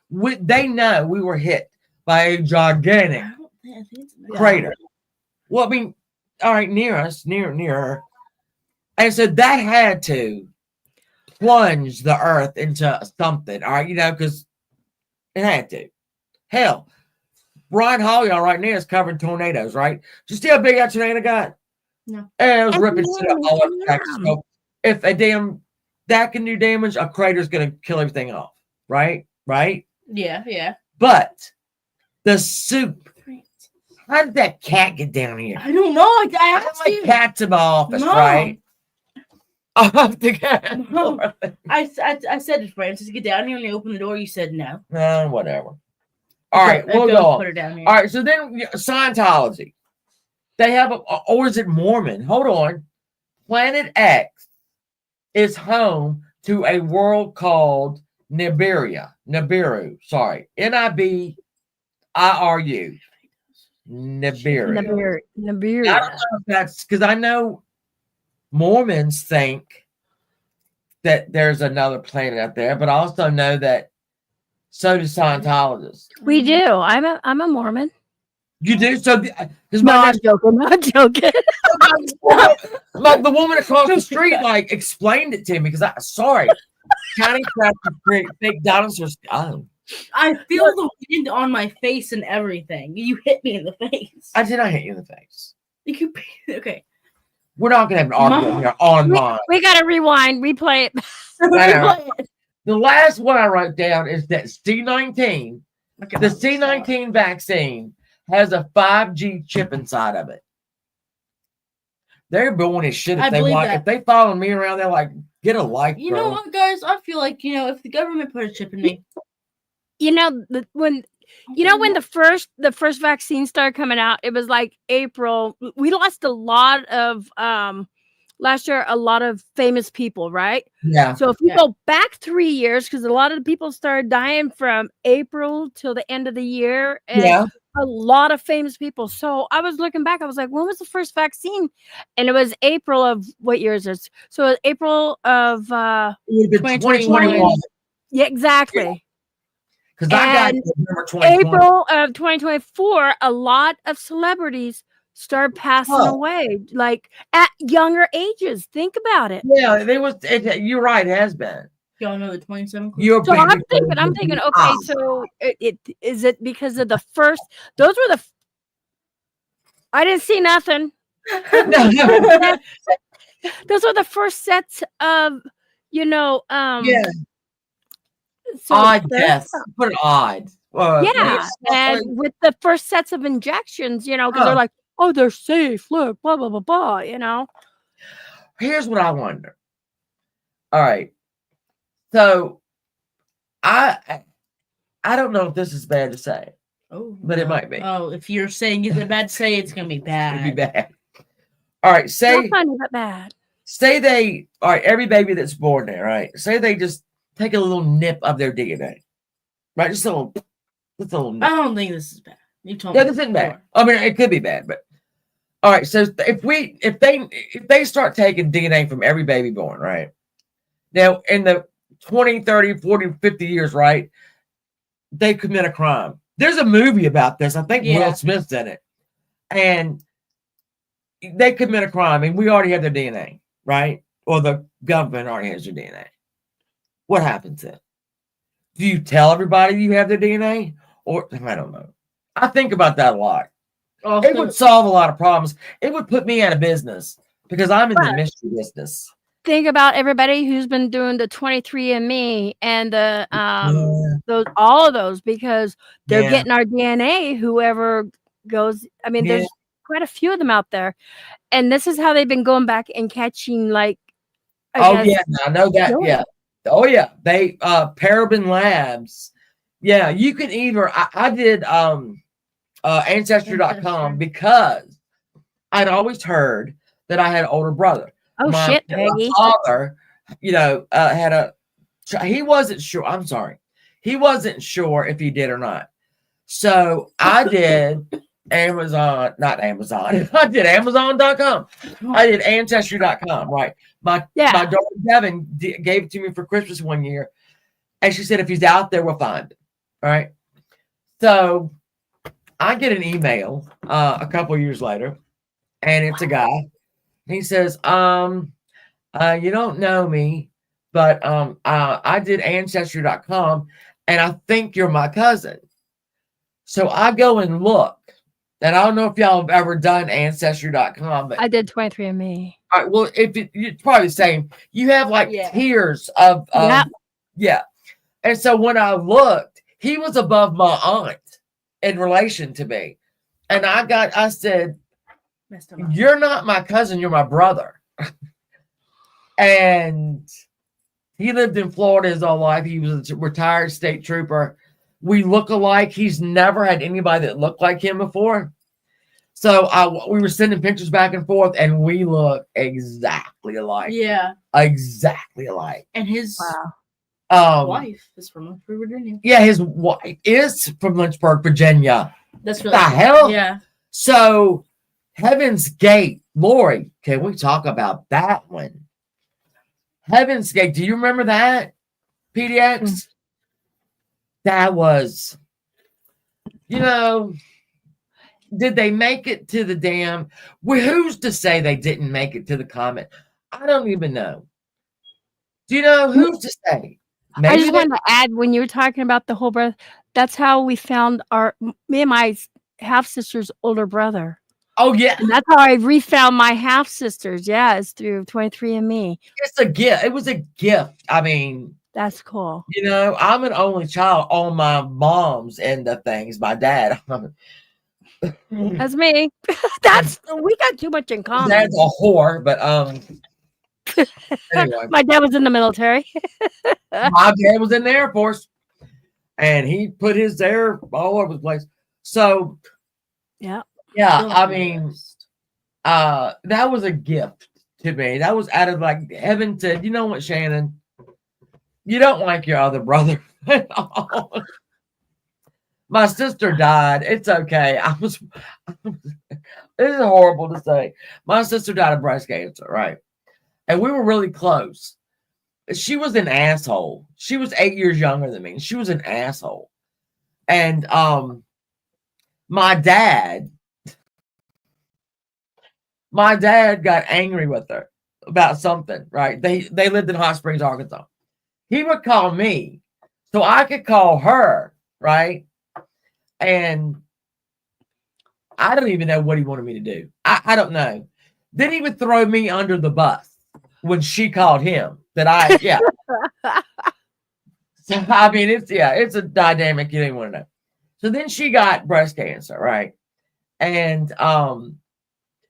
They know we were hit by a gigantic crater. Well, I mean, all right, near us, near. And so that had to plunge the earth into something, all right, because it had to. Hell, Brian Hall, y'all right now is covering tornadoes, right? Do you see how big that tornado got? No. And it was ripping shit up all over Texas. So if that can do damage, a crater's going to kill everything off, right? Right? Yeah. But the soup. How did that cat get down here? I don't know. I have my cat's in my office, right? The cat. No. I said to Francis, get down here, and you open the door. You said no. Whatever. All right, we'll go on. Put her down here. All right, so then Scientology. They have or is it Mormon? Hold on. Planet X is home to a world called Nibiru. Sorry. Nibiru. Nibiru. Nibiru. I don't know if that's because I know Mormons think that there's another planet out there, but I also know that so do Scientologists. We do. I'm a Mormon. You do? So because I'm joking. I'm joking. the woman across the street explained it to me because County Craft fake dinosaurs. Oh. I feel the wind on my face and everything. You hit me in the face. I did not hit you in the face. Okay. We're not gonna have an argument here online. We gotta rewind, replay it. The last one I wrote down is that C19, the C19 vaccine has a 5G chip inside of it. They're blowing his shit if they want. If they follow me around, they're like, get a life. You know what, guys? I feel like if the government put a chip in me. When the first vaccine started coming out, it was like April. We lost a lot of last year, a lot of famous people, right? Yeah. So if you go back 3 years, because a lot of the people started dying from April till the end of the year, and a lot of famous people. So I was looking back, I was like, when was the first vaccine? And it was April of what year is this? So it was April of 2021. Yeah, exactly. Because I got November 2020. April of 2024, a lot of celebrities started passing away, like at younger ages. Think about it. Yeah, you're right. It has been. Y'all know the 27. So I'm thinking. Okay, so it is it because of the first? Those were the. I didn't see nothing. Those were the first sets of, So odd deaths. Put it odd. Yeah, and with the first sets of injections, because they're like, oh, they're safe. Look, blah blah blah blah. Here's what I wonder. All right, so I don't know if this is bad to say. Oh, but it might be. Oh, if you're saying it's bad to say, it's gonna be bad. It'd be bad. All right, Not funny, but bad. Say all right, every baby that's born there, right? Say they just take a little nip of their DNA, right? Just a little nip. I don't think this is bad. You told me. This isn't bad. I mean, it could be bad, but all right. So if they start taking DNA from every baby born, right? Now in the 20, 30, 40, 50 years, right? They commit a crime. There's a movie about this. I think Will Smith's in it. And they commit a crime, and we already have their DNA, right? Or the government already has your DNA. What happens then? Do you tell everybody you have their DNA? Or, I don't know. I think about that a lot. Also, it would solve a lot of problems. It would put me out of business because I'm in the mystery business. Think about everybody who's been doing the 23andMe and the all of those, because they're getting our DNA. Whoever goes, I mean, there's quite a few of them out there, and this is how they've been going back and catching, like, I know that. Yeah. Oh yeah, they Paraben Labs. Yeah, you can either. I did Ancestry.com because I'd always heard that I had an older brother. Oh, shit, Peggy. My father, had a. He wasn't sure. I'm sorry. He wasn't sure if he did or not. So I did Amazon, not Amazon. I did Amazon.com. I did Ancestry.com. Right. My daughter Devin gave it to me for Christmas one year, and she said, if he's out there, we'll find him. All right. So I get an email a couple of years later, and it's a guy. He says, you don't know me, but I did Ancestry.com, and I think you're my cousin. So I go and look, and I don't know if y'all have ever done Ancestry.com, but I did 23andMe. All right, well, it's probably the same. You have like tiers of yeah. And so when I looked, he was above my aunt in relation to me. And I said, you're not my cousin, you're my brother. And he lived in Florida his whole life. He was a retired state trooper. We look alike. He's never had anybody that looked like him before. So we were sending pictures back and forth, and we look exactly alike. Yeah. Exactly alike. And his wife is from Lynchburg, Virginia. Yeah, his wife is from Lynchburg, Virginia. That's really the hell? Yeah. So, Heaven's Gate. Lori, can we talk about that one? Heaven's Gate. Do you remember that? PDX? Mm-hmm. That was, did they make it to the damn? Well, who's to say they didn't make it to the comment? I don't even know. Do you know who's to say? Maybe I just wanted to add, when you were talking about the whole brother, that's how we found me and my half sister's older brother. Oh yeah, and that's how I refound my half sisters. Yeah, it's through 23andMe. It's a gift. It was a gift. I mean, that's cool. I'm an only child on my mom's end of things. My dad. That's me. We got too much in common. Dad's a whore, but anyway. My dad was in the military. My dad was in the Air Force, and he put his there all over the place. So yeah, I mean, that was a gift to me. That was out of like heaven said, you know what, Shannon? You don't like your other brother. My sister died. It's okay. This is horrible to say. My sister died of breast cancer, right? And we were really close. She was an asshole. She was 8 years younger than me. She was an asshole. And my dad got angry with her about something, right? They lived in Hot Springs, Arkansas. He would call me so I could call her, right? And I don't even know what he wanted me to do. I don't know. Then he would throw me under the bus when she called him. So I mean, it's a dynamic you didn't want to know. So then she got breast cancer, right? And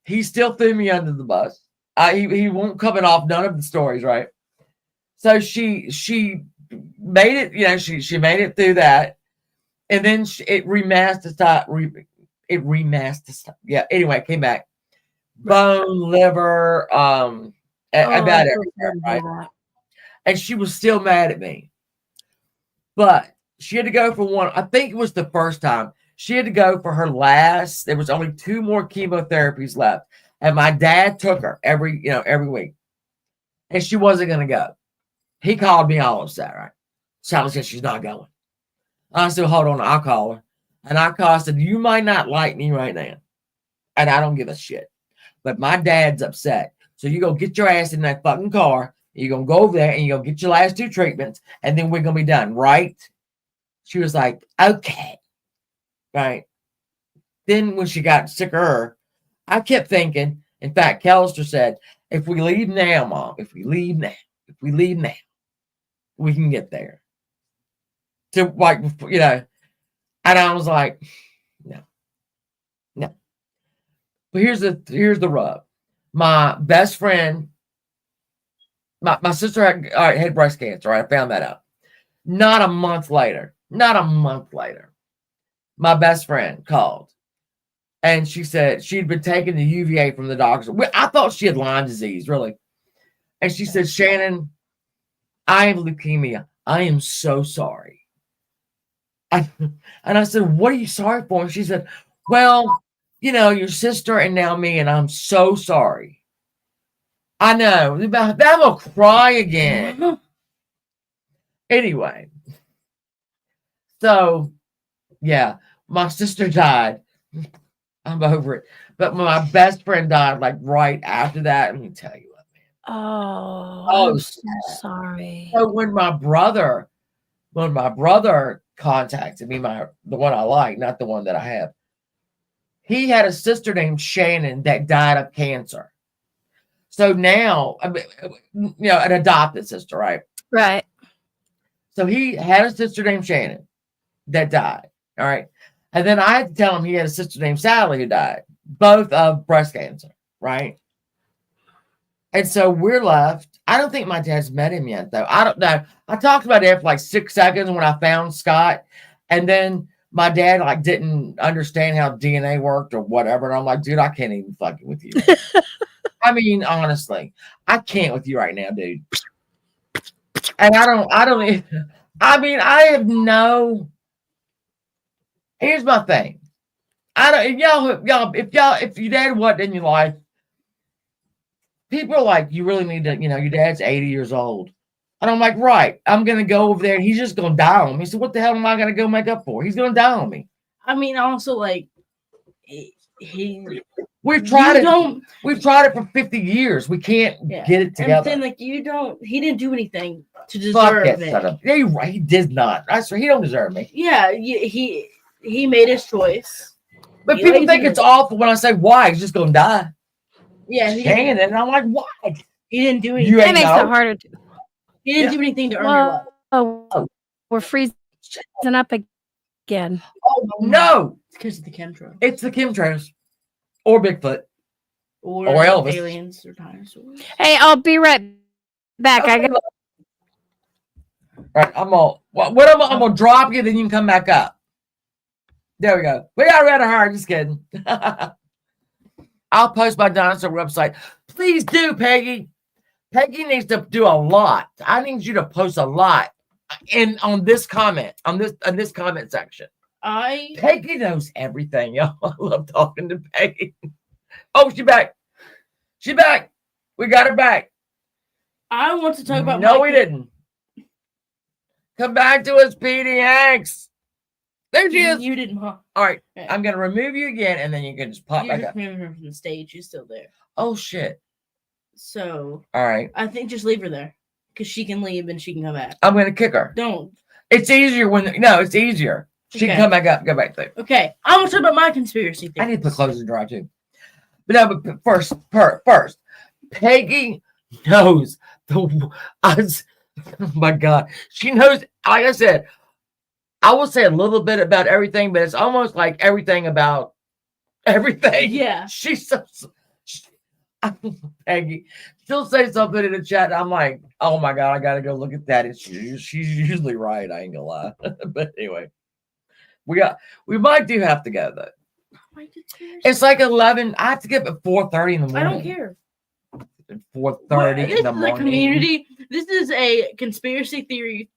he still threw me under the bus. He won't come it off none of the stories, right? So she made it, she made it through that, and then it remastered. Yeah. Anyway, it came back, bone, liver, about everything, right? And she was still mad at me, but she had to go for one. I think it was the first time she had to go for her last. There was only 2 more chemotherapies left, and my dad took her every week, and she wasn't going to go. He called me all upset, right? Sally said she's not going. I said, hold on, I'll call her. And I said, you might not like me right now, and I don't give a shit, but my dad's upset. So you go get your ass in that fucking car. You're going to go over there and you're going to get your last 2 treatments, and then we're going to be done, right? She was like, okay. Right. Then when she got sick of her, I kept thinking, in fact, Kelster said, if we leave now, Mom, if we leave now, we can get there. To like, and I was like, no. But here's the rub. My best friend, my sister had breast cancer, right? I found that out. Not a month later, my best friend called, and she said she'd been taking the UVA from the doctor. I thought she had Lyme disease, really. And she said, Shannon, I have leukemia. I am so sorry. And I said, what are you sorry for? And she said, well, your sister and now me, and I'm so sorry. I know. I'm going to cry again. Anyway. So, yeah, my sister died. I'm over it. But my best friend died like right after that. Let me tell you what, man. Oh, I'm so sorry. So when my brother contacted me, the one I like, not the one that I have, he had a sister named Shannon that died of cancer. So now, an adopted sister, right? Right. So he had a sister named Shannon that died. All right. And then I had to tell him he had a sister named Sally who died, both of breast cancer. Right. And so we're left. I don't think my dad's met him yet, though. I don't know. I talked about it for like 6 seconds when I found Scott. And then my dad didn't understand how DNA worked or whatever. And I'm like, dude, I can't even fucking with you. I mean, honestly, I can't with you right now, dude. And I have no. Here's my thing. If your dad wasn't in your life, people are like, you really need to, your dad's 80 years old. And I'm like, right, I'm going to go over there and he's just going to die on me. So what the hell am I going to go make up for? He's going to die on me. I mean, also, we've tried it for 50 years. We can't get it together. And he didn't do anything to deserve it. Yeah, he did not. I swear, he don't deserve me. Yeah, he made his choice. But people think it's awful when I say why. He's just going to die. Yeah. And I'm like, why? He didn't do anything. That makes it harder to. He didn't do anything to earn your love. Oh, we're freezing up again. Oh, no. It's because of the chemtrails. It's the chemtrails. Or Bigfoot. Or Elvis. Aliens or dinosaurs. Hey, I'll be right back. Okay. I'm gonna drop you, then you can come back up. There we go. We got rid of her. Just kidding. I'll post my dinosaur website. Please do, Peggy. Peggy needs to do a lot. I need you to post a lot on this comment, in this comment section. Peggy knows everything, y'all. I love talking to Peggy. Oh, she's back. She's back. We got her back. I want to talk about. No, we didn't. Come back to us, Petey Hanks. There she is. You didn't, huh? All right. I'm going to remove you again, and then you can just pop back up. Remove her from the stage. She's still there. Oh, shit. So. All right. I think just leave her there. Because she can leave and she can come back. I'm going to kick her. Don't. It's easier it's easier. She can come back up, go back there. Okay. I want to talk about my conspiracy theory. I need to put clothes in dry, too. But first, Peggy knows oh my God. She knows, like I said, I will say a little bit about everything, but it's almost like everything about everything. Yeah. She's so. Peggy, she'll say something in the chat. I'm like, oh my god, I gotta go look at that. And she's usually right. I ain't gonna lie. But anyway, we might do have to go though. It's like 11. I have to get up at 4:30 in the morning. I don't care. 4:30 in the morning. This is a community. This is a conspiracy theory.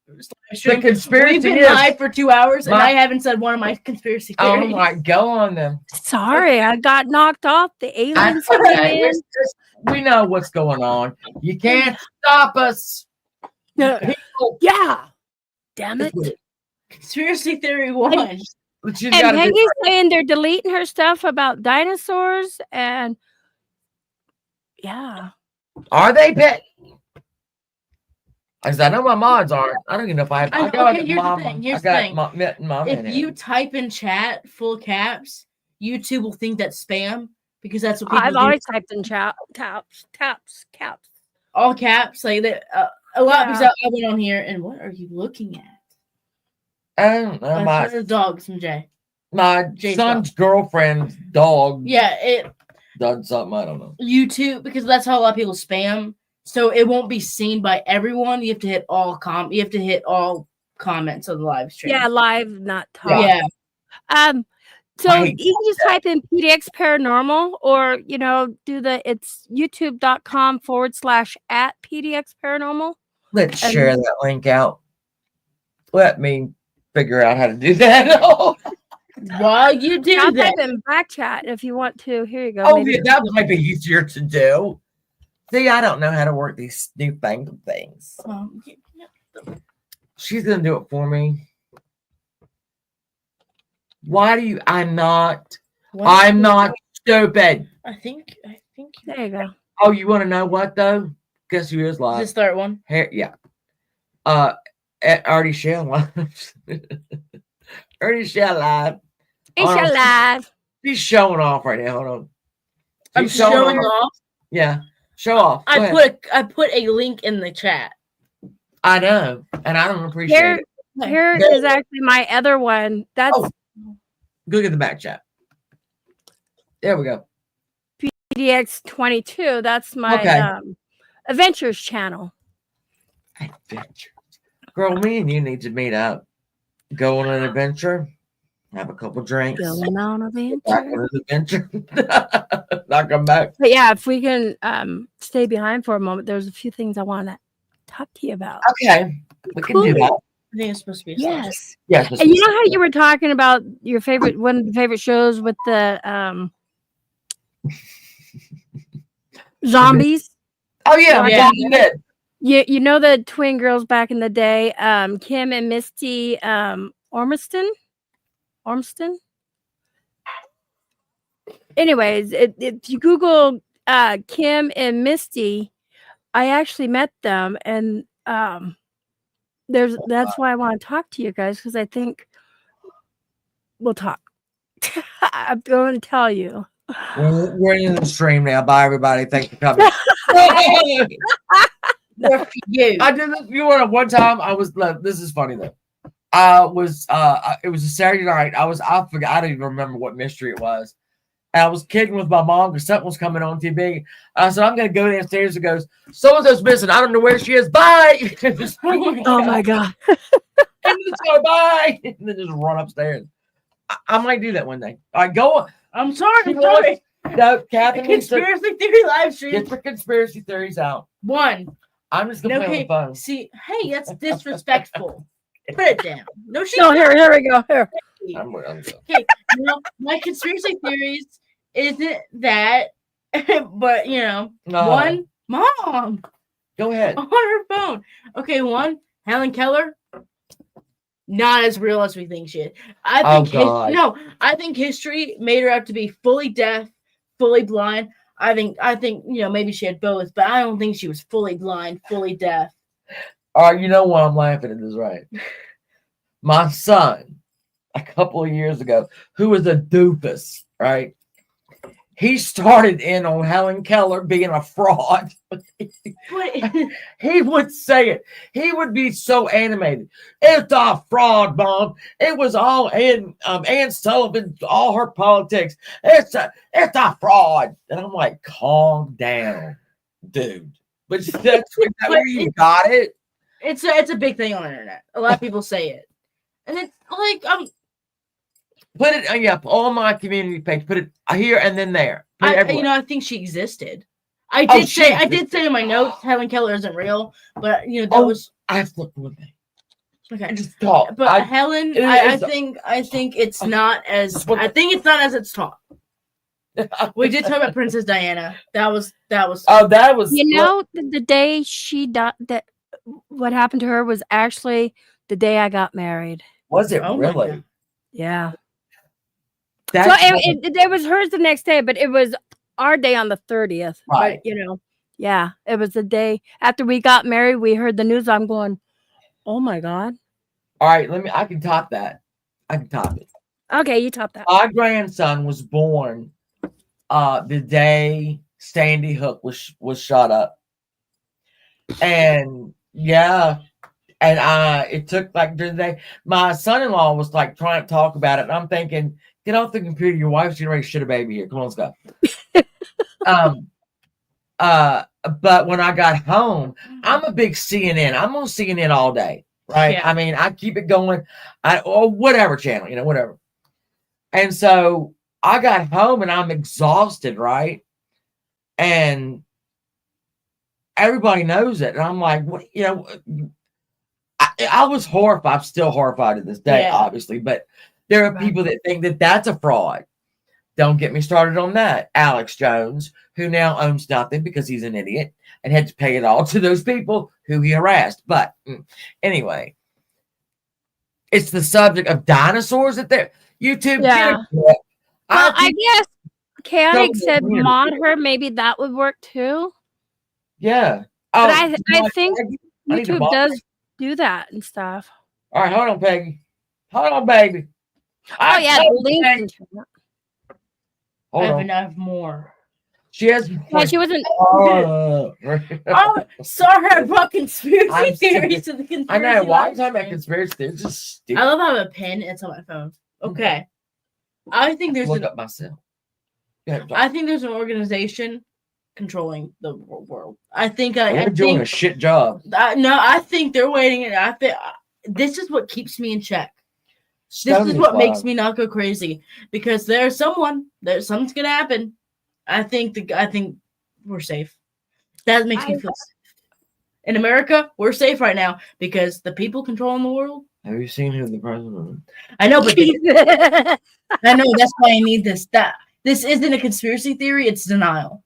The conspiracy We've been is live for 2 hours, and I haven't said one of my conspiracy theories. oh my, go on them. Sorry, I got knocked off. The aliens came in. We know what's going on. You can't stop us. People, Yeah. Damn it. Conspiracy theory 1. but she's And gotta be Peggy's saying they're deleting her stuff about dinosaurs and yeah. Are they pet? Because I know my mods aren't. I don't even know if I have. I got okay, here's the thing. Here's the thing. Mom If you type in chat full caps, YouTube will think that's spam because that's what people I've do. always typed in caps. All caps, like that. A lot because I went on here and what are you looking at? I don't know. My dogs from Jay. My son's girlfriend's dog. Yeah, it done something. I don't know. YouTube because that's how a lot of people spam. So it won't be seen by everyone. You have to hit all You have to hit all comments on the live stream. Yeah, live, not talk. Yeah. So you can just type in PDX Paranormal, or it's youtube.com/@PDX Paranormal. Let's share that link out. Let me figure out how to do that. While you do I'll that, type in back chat if you want to. Here you go. Oh, yeah, that might be easier to do. See, I don't know how to work these newfangled things. She's gonna do it for me. Why do you? I'm not stupid. I think. There you go. Oh, you want to know what though? Guess who is live? This third one. Yeah. Artie Shell live. Artie Shell live. It's live. She's showing off right now. Hold on. I'm showing off. Yeah. Show off. I put a link in the chat. I know, and I don't appreciate it. Here is actually my other one. That's look at the back There we go. PDX 22. That's my adventures channel. Adventures, girl. Me and you need to meet up. Go on an adventure. Have a couple drinks. Going on an adventure. Not come back. But yeah, if we can stay behind for a moment, there's a few things I want to talk to you about. Okay, we can do that. I think it's supposed to be. Yes. Yes. And you know how you were talking about your one of the favorite shows with the zombies? Oh yeah. You know the twin girls back in the day, Kim and Misty Ormston. Anyways, if you Google Kim and Misty, I actually met them, and that's why I want to talk to you guys, because I think we'll talk. I'm going to tell you. We're in the stream now. Bye, everybody. Thanks for coming. For you. I did this. You know, one time I was. This is funny though. It was a Saturday night. I forgot. I don't even remember what mystery it was. And I was kidding with my mom because something was coming on TV. I said, I'm going to go downstairs. It goes, so-and-so's missing. I don't know where she is. Bye. Oh, my God. And just go, bye. And then just run upstairs. I might do that one day. All right, go on. I'm sorry. No, Kathy. Conspiracy theory live stream. Get your conspiracy theories out. One. I'm just going to play on the phone. See, hey, that's disrespectful. Put it down. No, here we go. Here. Okay, my conspiracy theories isn't that, but one, mom. Go ahead. On her phone. Okay, one, Helen Keller. Not as real as we think she is. I think history made her out to be fully deaf, fully blind. I think maybe she had both, but I don't think she was fully blind, fully deaf. All right, you know why I'm laughing at this, right? My son, a couple of years ago, who was a doofus, right? he started in on Helen Keller being a fraud. He would say it. He would be so animated. It's a fraud, Mom. It was all Ann Sullivan, all her politics. It's a fraud. And I'm like, calm down, dude. But that's where you got it. It's a big thing on the internet. A lot of people say it, and it's like put it on my community page. Put it here and then there. I think she existed. I did say in my notes, Helen Keller isn't real, but that was. I have to look with me. Okay, I just thought. But Helen, I think it's not as. I think it's not as it's taught. We did talk about Princess Diana. That was. Oh, that was. The day she died. That what happened to her was actually the day I got married. Was it really? Yeah. So it was hers the next day, but it was our day on the 30th. Right. But, yeah, it was the day after we got married. We heard the news. I'm going, oh my God. All right, I can top that. I can top it. Okay, you top that. Our grandson was born the day Sandy Hook was shot up. And yeah. And it took like during the day, my son-in-law was like trying to talk about it, and I'm thinking, get off the computer. Your wife's getting ready to shit a baby here. Come on, let's go. But when I got home, I'm a big CNN. I'm on CNN all day, right? Yeah. I mean, I keep it going, or whatever channel, whatever. And so I got home and I'm exhausted, right? And everybody knows it, and I'm like, what, I was horrified. I'm still horrified to this day, obviously, but there are people that think that that's a fraud. Don't get me started on that. Alex Jones, who now owns nothing because he's an idiot and had to pay it all to those people who he harassed. But anyway, it's the subject of dinosaurs that they're YouTube. Yeah. Well, I guess Chaotic said mod her. Maybe that would work too. Yeah. But I think YouTube does do that and stuff. All right, hold on, Peggy. Hold on, baby. Oh yeah, the link. I have more. She has. Yeah, she wasn't. Oh, sorry, I brought conspiracy theories to the conspiracy. I know. Why are you talking about conspiracy theories? Just stupid. I love how I have a pen. It's on my phone. Okay. I think there's. Look up myself. I think there's an organization controlling the world. I think they're doing a shit job. No, I think they're waiting, and I think this is what keeps me in check. This is what makes me not go crazy, because there's something's gonna happen. I think we're safe. That makes me feel safe. In America, we're safe right now because the people controlling the world. Have you seen who the president is? I know, but I know that's why I need this. This isn't a conspiracy theory; it's denial.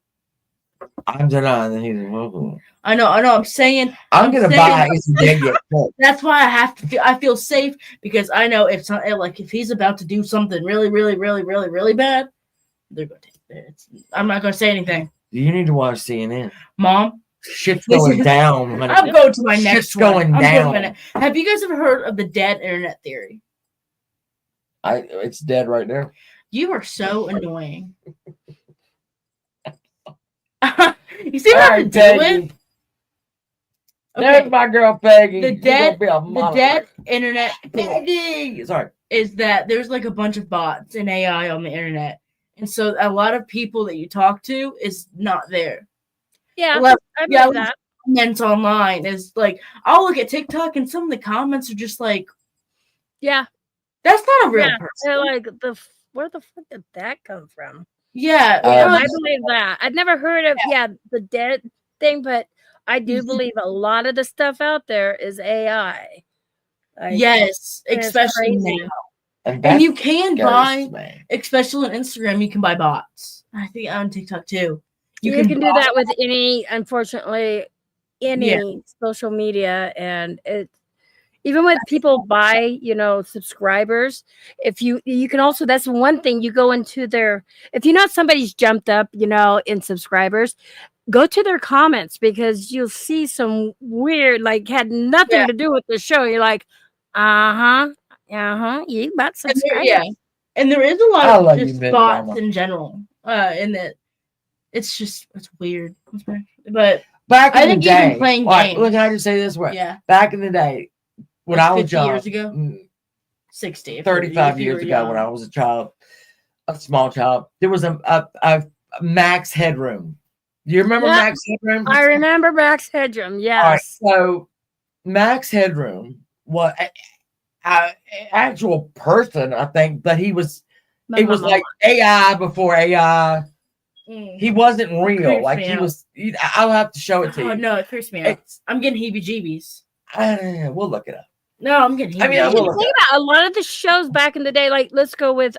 I'm denying that he's a Muslim. I know. I'm saying I'm gonna buy his dead yet. That's why I have to. I feel safe because I know if he's about to do something really, really, really, really, really bad, they're going to take it. I'm not going to say anything. You need to watch CNN, Mom. Shit's going down. I'm going to my next one. Going down. Have you guys ever heard of the dead internet theory? It's dead right there. You are so annoying. You see what I'm doing? There's my girl Peggy. The dead internet Peggy. Sorry. Is that there's like a bunch of bots and AI on the internet, and so a lot of people that you talk to is not there. Yeah, I believe that. Comments online is like, I'll look at TikTok and some of the comments are just like, yeah, that's not a real person. They're like, where the fuck did that come from? Yeah, I believe that. I'd never heard of the dead thing, but I do believe a lot of the stuff out there is AI. Yes, especially now. And you can buy, especially on Instagram, you can buy bots. I think on TikTok too. You can do that with unfortunately, any social media, and even with people buy, subscribers. If you can also, that's one thing, you go into if you know somebody's jumped up, in subscribers, go to their comments, because you'll see some weird, had nothing to do with the show. You're like, you about subscribe. And there is a lot of just bots in general. and that it's weird. But Back in I the think day, even playing all right, games. look, I just say this way. Yeah, Back in the day, when Like I was 50 young, years ago? 60, 35 years ago, when I was a child, a small child, there was a Max Headroom. Do you remember Yeah, Max Headroom? I remember Max Headroom. All right, Yes. so Max Headroom was an actual person, I think, but he was like AI before AI. He wasn't real. creeps Like me he out. was. I'll have to show it to Oh you. no, it creeps me out. I'm getting heebie-jeebies. We'll look it up. No, I'm getting. I mean, I heebie-jeebies. will look Think about a lot of the shows back in the day. Like, let's go with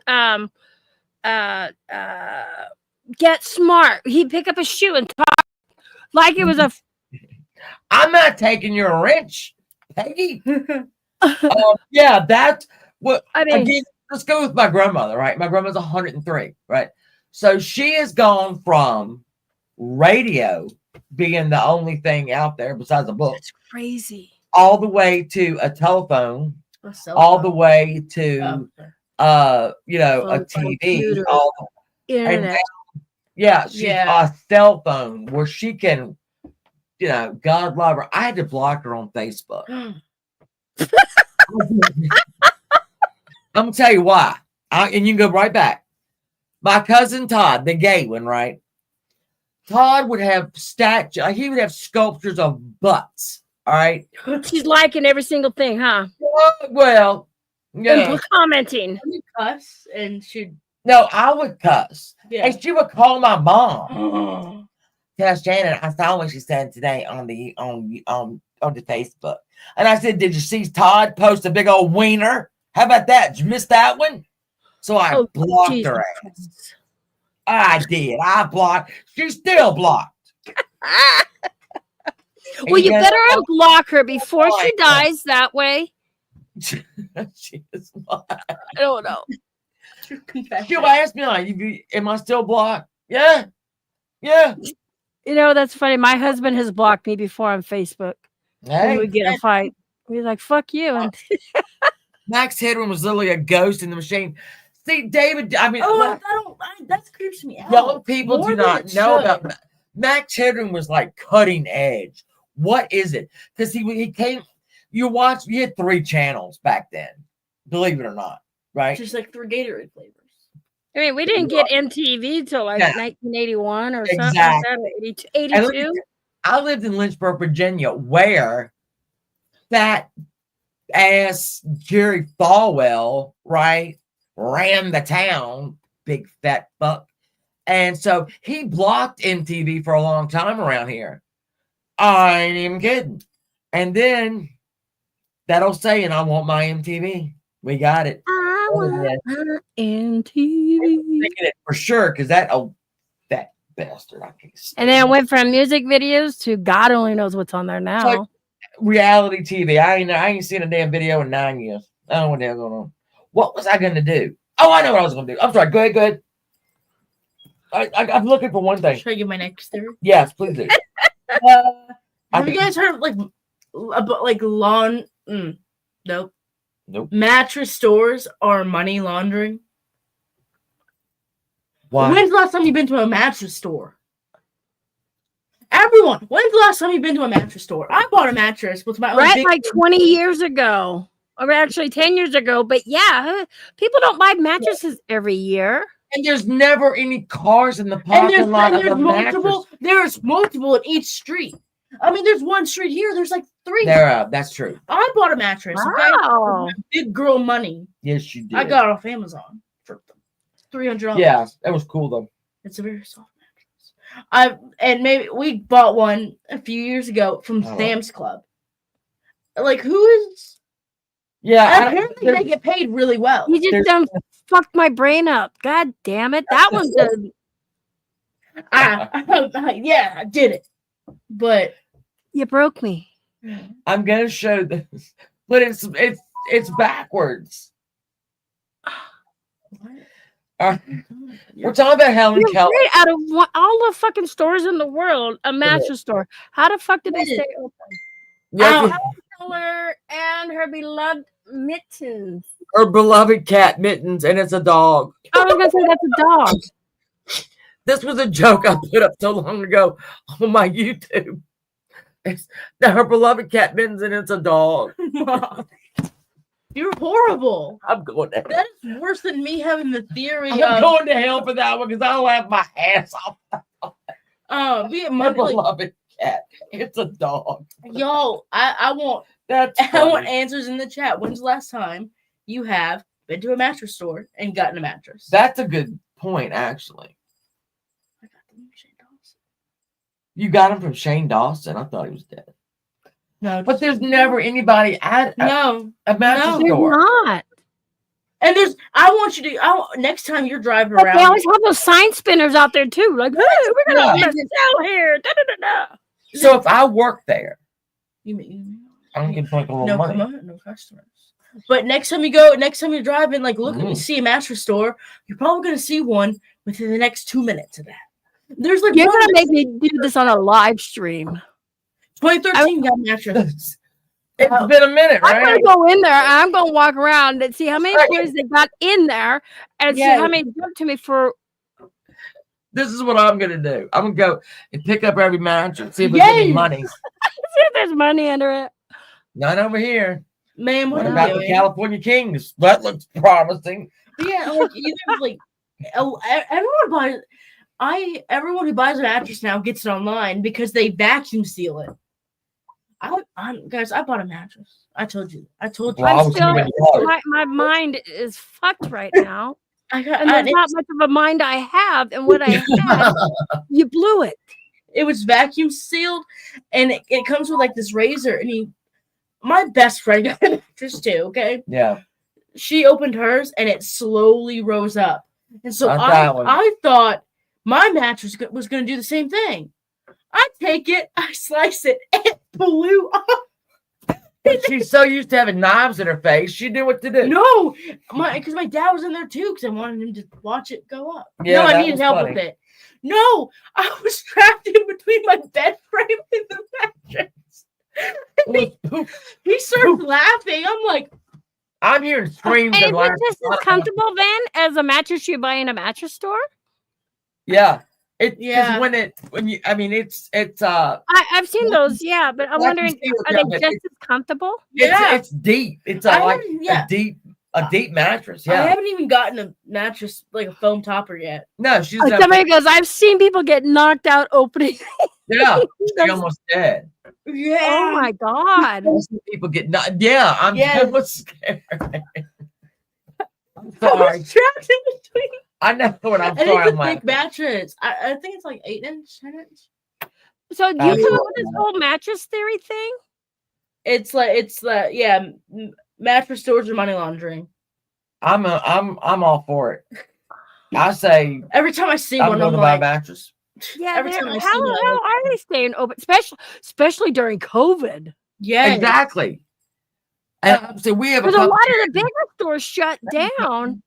Get Smart. He'd pick up a shoe and talk like it was a. I'm not taking your wrench, Peggy. Yeah, that's what. I mean, Again, let's go with my grandmother. Right, my grandmother's 103. Right, so she has gone from radio being the only thing out there besides a book, that's crazy. all the way to a telephone, all the way to a Phone, TV, computer, and internet. yeah, she's Yeah. a cell phone where she can, God love her. I had to block her on Facebook. I'm gonna tell you why. And you can go right back. My cousin Todd, the gay one, right? Todd would have he would have sculptures of butts. All right. She's liking every single thing, huh? Well, yeah. And commenting. cuss and she'd. No, I would cuss. Yeah. And she would call my mom. Tell Shannon, I saw what she said today on the Facebook. And I said, did you see Todd post a big old wiener? How about that? Did you miss that one? So I blocked Jesus her ass. Christ. I did. I blocked. She's still blocked. Well, you better unblock her before she dies that way. She is not. I don't know. She'll ask me, like, am I still blocked? Yeah. Yeah. You know, that's funny. My husband has blocked me before on Facebook. When we Hey, get a fight. He's like, fuck you. And Max Headroom was literally a ghost in the machine. See, David, I mean, that creeps me out. young people More do than not it know should. about Max Headroom was like cutting edge. What is it? Because he came, you had 3 channels back then, believe it or not, right? Just like 3 Gatorade flavors. I mean, we didn't get MTV till like 1981 or something like that. 82. I lived in Lynchburg, Virginia, where that ass Jerry Falwell, right, ran the town, big fat fuck. And so he blocked MTV for a long time around here. I ain't even kidding. And then that old saying, I want my MTV. We got it. I want my MTV. For sure, because that bastard. I can't stand And then it went from music videos to God only knows what's on there now. like reality TV. I ain't seen a damn video in 9 years. I don't know what the hell going on. What was I going to do? Oh, I know what I was going to do. I'm sorry. Go ahead. I'm looking for one thing. Should I give my next theory? Yes, please do. Have you guys heard of about lawn? Nope. Mattress stores are money laundering. Why? When's the last time you've been to a mattress store? Everyone, when's the last time you've been to a mattress store? I bought a mattress with my own Like 20 years ago. Or actually 10 years ago. But yeah, people don't buy mattresses every year. And there's never any cars in the parking lot of a mattress. There's multiple in each street. I mean, there's one street here. There's like 3. That's true. I bought a mattress. Wow. Okay? Big girl money. Yes, you did. I got it off Amazon for $300. Yeah, that was cool though. It's a very soft mattress. Maybe we bought one a few years ago from Sam's Club. Like, who is? Yeah, apparently they get paid really well. You just done fucked my brain up. God damn it. That one's yeah, I did it. But you broke me. I'm gonna show this, but it's backwards. We're talking about Helen Keller. Out of all the fucking stores in the world, a mattress store. How the fuck did they stay open? Helen Keller and her beloved Mittens. Her beloved cat Mittens, and it's a dog. I was gonna say that's a dog. This was a joke I put up so long ago on my YouTube. It's that her beloved cat bends and it's a dog. You're horrible. I'm going to hell. That is worse than me having the theory I'm of going to hell for that one because I'll laugh my ass off. being My like, beloved cat. It's a dog. y'all. I want That's I want funny. answers in the chat. When's the last time you have been to a mattress store and gotten a mattress? That's a good point, actually. I got them from Shane Dawson. You got him from Shane Dawson. I thought he was dead. No, But there's never anybody at no. a mattress No. store. Not. And there's. I want you to. Next time you're driving But around. they always have those sign spinners out there too. Like, hey, we're gonna Yeah. have a sale here. Da, da, da, da. So if I work there, You mean I'm going to make a little no? money. Come on, no customers. But next time you're driving, like look, Mm. see a mattress store. You're probably gonna see one within the next 2 minutes of that. There's like You're one gonna make me do this on a live stream. 2013 got a mattress. It's been a minute, I'm right? gonna go in there. I'm gonna walk around and see how many Right. employees they got in there, and see Yeah. how many jumped to me for. This is what I'm going to do. I'm going to go and pick up every mattress, see if there's any Yay! money. See if there's money under it. Not over here. Man, What what about are the you doing? California Kings? That looks promising. Yeah, like either like everyone who buys a mattress now gets it online because they vacuum seal it. Guys, I bought a mattress. I told you. Well, you. I I'm was still, thinking about it. my mind is fucked right now, I got. and there's not much of a mind I have. And what I had, you blew it. It was vacuum sealed, and it comes with like this razor. And my best friend got a mattress too. Okay, Yeah. she opened hers, and it slowly rose up. And so Not that one. I thought my mattress was going to do the same thing. I take it, I slice it, and it blew up. But she's so used to having knives in her face, she knew what to do. No, because my dad was in there too, because I wanted him to watch it go up. Yeah, no, I that needed was help funny. with it. No, I was trapped in between my bed frame and the mattress. He started laughing. I'm like, I'm hearing screams And and is laughter. it just as comfortable then as a mattress you buy in a mattress store? Yeah. It's Yeah. I've seen those, yeah, but I'm Vacuum wondering, sealed, are yeah, they but just as comfortable? yeah. it's deep. It's I like haven't- yeah. a deep mattress. I Yeah. haven't even gotten a mattress like a foam topper yet. No, she's Somebody goes, I've seen people get knocked out opening. yeah, she's almost dead. Yeah. Oh my God. I've seen people get yeah, I'm Yes. almost scared. I'm I sorry. was trapped in between. I know what I'm And sorry. it's I'm a big like, mattress. I think it's like 8 inch, 10 inch. So do you come up with this whole mattress theory thing? It's like yeah, mattress stores are money laundering. I'm all for it. I say Every time I see I'm one, going I'm to buy a like, mattress. Yeah, Every they're- time I how see one, I look are they staying open, especially during COVID? yeah, Exactly. And so we have Because a a couple lot of the bigger stores shut down,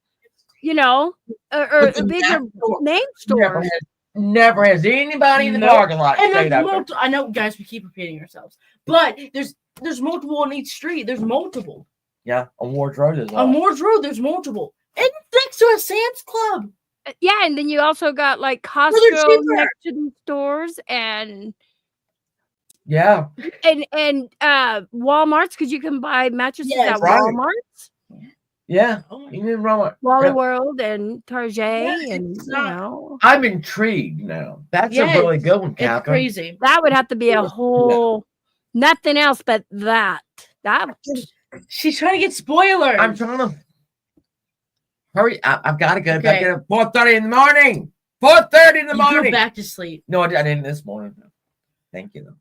you know, or But the the bigger natural- name never stores. never has anybody in the Nope. parking lot And stayed there's open. multiple. I know, guys, we keep repeating ourselves, but there's multiple on each street. There's multiple Yeah, on Ward's Road is on Moore's Road. There's multiple, and next to a Sam's Club. Yeah, and then you also got like they're Costco cheaper. next to these stores and Yeah, Walmart's because you can buy mattresses Yes. at Right. Walmart, yeah. Oh my You didn't wrong. Wally Yeah. World, and Target, and it's you not- know I'm intrigued now. That's Yes, a really good one, It's Catherine. crazy. that would have to be a Yeah. whole nothing else but that. That She's trying to get spoilers. I'm trying to hurry. I've got to go. Okay. I get up 4:30 in the morning. 4:30 in the You go morning. back to sleep. No, I didn't this morning. Thank you. Though.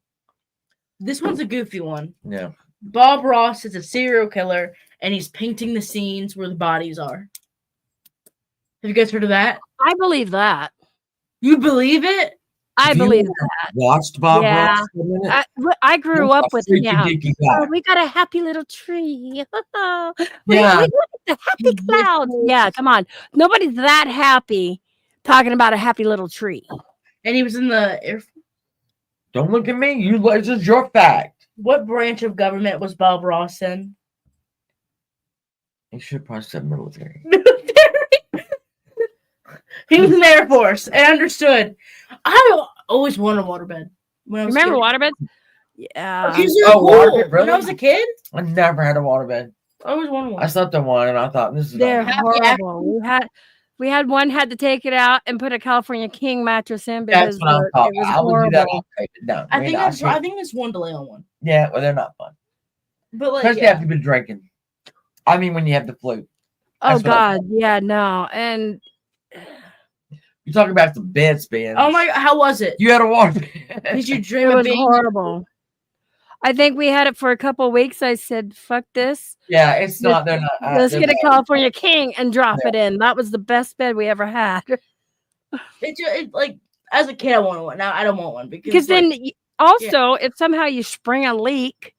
This one's a goofy one. Yeah. Bob Ross is a serial killer, and he's painting the scenes where the bodies are. Have you guys heard of that? I believe that. You believe it? I Have you believe Watched Bob Yeah. Ross for a minute? I grew What up a with freaky him. deaky Oh, guy. we got a happy little tree. Yeah. Look at the happy clouds. Yeah, come on. Nobody's that happy talking about a happy little tree. And he was in the Air Force. Don't look at me. This is your fact. What branch of government was Bob Ross in? You should probably said military. Military. He was in the Air Force and understood. I always wanted a waterbed when I was Remember a kid. waterbeds? Yeah. Because they're cool. waterbed, When I really? was a kid, I never had a waterbed. I always wanted one. I slept on one, and I thought this is They're not- horrible. We had one had to take it out and put a California King mattress in because That's what I'm it talking. was I would do that. horrible. Okay, no, I man, think can't. I think it's one to lay on one. Yeah, well, they're not fun. But like, Especially yeah. after you've been drinking. I mean, when you have the flu. Oh That's what I- God, yeah, no, and You're talking about the bed spins. Oh my! How was it? You had a waterbed. Did you it dream of was being? horrible. I think we had it for a couple of weeks. I said, "Fuck this." Yeah, it's not. They're not. Let's they're get a bad. California King and drop it in. That was the best bed we ever had. It like as a kid I wanted one. Now I don't want one Because like, then also, if somehow you spring a leak,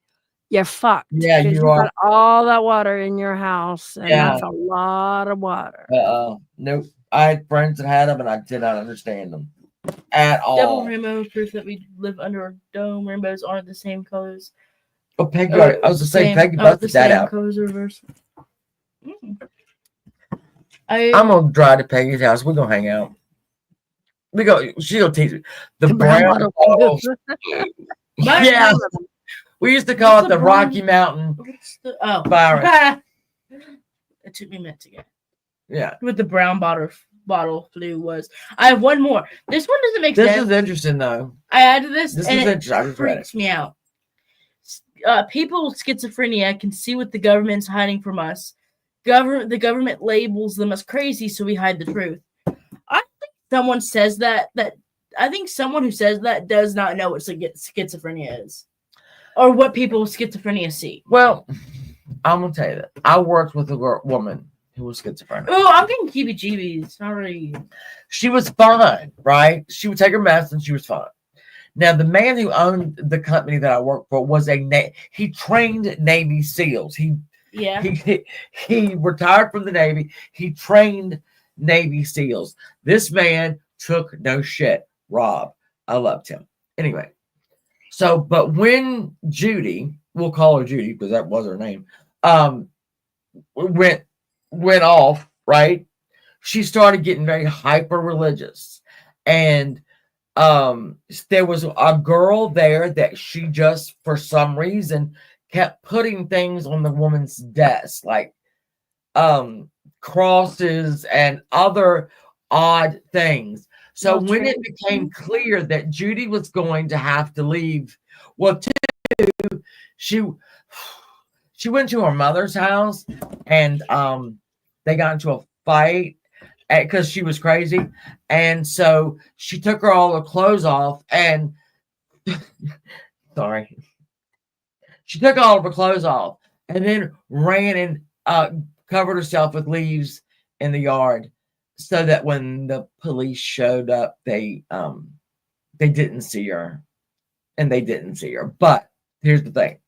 you're fucked. Yeah, 'Cause you you've are. got all that water in your house, and Yeah. that's a lot of water. Nope. I had friends that had them, and I did not understand them at all. double rainbow proof that we live under a dome. Rainbows aren't the same colors. Oh, Peggy, I was to say, Peggy the busted that same out. colors reverse. I'm gonna drive to Peggy's house. We're gonna hang out. She'll teach me the brown brown water. bottle. Yeah, we used to call What's it the the brown- Rocky Mountain What's the virus. It took me a minute to get Yeah, what the brown bottle flu was. I have one more. This one doesn't make this sense. is interesting though. I added this, This and is it interesting. I just read it. freaks me out. People with schizophrenia can see what the government's hiding from us. The government labels them as crazy, so we hide the truth. I think someone says that. I think someone who says that does not know what schizophrenia is, or what people with schizophrenia see. Well, I'm gonna tell you that I worked with a woman who was schizophrenic. Oh, I'm getting heebie-jeebies. Sorry. She was fine, right? She would take her medicine. She was fine. Now, the man who owned the company that I worked for was he trained Navy SEALs. He retired from the Navy. He trained Navy SEAls. This man took no shit. Rob, I loved him. Anyway, so but when Judy, we'll call her Judy because that was her name, went off, right? She started getting very hyper religious, and there was a girl there that she just for some reason kept putting things on the woman's desk, like crosses and other odd things. So when it became clear that Judy was going to have to leave, well, she went to her mother's house, and they got into a fight because she was crazy, and so she took all her clothes off, and sorry, she took all of her clothes off, and then ran and covered herself with leaves in the yard, so that when the police showed up, they didn't see her, and they didn't see her. But here's the thing.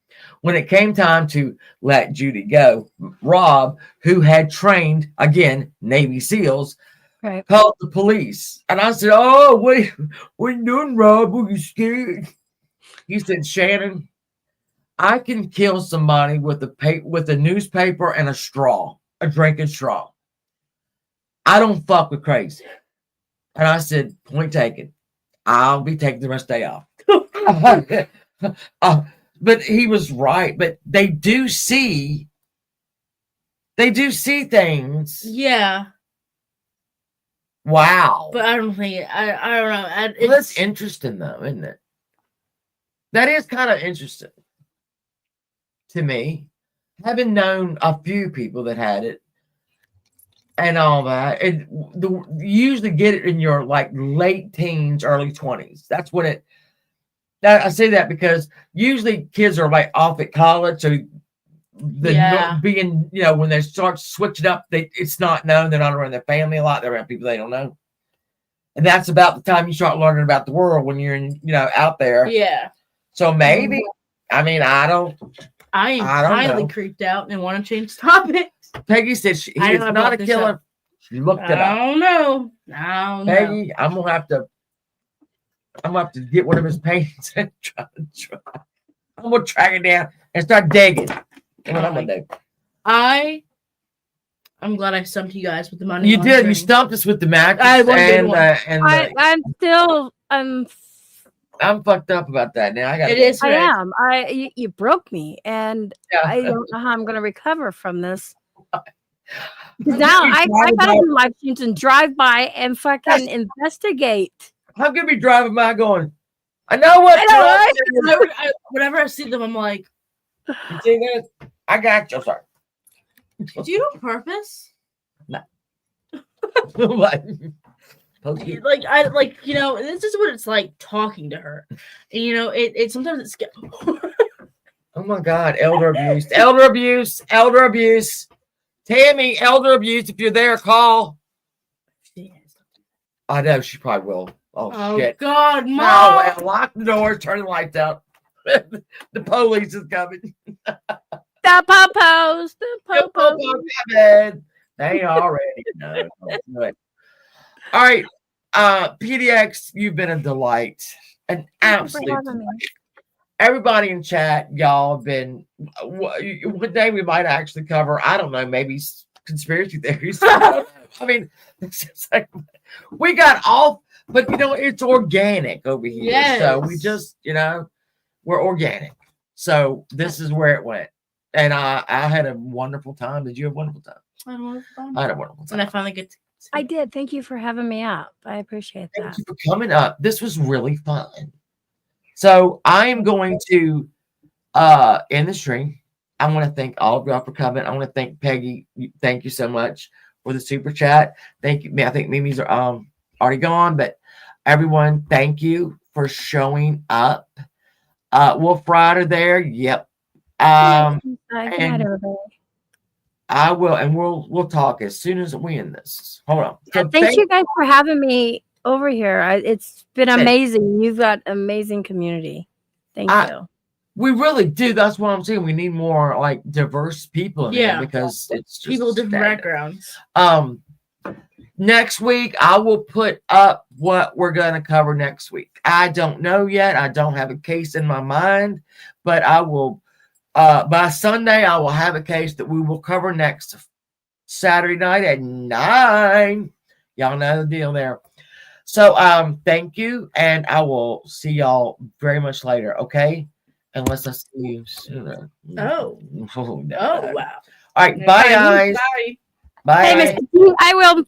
When it came time to let Judy go, Rob, who had trained, again, Navy SEALs, called the police. And I said, "Oh, what are you doing, Rob? Were you scared?" He said, "Shannon, I can kill somebody with a newspaper and a straw, a drinking straw. I don't fuck with crazy." And I said, "Point taken. I'll be taking the rest of the day off." But he was right. But they do see things. Yeah. Wow. But I don't think I don't know. Well, that's interesting, though, isn't it? That is kind of interesting to me, having known a few people that had it and all that. And you usually get it in your like late teens, early 20s. That's when it. I say that because usually kids are like off at college, so being when they start switching up, it's not known. They're not around their family a lot. They're around people they don't know, and that's about the time you start learning about the world when you're out there. Yeah. So maybe I mean I am highly creeped out and want to change topics. Peggy said he is not a killer. She looked it up. I don't know. Peggy, I'm gonna have to get one of his paintings and try. I'm gonna track it down and start digging. What I'm gonna do? I I'm glad I stumped you guys with the money. You did. laundering. You stumped us with the mattress I had one good and one. I'm still I'm fucked up about that now. I got. It is. I right. am. You broke me, and I don't know how I'm going to recover from this. 'Cause now I gotta do live streams and drive by and fucking investigate. How could be driving by going? I know what. I know, right? Whenever I see them, I'm like, You see this? I got you. Sorry. do you on purpose? Like, You know, this is what it's like talking to her. And, you know, it sometimes it's oh my God, elder abuse, elder abuse, elder abuse. Tammy, elder abuse. If you're there, call. I know she probably will. Oh shit. God, Mom. No, well, lock the doors, turn the lights out. The police is coming. The popos, the popos. Coming. They already know. All right. PDX, you've been a delight. An absolute delight. Everybody in chat, y'all have been. One day we might actually cover, I don't know, maybe conspiracy theories. I mean, it's just like, we got off, but you know, it's organic over here. Yes. So we just, you know, we're organic. So this is where it went. And I had a wonderful time. Did you have a wonderful time? I had a wonderful time. And I finally get to. I did. Thank you for having me up. I appreciate that. Thank you for coming up. This was really fun. So I am going to end the stream. I want to thank all of y'all for coming. I want to thank Peggy. Thank you so much for the super chat. Thank you. I think Mimi's are already gone, but everyone, thank you for showing up. Wolf Rider there. Yep. Good night, everybody. I will, and we'll talk as soon as we end this. Hold on. So Thank you guys for having me over here. It's been amazing. You've got amazing community. Thank you. We really do. That's what I'm saying. We need more like diverse people in there because it's just people with different backgrounds. Next week I will put up what we're gonna cover next week. I don't know yet. I don't have a case in my mind, but I will. By Sunday, I will have a case that we will cover next Saturday night at 9. Y'all know the deal there. So, thank you, and I will see y'all very much later, okay? Unless I see you sooner. Oh. No. Oh, wow. All right, bye, guys. Bye. Bye. Hey, Mr. King, I will